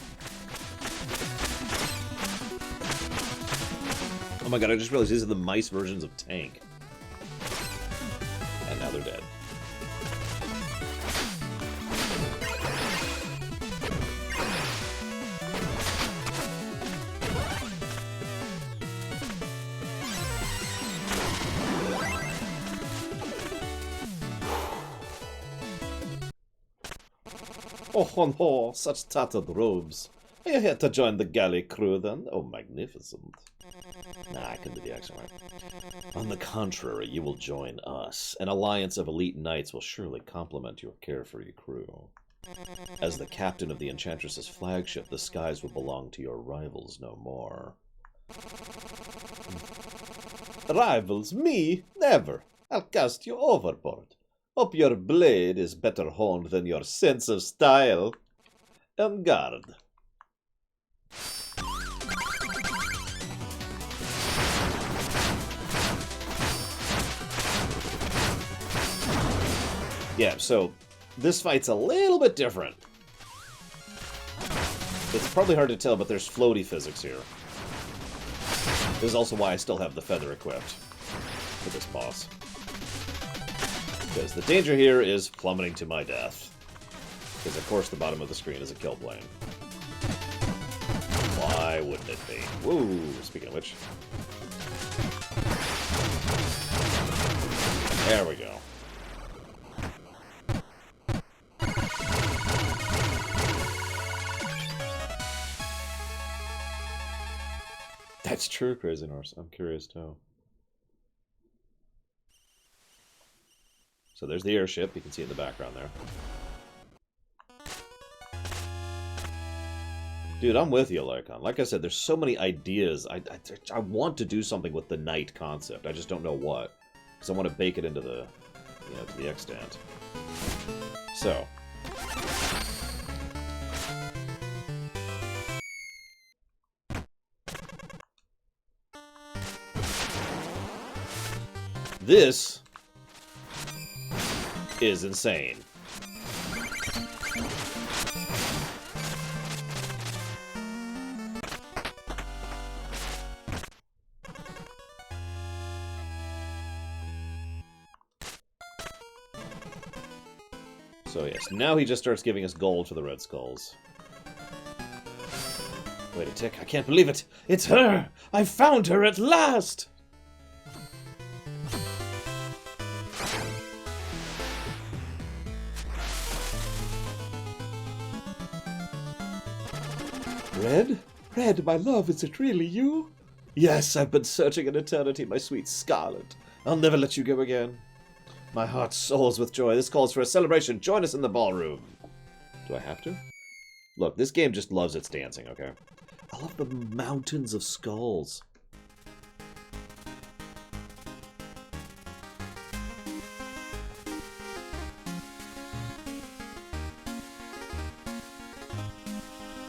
S1: Oh my god, I just realized these are the mice versions of Tank. And now they're dead. Oh no, such tattered robes. Are you here to join the galley crew then? Oh, magnificent. Nah, I couldn't do the accent right. On the contrary, you will join us. An alliance of elite knights will surely complement your carefree crew. As the captain of the Enchantress's flagship, the skies will belong to your rivals no more. Rivals? Me? Never. I'll cast you overboard. Hope your blade is better honed than your sense of style. En garde. Yeah, so this fight's a little bit different. It's probably hard to tell, but there's floaty physics here. This is also why I still have the feather equipped for this boss. Because the danger here is plummeting to my death. Because, of course, the bottom of the screen is a kill plane. Why wouldn't it be? Whoa, speaking of which. There we go. That's true, Crazy Norse. I'm curious too. So there's the airship. You can see it in the background there. Dude, I'm with you, Lycon. Like I said, there's so many ideas. I want to do something with the knight concept. I just don't know what. Because I want to bake it into the, to the extent. So. This is insane. So yes, now he just starts giving us gold for the red skulls. Wait a tick, I can't believe it! It's her! I found her at last! Red? Red, my love, is it really you? Yes, I've been searching an eternity, my sweet Scarlet. I'll never let you go again. My heart soars with joy. This calls for a celebration. Join us in the ballroom. Do I have to? Look, this game just loves its dancing, okay? I love the mountains of skulls.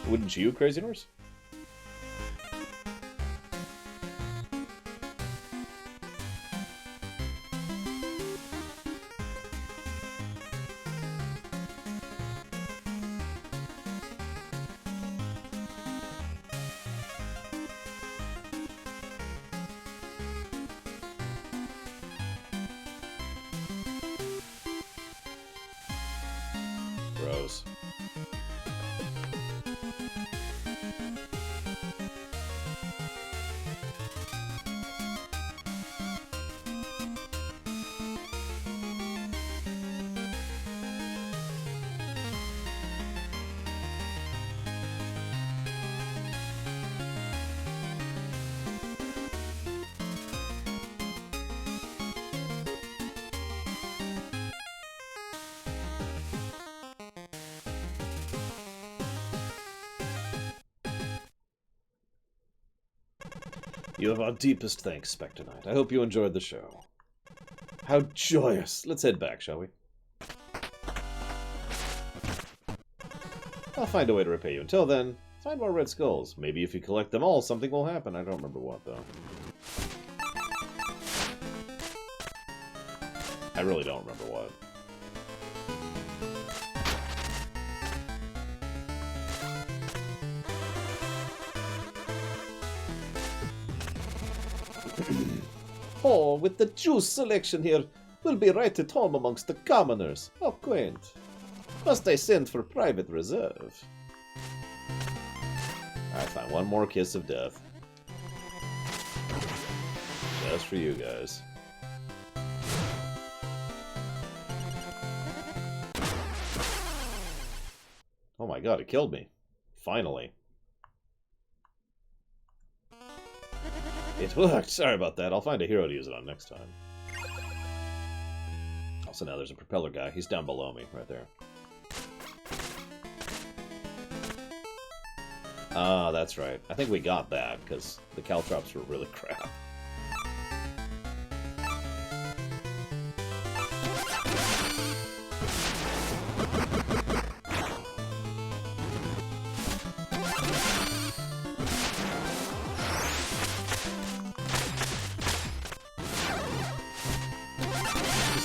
S1: Wouldn't you, Crazy Norse? Gross. You have our deepest thanks, Spectre Knight. I hope you enjoyed the show. How joyous! Let's head back, shall we? I'll find a way to repay you. Until then, find more red skulls. Maybe if you collect them all, something will happen. I don't remember what, though. I really don't remember what. Oh, with the juice selection here, we'll be right at home amongst the commoners. How quaint. Must I send for private reserve? Alright, fine. One more kiss of death. Just for you guys. Oh my god, it killed me. Finally. It worked! Sorry about that. I'll find a hero to use it on next time. Also, now there's a propeller guy. He's down below me, right there. Ah, that's right. I think we got that, because the caltrops were really crap.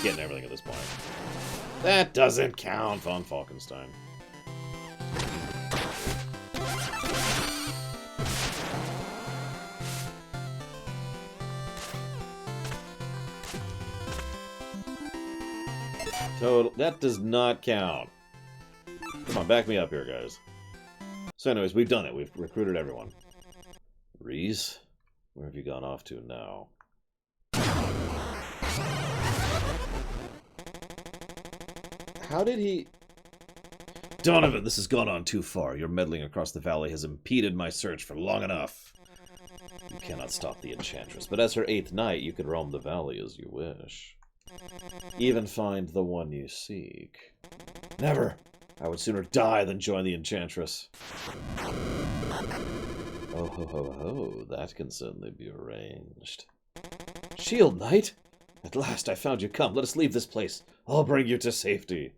S1: Getting everything at this point. That doesn't count, von Falkenstein. Total. That does not count. Come on, back me up here, guys. So anyways, we've done it. We've recruited everyone. Reese, where have you gone off to now? How did he... Donovan, this has gone on too far. Your meddling across the valley has impeded my search for long enough. You cannot stop the Enchantress, but as her 8th knight, you can roam the valley as you wish. Even find the one you seek. Never! I would sooner die than join the Enchantress. Oh ho ho ho, that can certainly be arranged. Shield Knight! At last I found you. Come, let us leave this place. I'll bring you to safety.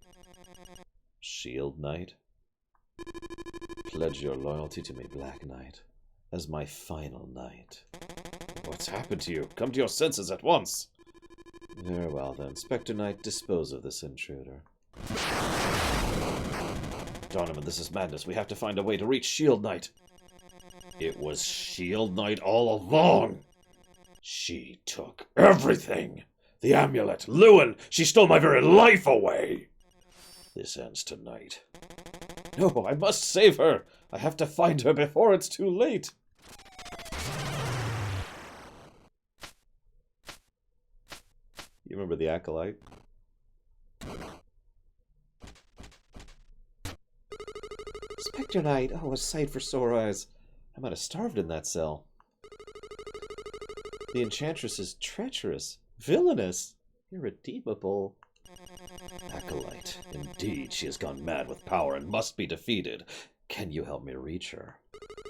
S1: Shield Knight? Pledge your loyalty to me, Black Knight, as my final knight. What's happened to you? Come to your senses at once! Very well then, Spectre Knight, dispose of this intruder. Donovan, this is madness. We have to find a way to reach Shield Knight. It was Shield Knight all along. She took everything. The amulet, Lewin, she stole my very life away. This ends tonight. No, I must save her. I have to find her before it's too late. You remember the Acolyte? Spectre Knight, oh, a sight for sore eyes. I might have starved in that cell. The Enchantress is treacherous, villainous, irredeemable. Acolyte, indeed, she has gone mad with power and must be defeated. Can you help me reach her?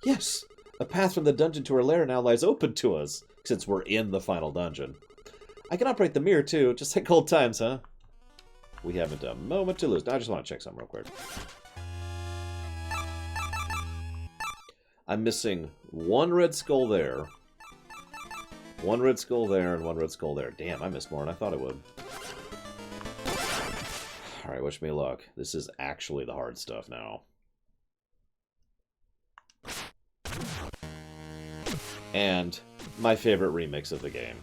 S1: Yes, a path from the dungeon to her lair now lies open to us, since we're in the final dungeon. I can operate the mirror too, just like old times, huh? We haven't a moment to lose. Now I just want to check something real quick. I'm missing one red skull there, one red skull there, and one red skull there. Damn, I missed more than I thought I would. Alright, wish me luck. This is actually the hard stuff now. And my favorite remix of the game.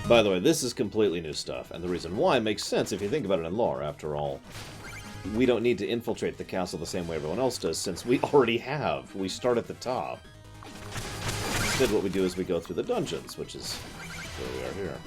S1: By the way, this is completely new stuff, and the reason why makes sense if you think about it in lore. After all, we don't need to infiltrate the castle the same way everyone else does, since we already have. We start at the top. Instead, what we do is we go through the dungeons, which is where we are here.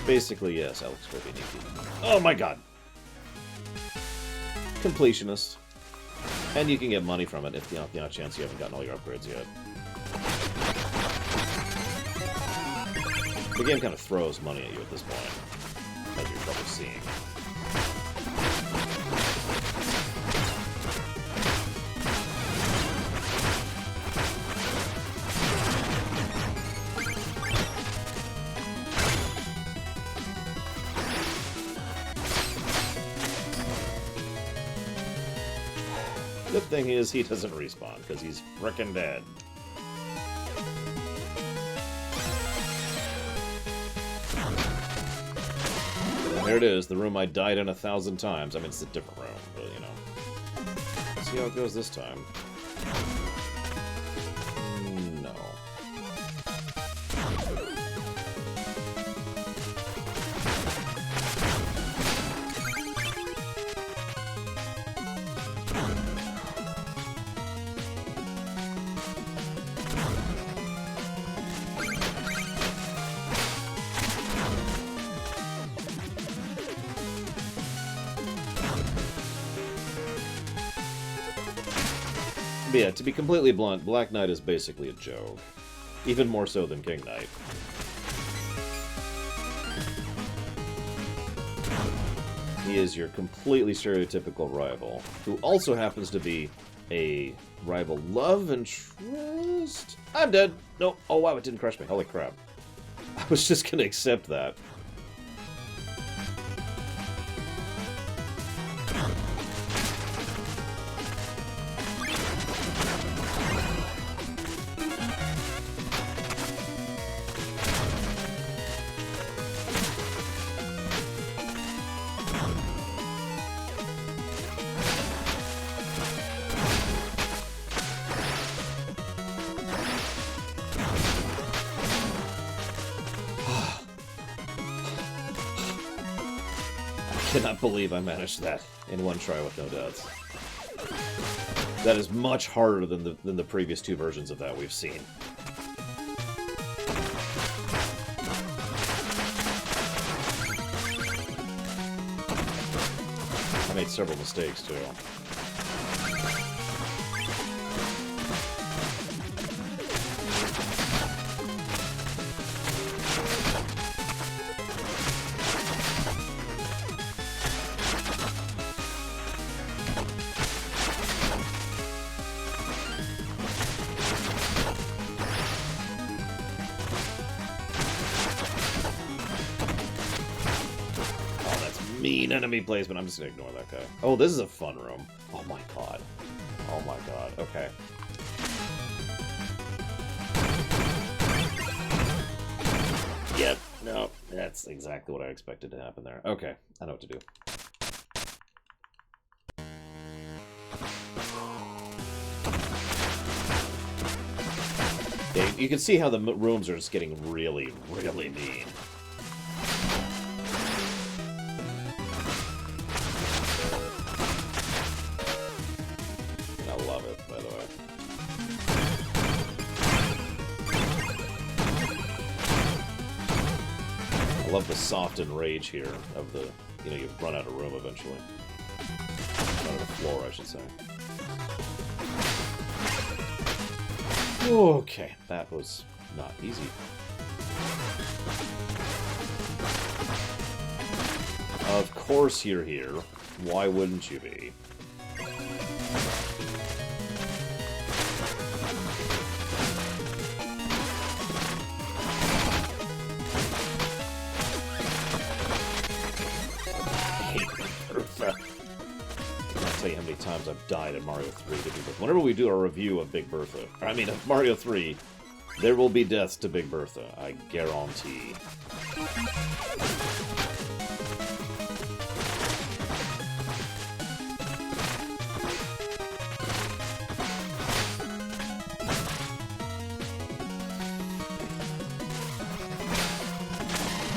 S1: Basically, yes, Alex Corby. Oh my god! Completionist. And you can get money from it if you know, chance you haven't gotten all your upgrades yet. The game kind of throws money at you at this point, as you're probably seeing. Good thing is he doesn't respawn, because he's frickin' dead. And there it is, the room I died in 1,000 times. I mean, it's a different room, but, you know. Let's see how it goes this time. No. But yeah, to be completely blunt, Black Knight is basically a joke. Even more so than King Knight. He is your completely stereotypical rival, who also happens to be a rival love and trust. I'm dead! No, oh wow, it didn't crush me. Holy crap. I was just gonna accept that. I cannot believe I managed that in one try with no deaths. That is much harder than the previous two versions of that we've seen. I made several mistakes too. Mean enemy placement. I'm just gonna ignore that guy. Oh, this is a fun room. Oh my god. Oh my god. Okay. Yep. No. That's exactly what I expected to happen there. Okay. I know what to do. Okay, you can see how the rooms are just getting really, really mean. I love the soft enrage here of the, you know, you run out of room eventually. Run out of floor, I should say. Okay, that was not easy. Of course you're here. Why wouldn't you be? How many times I've died at Mario 3 to Big Bertha. Whenever we do a review of Big Bertha, I mean of Mario 3, there will be deaths to Big Bertha, I guarantee.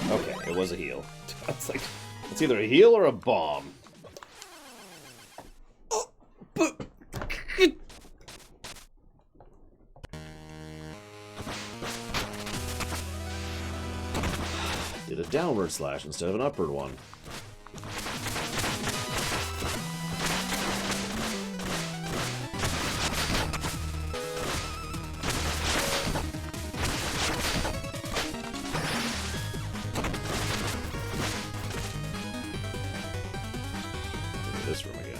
S1: Okay, it was a heal. It's like, it's either a heal or a bomb. Did a downward slash instead of an upward one. This room again.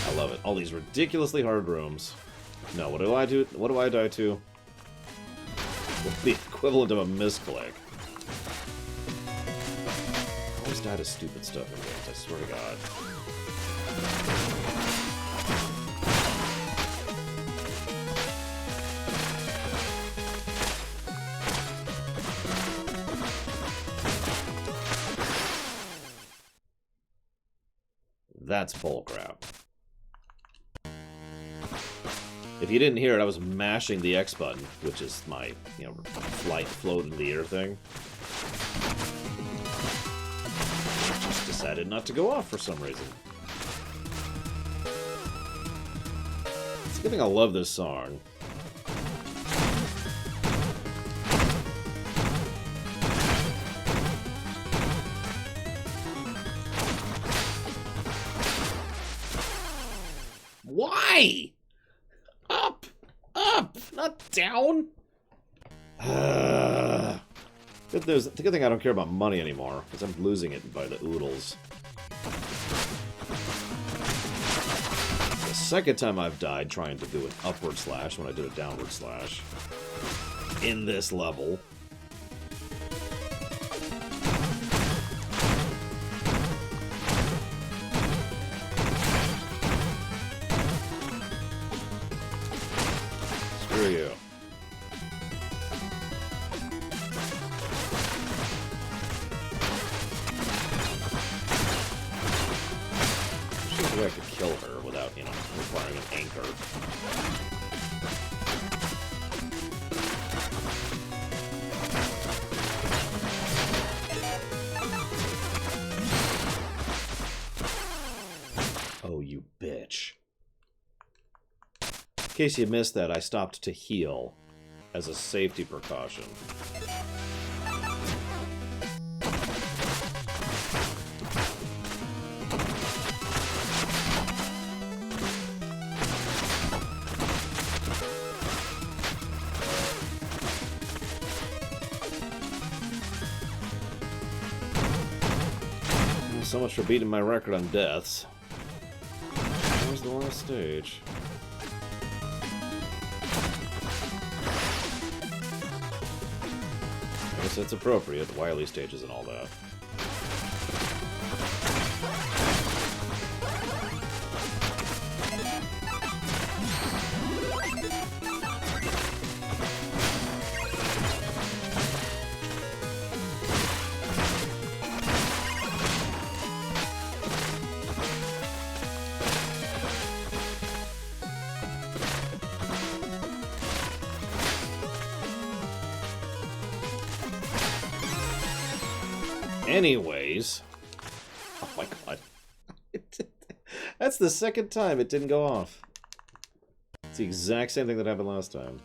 S1: I love it. All these ridiculously hard rooms. No, what do I do? What do I die to? The equivalent of a misclick. I always die to stupid stuff in games, I swear to God. That's bullcrap. If you didn't hear it, I was mashing the X button, which is my, you know, float in the air thing. Just decided not to go off for some reason. It's a good thing I love this song.
S4: not down?
S1: Good thing I don't care about money anymore, because I'm losing it by the oodles. The second time I've died trying to do an upward slash when I did a downward slash in this level. Screw you. I could kill her without, you know, requiring an anchor. Oh, you bitch. In case you missed that, I stopped to heal as a safety precaution. So much for beating my record on deaths. Where's the last stage? I guess that's appropriate, the Wily stages and all that. Anyways, oh my god, that's the second time it didn't go off. It's the exact same thing that happened last time.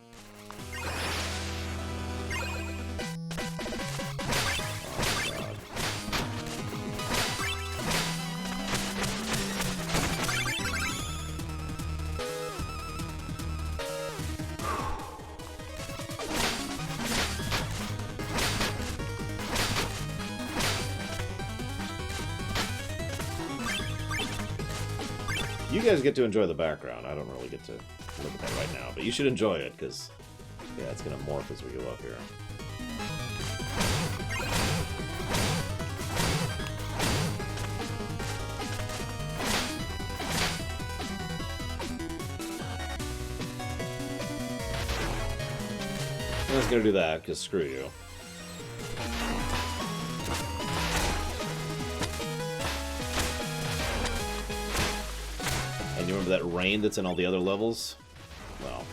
S1: Oh god. You guys get to enjoy the background. I don't really get to look at that right now, but you should enjoy it, because, yeah, it's going to morph as we go up here. I'm just going to do that, because screw you. You remember that rain that's in all the other levels? Well.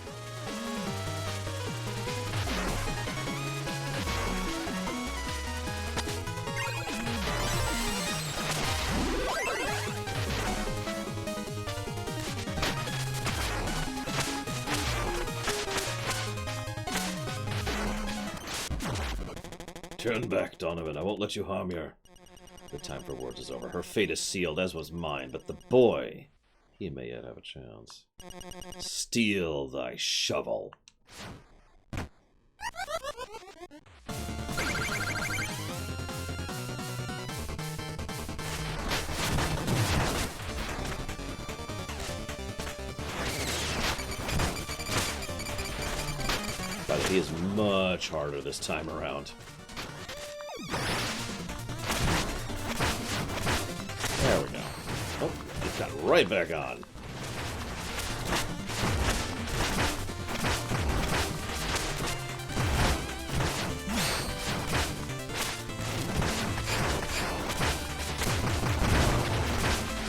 S1: Turn back, Donovan. I won't let you harm her. The time for words is over. Her fate is sealed, as was mine. But the boy... he may yet have a chance. Steal thy shovel. But he is much harder this time around. There we go. Oh, it got right back on.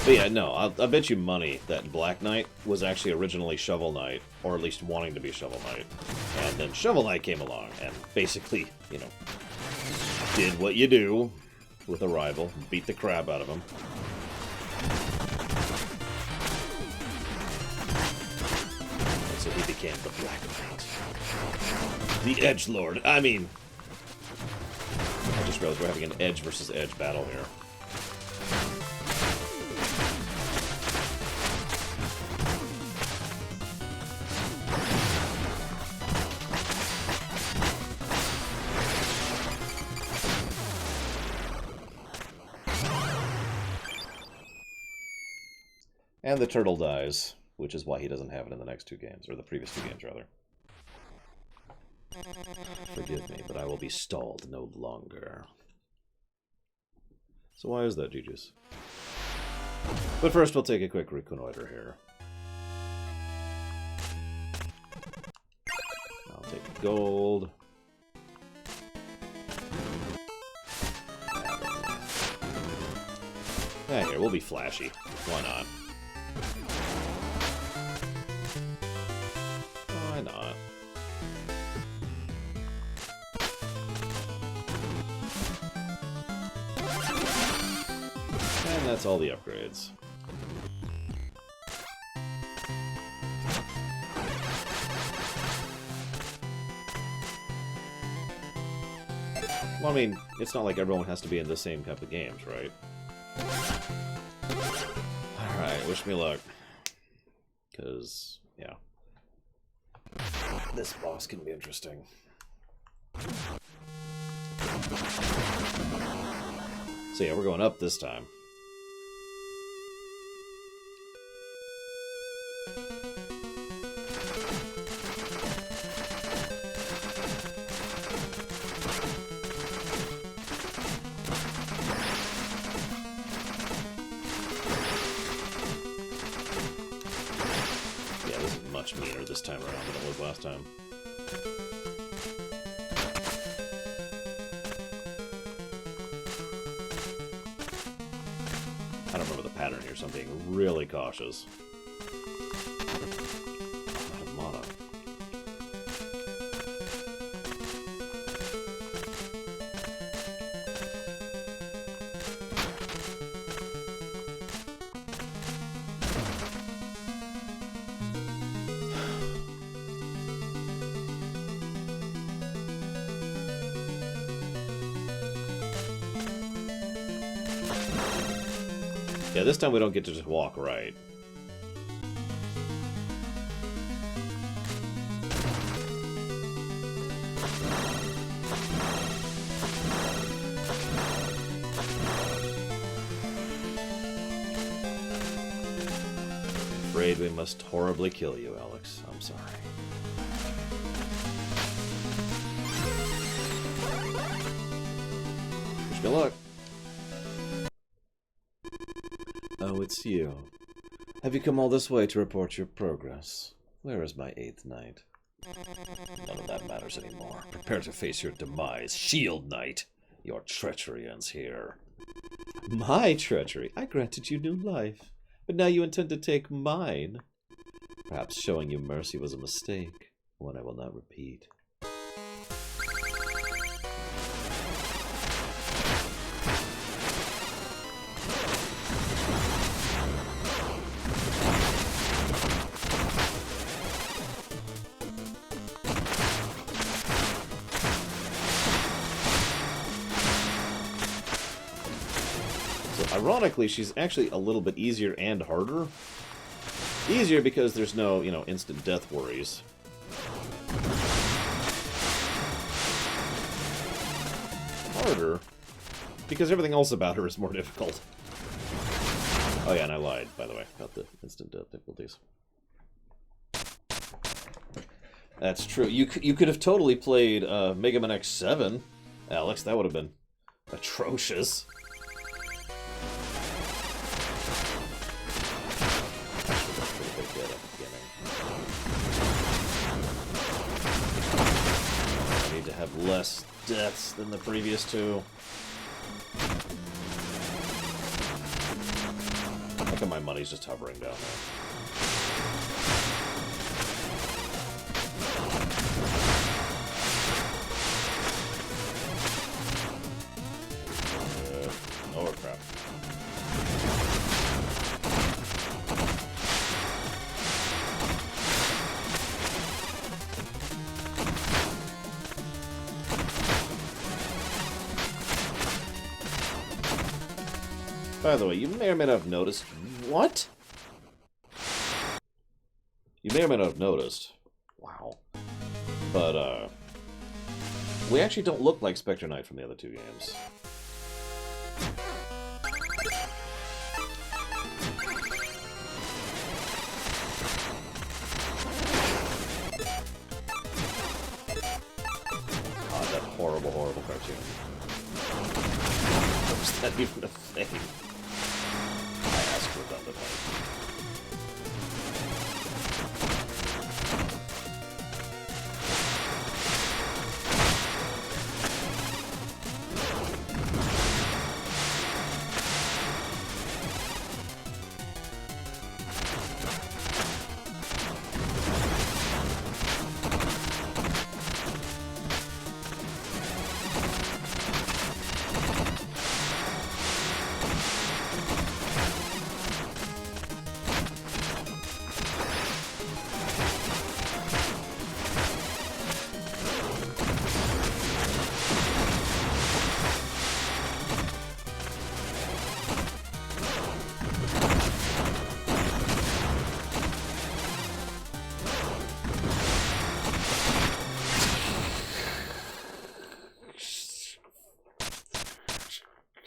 S1: But yeah, no, I'll bet you money that Black Knight was actually originally Shovel Knight, or at least wanting to be Shovel Knight. And then Shovel Knight came along and basically, you know, did what you do with a rival, beat the crap out of him. And so he became the Black Knight. The Edgelord. I mean, I just realized we're having an Edge versus Edge battle here. And the turtle dies, which is why he doesn't have it in the next two games, or the previous two games, rather. Forgive me, but I will be stalled no longer. So why is that, Gigi's? But first, we'll take a quick reconnoiter here. I'll take gold. Yeah, here, we'll be flashy. Why not? Why not? And that's all the upgrades. Well, I mean, it's not like everyone has to be in the same type of games, right? Alright, wish me luck. Because, yeah. This boss can be interesting. So yeah, we're going up this time. Yeah, this is much meaner this time around than it was last time. I don't remember the pattern here, so I'm being really cautious. Out of mana. Yeah, this time we don't get to just walk right. Afraid we must horribly kill you, Alex. I'm sorry. Wish me luck. Oh, it's you. Have you come all this way to report your progress? Where is my 8th knight? None of that matters anymore. Prepare to face your demise, Shield Knight. Your treachery ends here. My treachery? I granted you new life, but now you intend to take mine. Perhaps showing you mercy was a mistake, one I will not repeat. Ironically, she's actually a little bit easier and harder. Easier because there's no, you know, instant death worries. Harder because everything else about her is more difficult. Oh yeah, and I lied, by the way, about the instant death difficulties. That's true. You could have totally played Mega Man X7, Alex. That would have been atrocious. Have less deaths than the previous two. Look at my money's just hovering down there. Oh crap. By the way, you may or may not have noticed... What? You may or may not have noticed... Wow. But, we actually don't look like Spectre Knight from the other two games. horrible, horrible cartoon. How was that even a thing? I asked redundantly.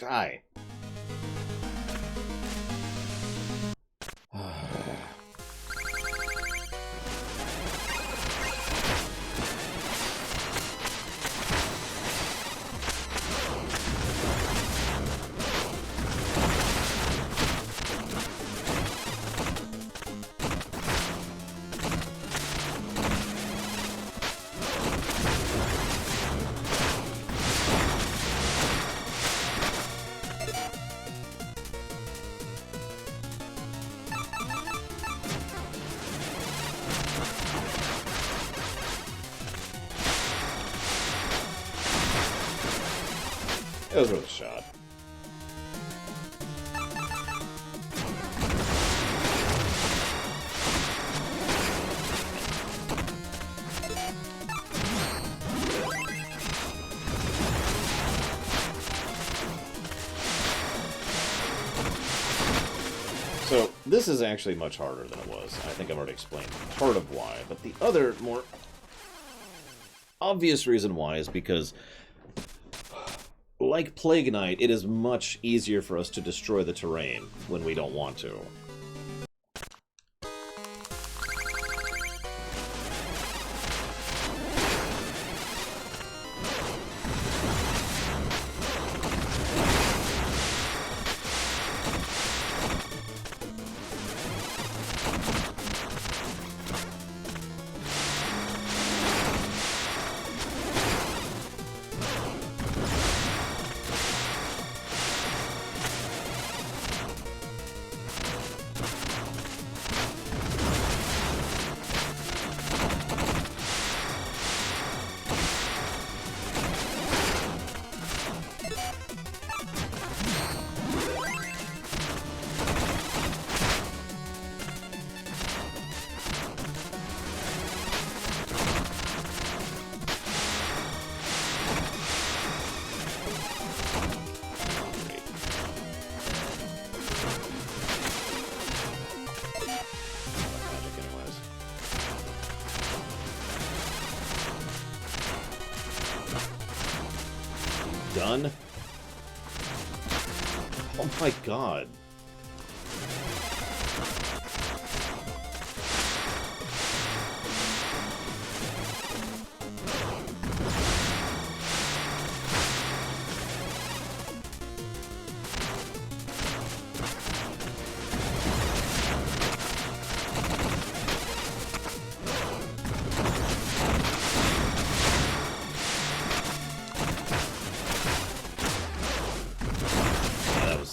S1: Die. It was worth a shot. So, this is actually much harder than it was. I think I've already explained part of why, but the other, more obvious reason why is because, like Plague Knight, it is much easier for us to destroy the terrain when we don't want to. Done? Oh my god.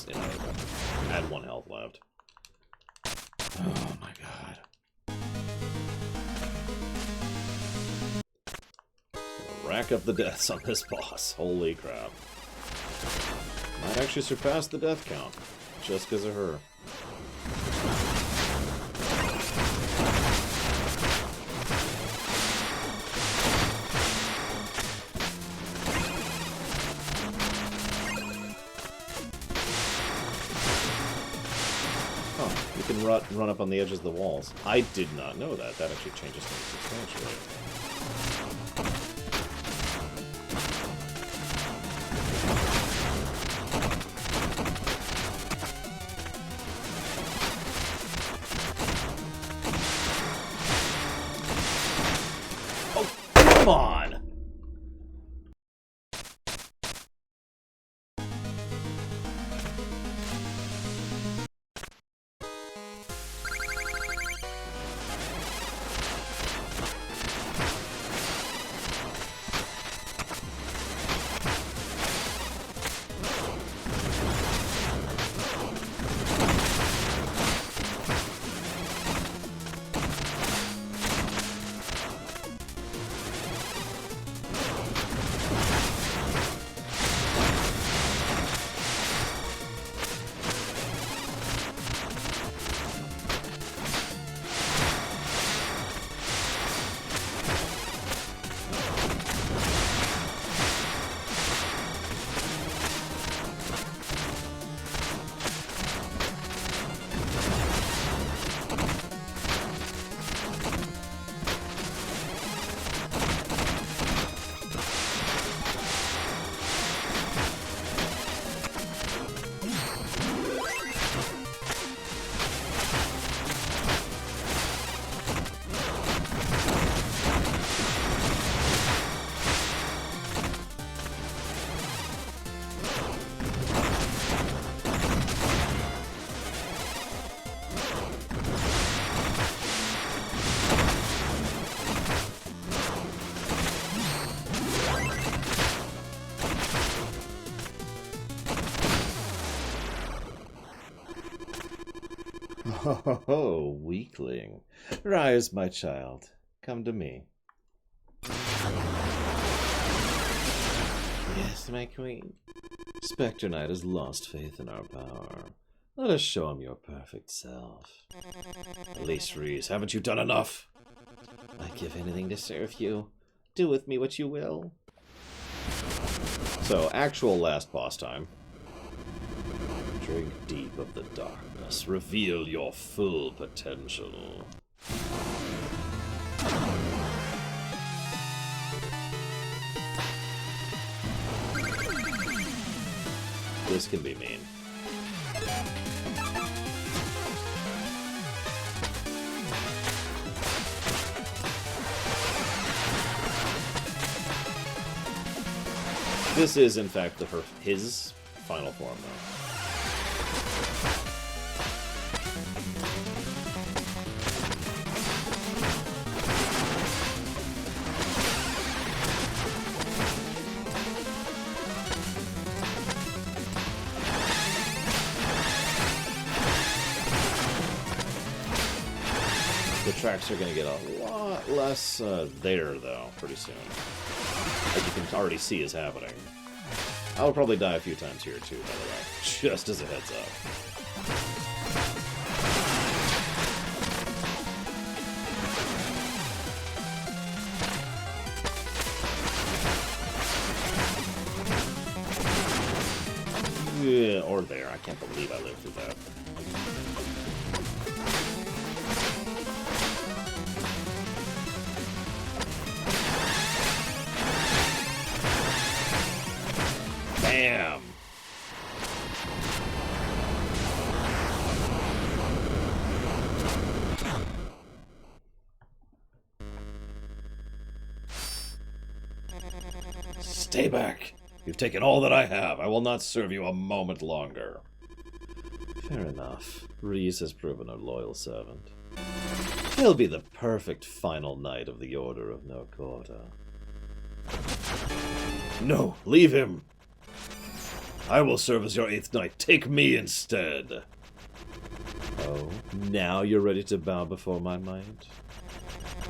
S1: I had 1 health left. Oh my god. Rack up the deaths on this boss. Holy crap. Might actually surpass the death count. Just because of her. You can run up on the edges of the walls. I did not know that. That actually changes things substantially. Oh, come on!
S4: Oh, weakling. Rise, my child. Come to me. Yes, my queen. Spectre Knight has lost faith in our power. Let us show him your perfect self.
S1: At least, Reese, haven't you done enough?
S4: I'd give anything to serve you. Do with me what you will. So, actual last boss time.
S1: Drink deep of the darkness. Reveal your full potential.
S4: This can be mean. This is, in fact, his final form, though. The tracks are going to get a lot less there, though, pretty soon. As you can already see is happening. I'll probably die a few times here, too, by the way. Just as a heads up. Yeah, or there. I can't believe I lived through that. Bam!
S1: Stay back. You've taken all that I have. I will not serve you a moment longer.
S4: Fair enough. Reese has proven a loyal servant. He'll be the perfect final knight of the Order of No Quarter.
S1: No, leave him. I will serve as your 8th knight. Take me instead.
S4: Oh, now you're ready to bow before my might?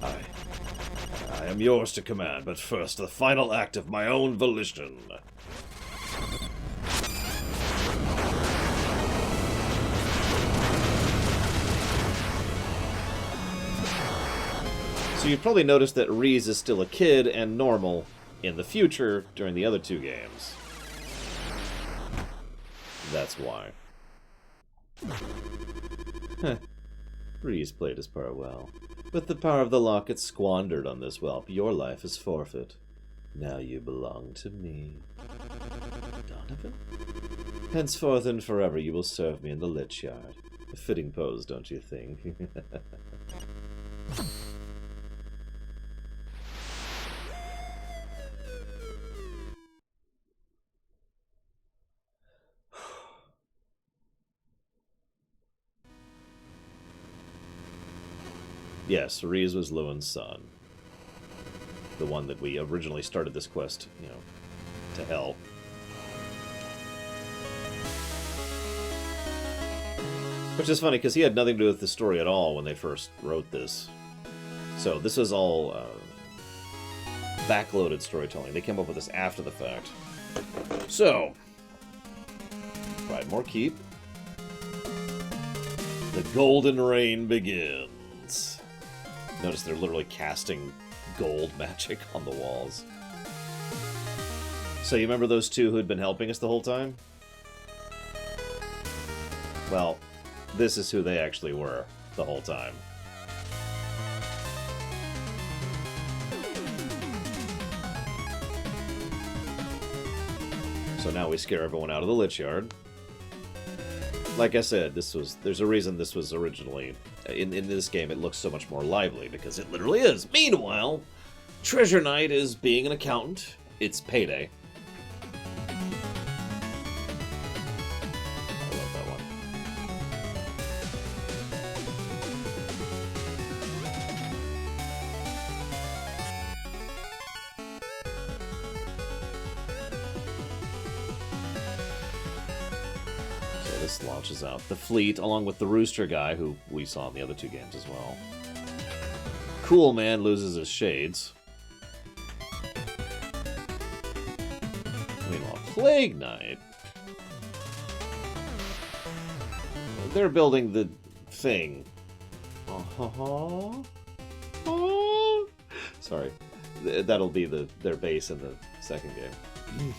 S1: I am yours to command, but first, the final act of my own volition.
S4: So you probably noticed that Reese is still a kid and normal in the future during the other two games. That's why. Heh. Reese played his part well. With the power of the locket squandered on this whelp, your life is forfeit. Now you belong to me. Donovan? Henceforth and forever you will serve me in the Lich Yard. A fitting pose, don't you think? Yes, Reese was Lewin's son. The one that we originally started this quest, to hell. Which is funny, because he had nothing to do with the story at all when they first wrote this. So this was all backloaded storytelling. They came up with this after the fact. So, Pridemore Keep. The Golden Rain begins. Notice they're literally casting gold magic on the walls. So you remember those two who had been helping us the whole time? Well, this is who they actually were the whole time. So now we scare everyone out of the Lich Yard. Like I said, there's a reason this was originally... In this game, it looks so much more lively, because it literally is. Meanwhile, Treasure Knight is being an accountant. It's payday. I love that one. So
S1: This launches out the fleet, along with the rooster guy, who we saw in the other two games as well. Cool Man loses his shades. Meanwhile, Plague Knight... They're building the thing. Sorry. That'll be their base in the second game.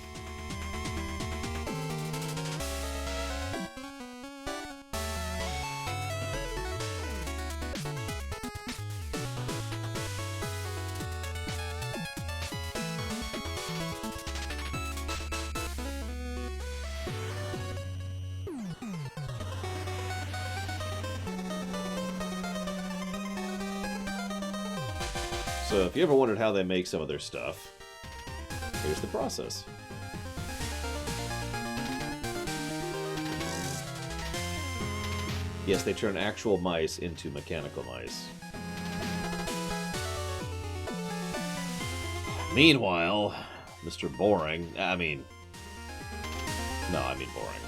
S1: So if you ever wondered how they make some of their stuff, here's the process. Yes, they turn actual mice into mechanical mice. Meanwhile, Mr. Boring, no, I mean Boring,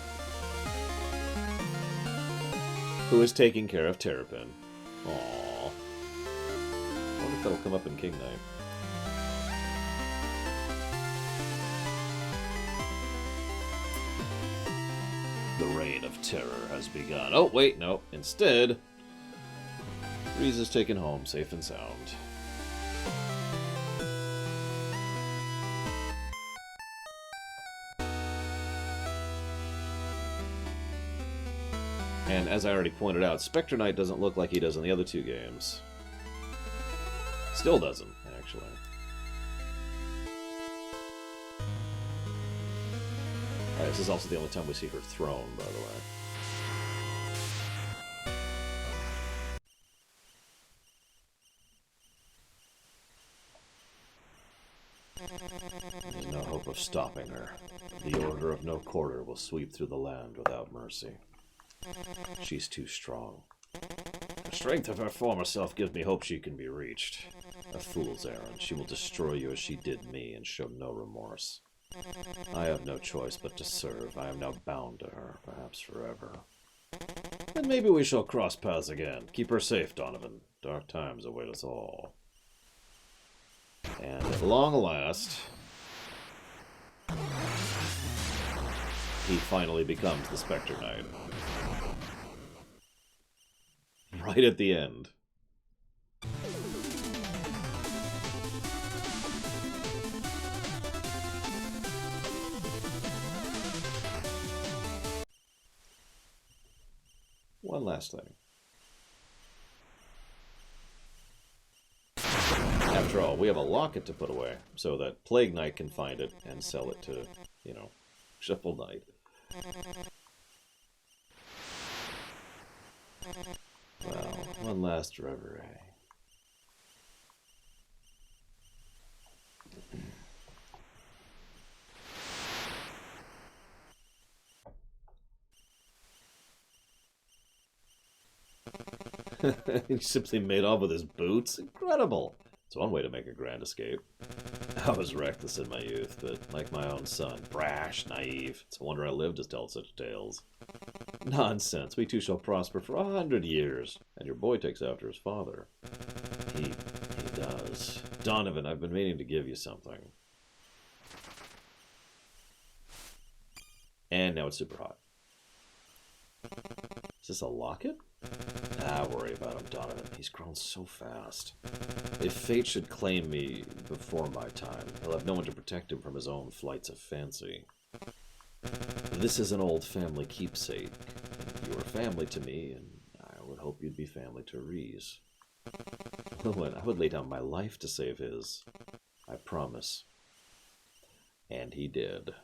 S1: who is taking care of Terrapin. Aww. I wonder if that'll come up in King Knight. The reign of terror has begun. Oh, wait, no. Instead, Reese is taken home safe and sound. And as I already pointed out, Spectre Knight doesn't look like he does in the other two games. Still doesn't, actually. This is also the only time we see her throne, by the way. There's no hope of stopping her. The order of no quarter will sweep through the land without mercy. She's too strong. The strength of her former self gives me hope she can be reached. A fool's errand. She will destroy you as she did me and show no remorse. I have no choice but to serve. I am now bound to her, perhaps forever. Then maybe we shall cross paths again. Keep her safe, Donovan. Dark times await us all. And at long last, he finally becomes the Spectre Knight. Right at the end. One last thing. After all, we have a locket to put away, so that Plague Knight can find it and sell it to, you know, Shuffle Knight. Well, one last reverie. He simply made off with his boots? Incredible! It's one way to make a grand escape. I was reckless in my youth, but like my own son, brash, naive. It's a wonder I lived to tell such tales. Nonsense. We two shall prosper for 100 years. And your boy takes after his father. He does. Donovan, I've been meaning to give you something. And now it's super hot. Is this a locket? Worry about him, Donovan. He's grown so fast. If fate should claim me before my time, he'll have no one to protect him from his own flights of fancy. This is an old family keepsake. You were family to me, and I would hope you'd be family to Reese. I would lay down my life to save his. I promise. And he did.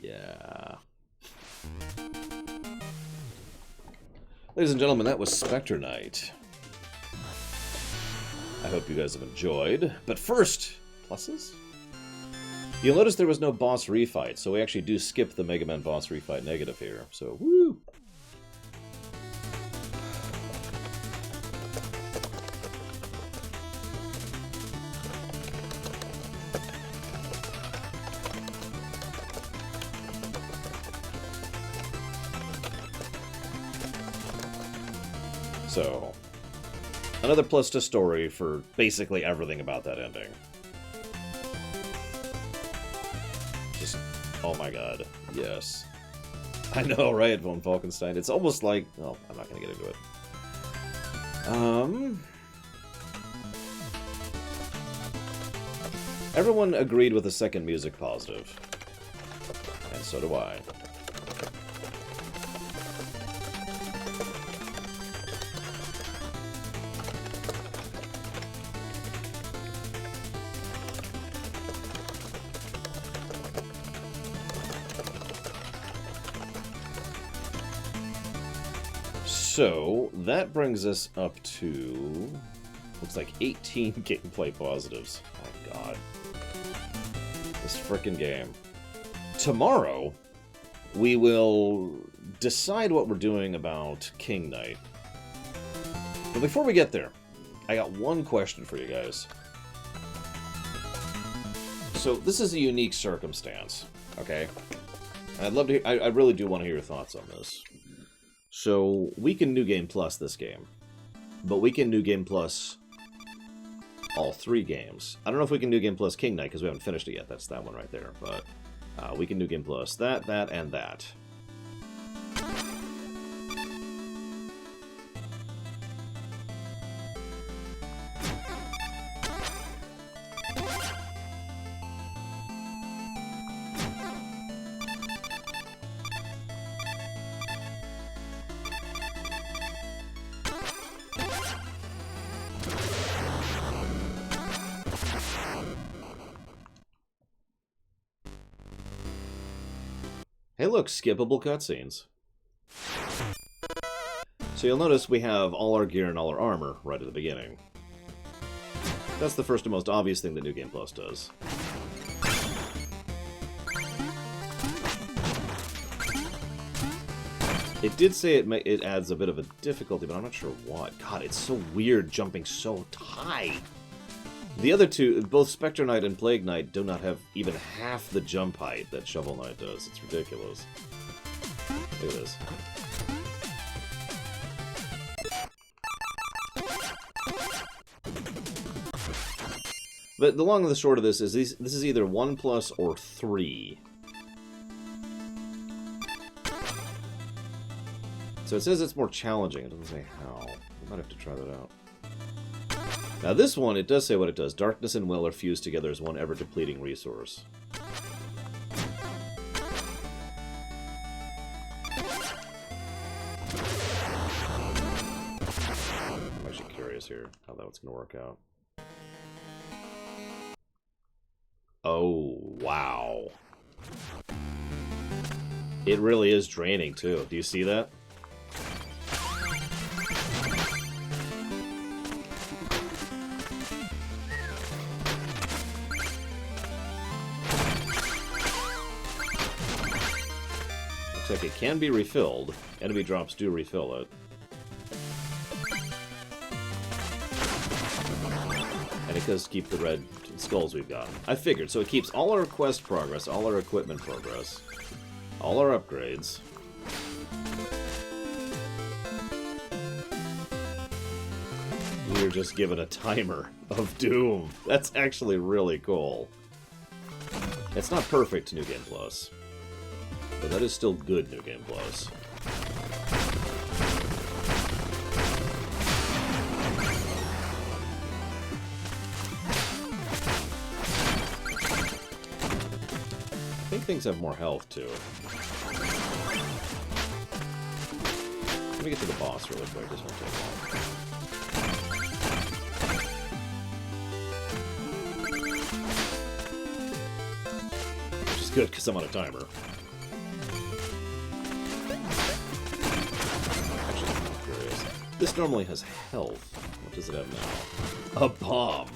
S1: Yeah. Ladies and gentlemen, that was Spectre Knight. I hope you guys have enjoyed. But first, pluses? You'll notice there was no boss refight, so we actually do skip the Mega Man boss refight negative here. So, woo! So, another plus to story for basically everything about that ending. Just, oh my god, yes. I know, right, Von Falkenstein? It's almost like... well, I'm not going to get into it. Everyone agreed with the second music positive. And so do I. So, that brings us up to... looks like 18 gameplay positives. Oh god. This frickin' game. Tomorrow, we will decide what we're doing about King Knight. But before we get there, I got one question for you guys. So, this is a unique circumstance, okay? And I'd love to hear, I really do want to hear your thoughts on this. So, we can New Game Plus this game. But we can New Game Plus all 3 games. I don't know if we can New Game Plus King Knight, because we haven't finished it yet. That's that one right there. But we can New Game Plus that, and that. Hey look, skippable cutscenes. So you'll notice we have all our gear and all our armor right at the beginning. That's the first and most obvious thing that New Game Plus does. It did say it adds a bit of a difficulty, but I'm not sure what. God, it's so weird jumping so high. The other two, both Spectre Knight and Plague Knight, do not have even half the jump height that Shovel Knight does. It's ridiculous. Look at this. But the long and the short of this is this is either 1+ or 3. So it says it's more challenging. It doesn't say how. We might have to try that out. Now this one, it does say what it does. Darkness and will are fused together as one ever-depleting resource. I'm actually curious here how that's going to work out. Oh, wow. It really is draining, too. Do you see that? Looks like it can be refilled. Enemy drops do refill it. And it does keep the red skulls we've got. I figured. So it keeps all our quest progress, all our equipment progress, all our upgrades. We're just given a timer of doom. That's actually really cool. It's not perfect New Game Plus, but that is still good New Game Plus. I think things have more health, too. Let me get to the boss really quick. This won't take long. Which is good, because I'm on a timer. Actually, I'm curious. This normally has health. What does it have now? A bomb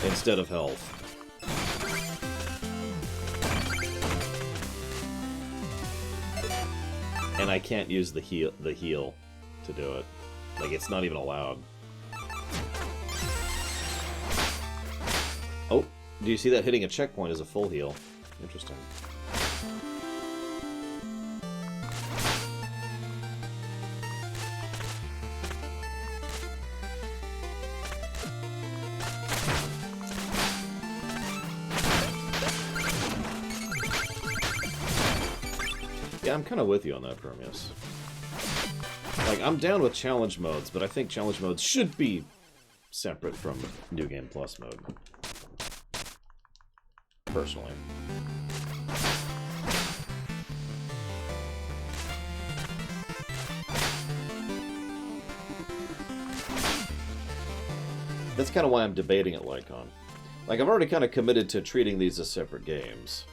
S1: instead of health. And I can't use the heal to do it. Like, it's not even allowed. Oh, do you see that hitting a checkpoint is a full heal? Interesting. Yeah, I'm kind of with you on that, Prometheus. Like, I'm down with challenge modes, but I think challenge modes should be separate from New Game Plus mode. Personally. That's kind of why I'm debating it, Lycon. Like, I've already kind of committed to treating these as separate games.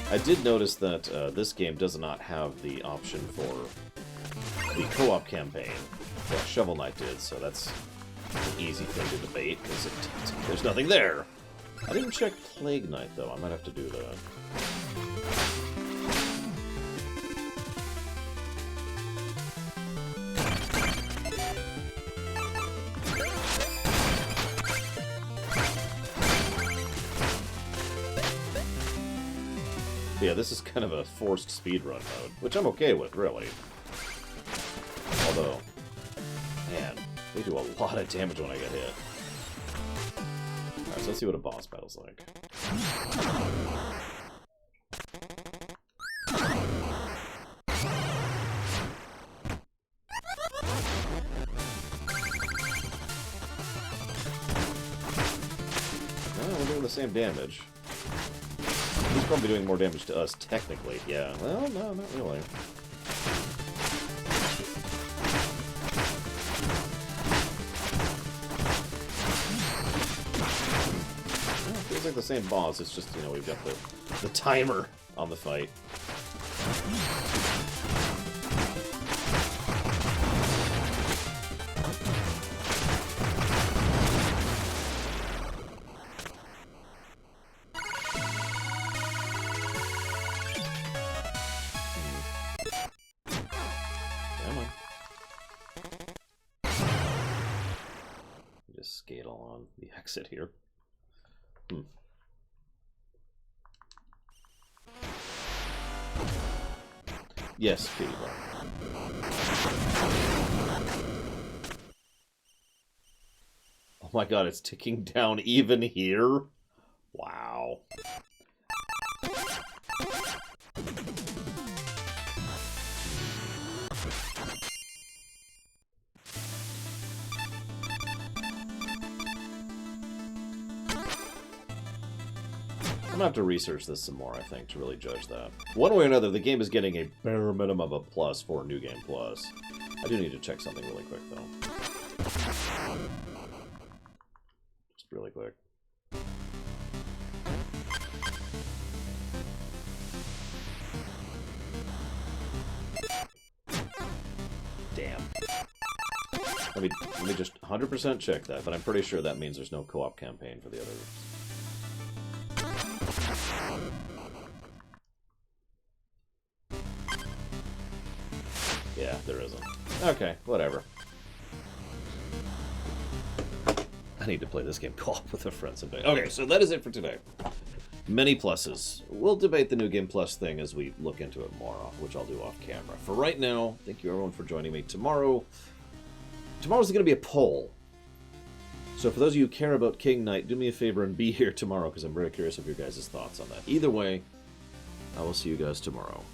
S1: I did notice that this game does not have the option for the co-op campaign that Shovel Knight did, so that's an easy thing to debate, because there's nothing there. I didn't check Plague Knight, though. I might have to do that. Yeah, this is kind of a forced speedrun mode, which I'm okay with, really. Although, man, they do a lot of damage when I get hit. Alright, so let's see what a boss battle's like. Well, we're doing the same damage. He's probably doing more damage to us, technically. Yeah, well, no, not really. Well, it feels like the same boss, it's just, you know, we've got the timer on the fight. Skate along the exit here. Yes, Kitty Bar. Oh my god, it's ticking down even here? Wow. I'm gonna have to research this some more, I think, to really judge that. One way or another, the game is getting a bare minimum of a plus for New Game Plus. I do need to check something really quick, though. Just really quick. Damn. Let me just 100% check that, but I'm pretty sure that means there's no co-op campaign for the other. Yeah, there isn't. Okay, whatever. I need to play this game co-op with a friend someday. Okay, so that is it for today. Many pluses. We'll debate the New Game Plus thing as we look into it more, which I'll do off camera. For right now, thank you everyone for joining me. Tomorrow's going to be a poll. So for those of you who care about King Knight, do me a favor and be here tomorrow, because I'm very curious of your guys' thoughts on that. Either way, I will see you guys tomorrow.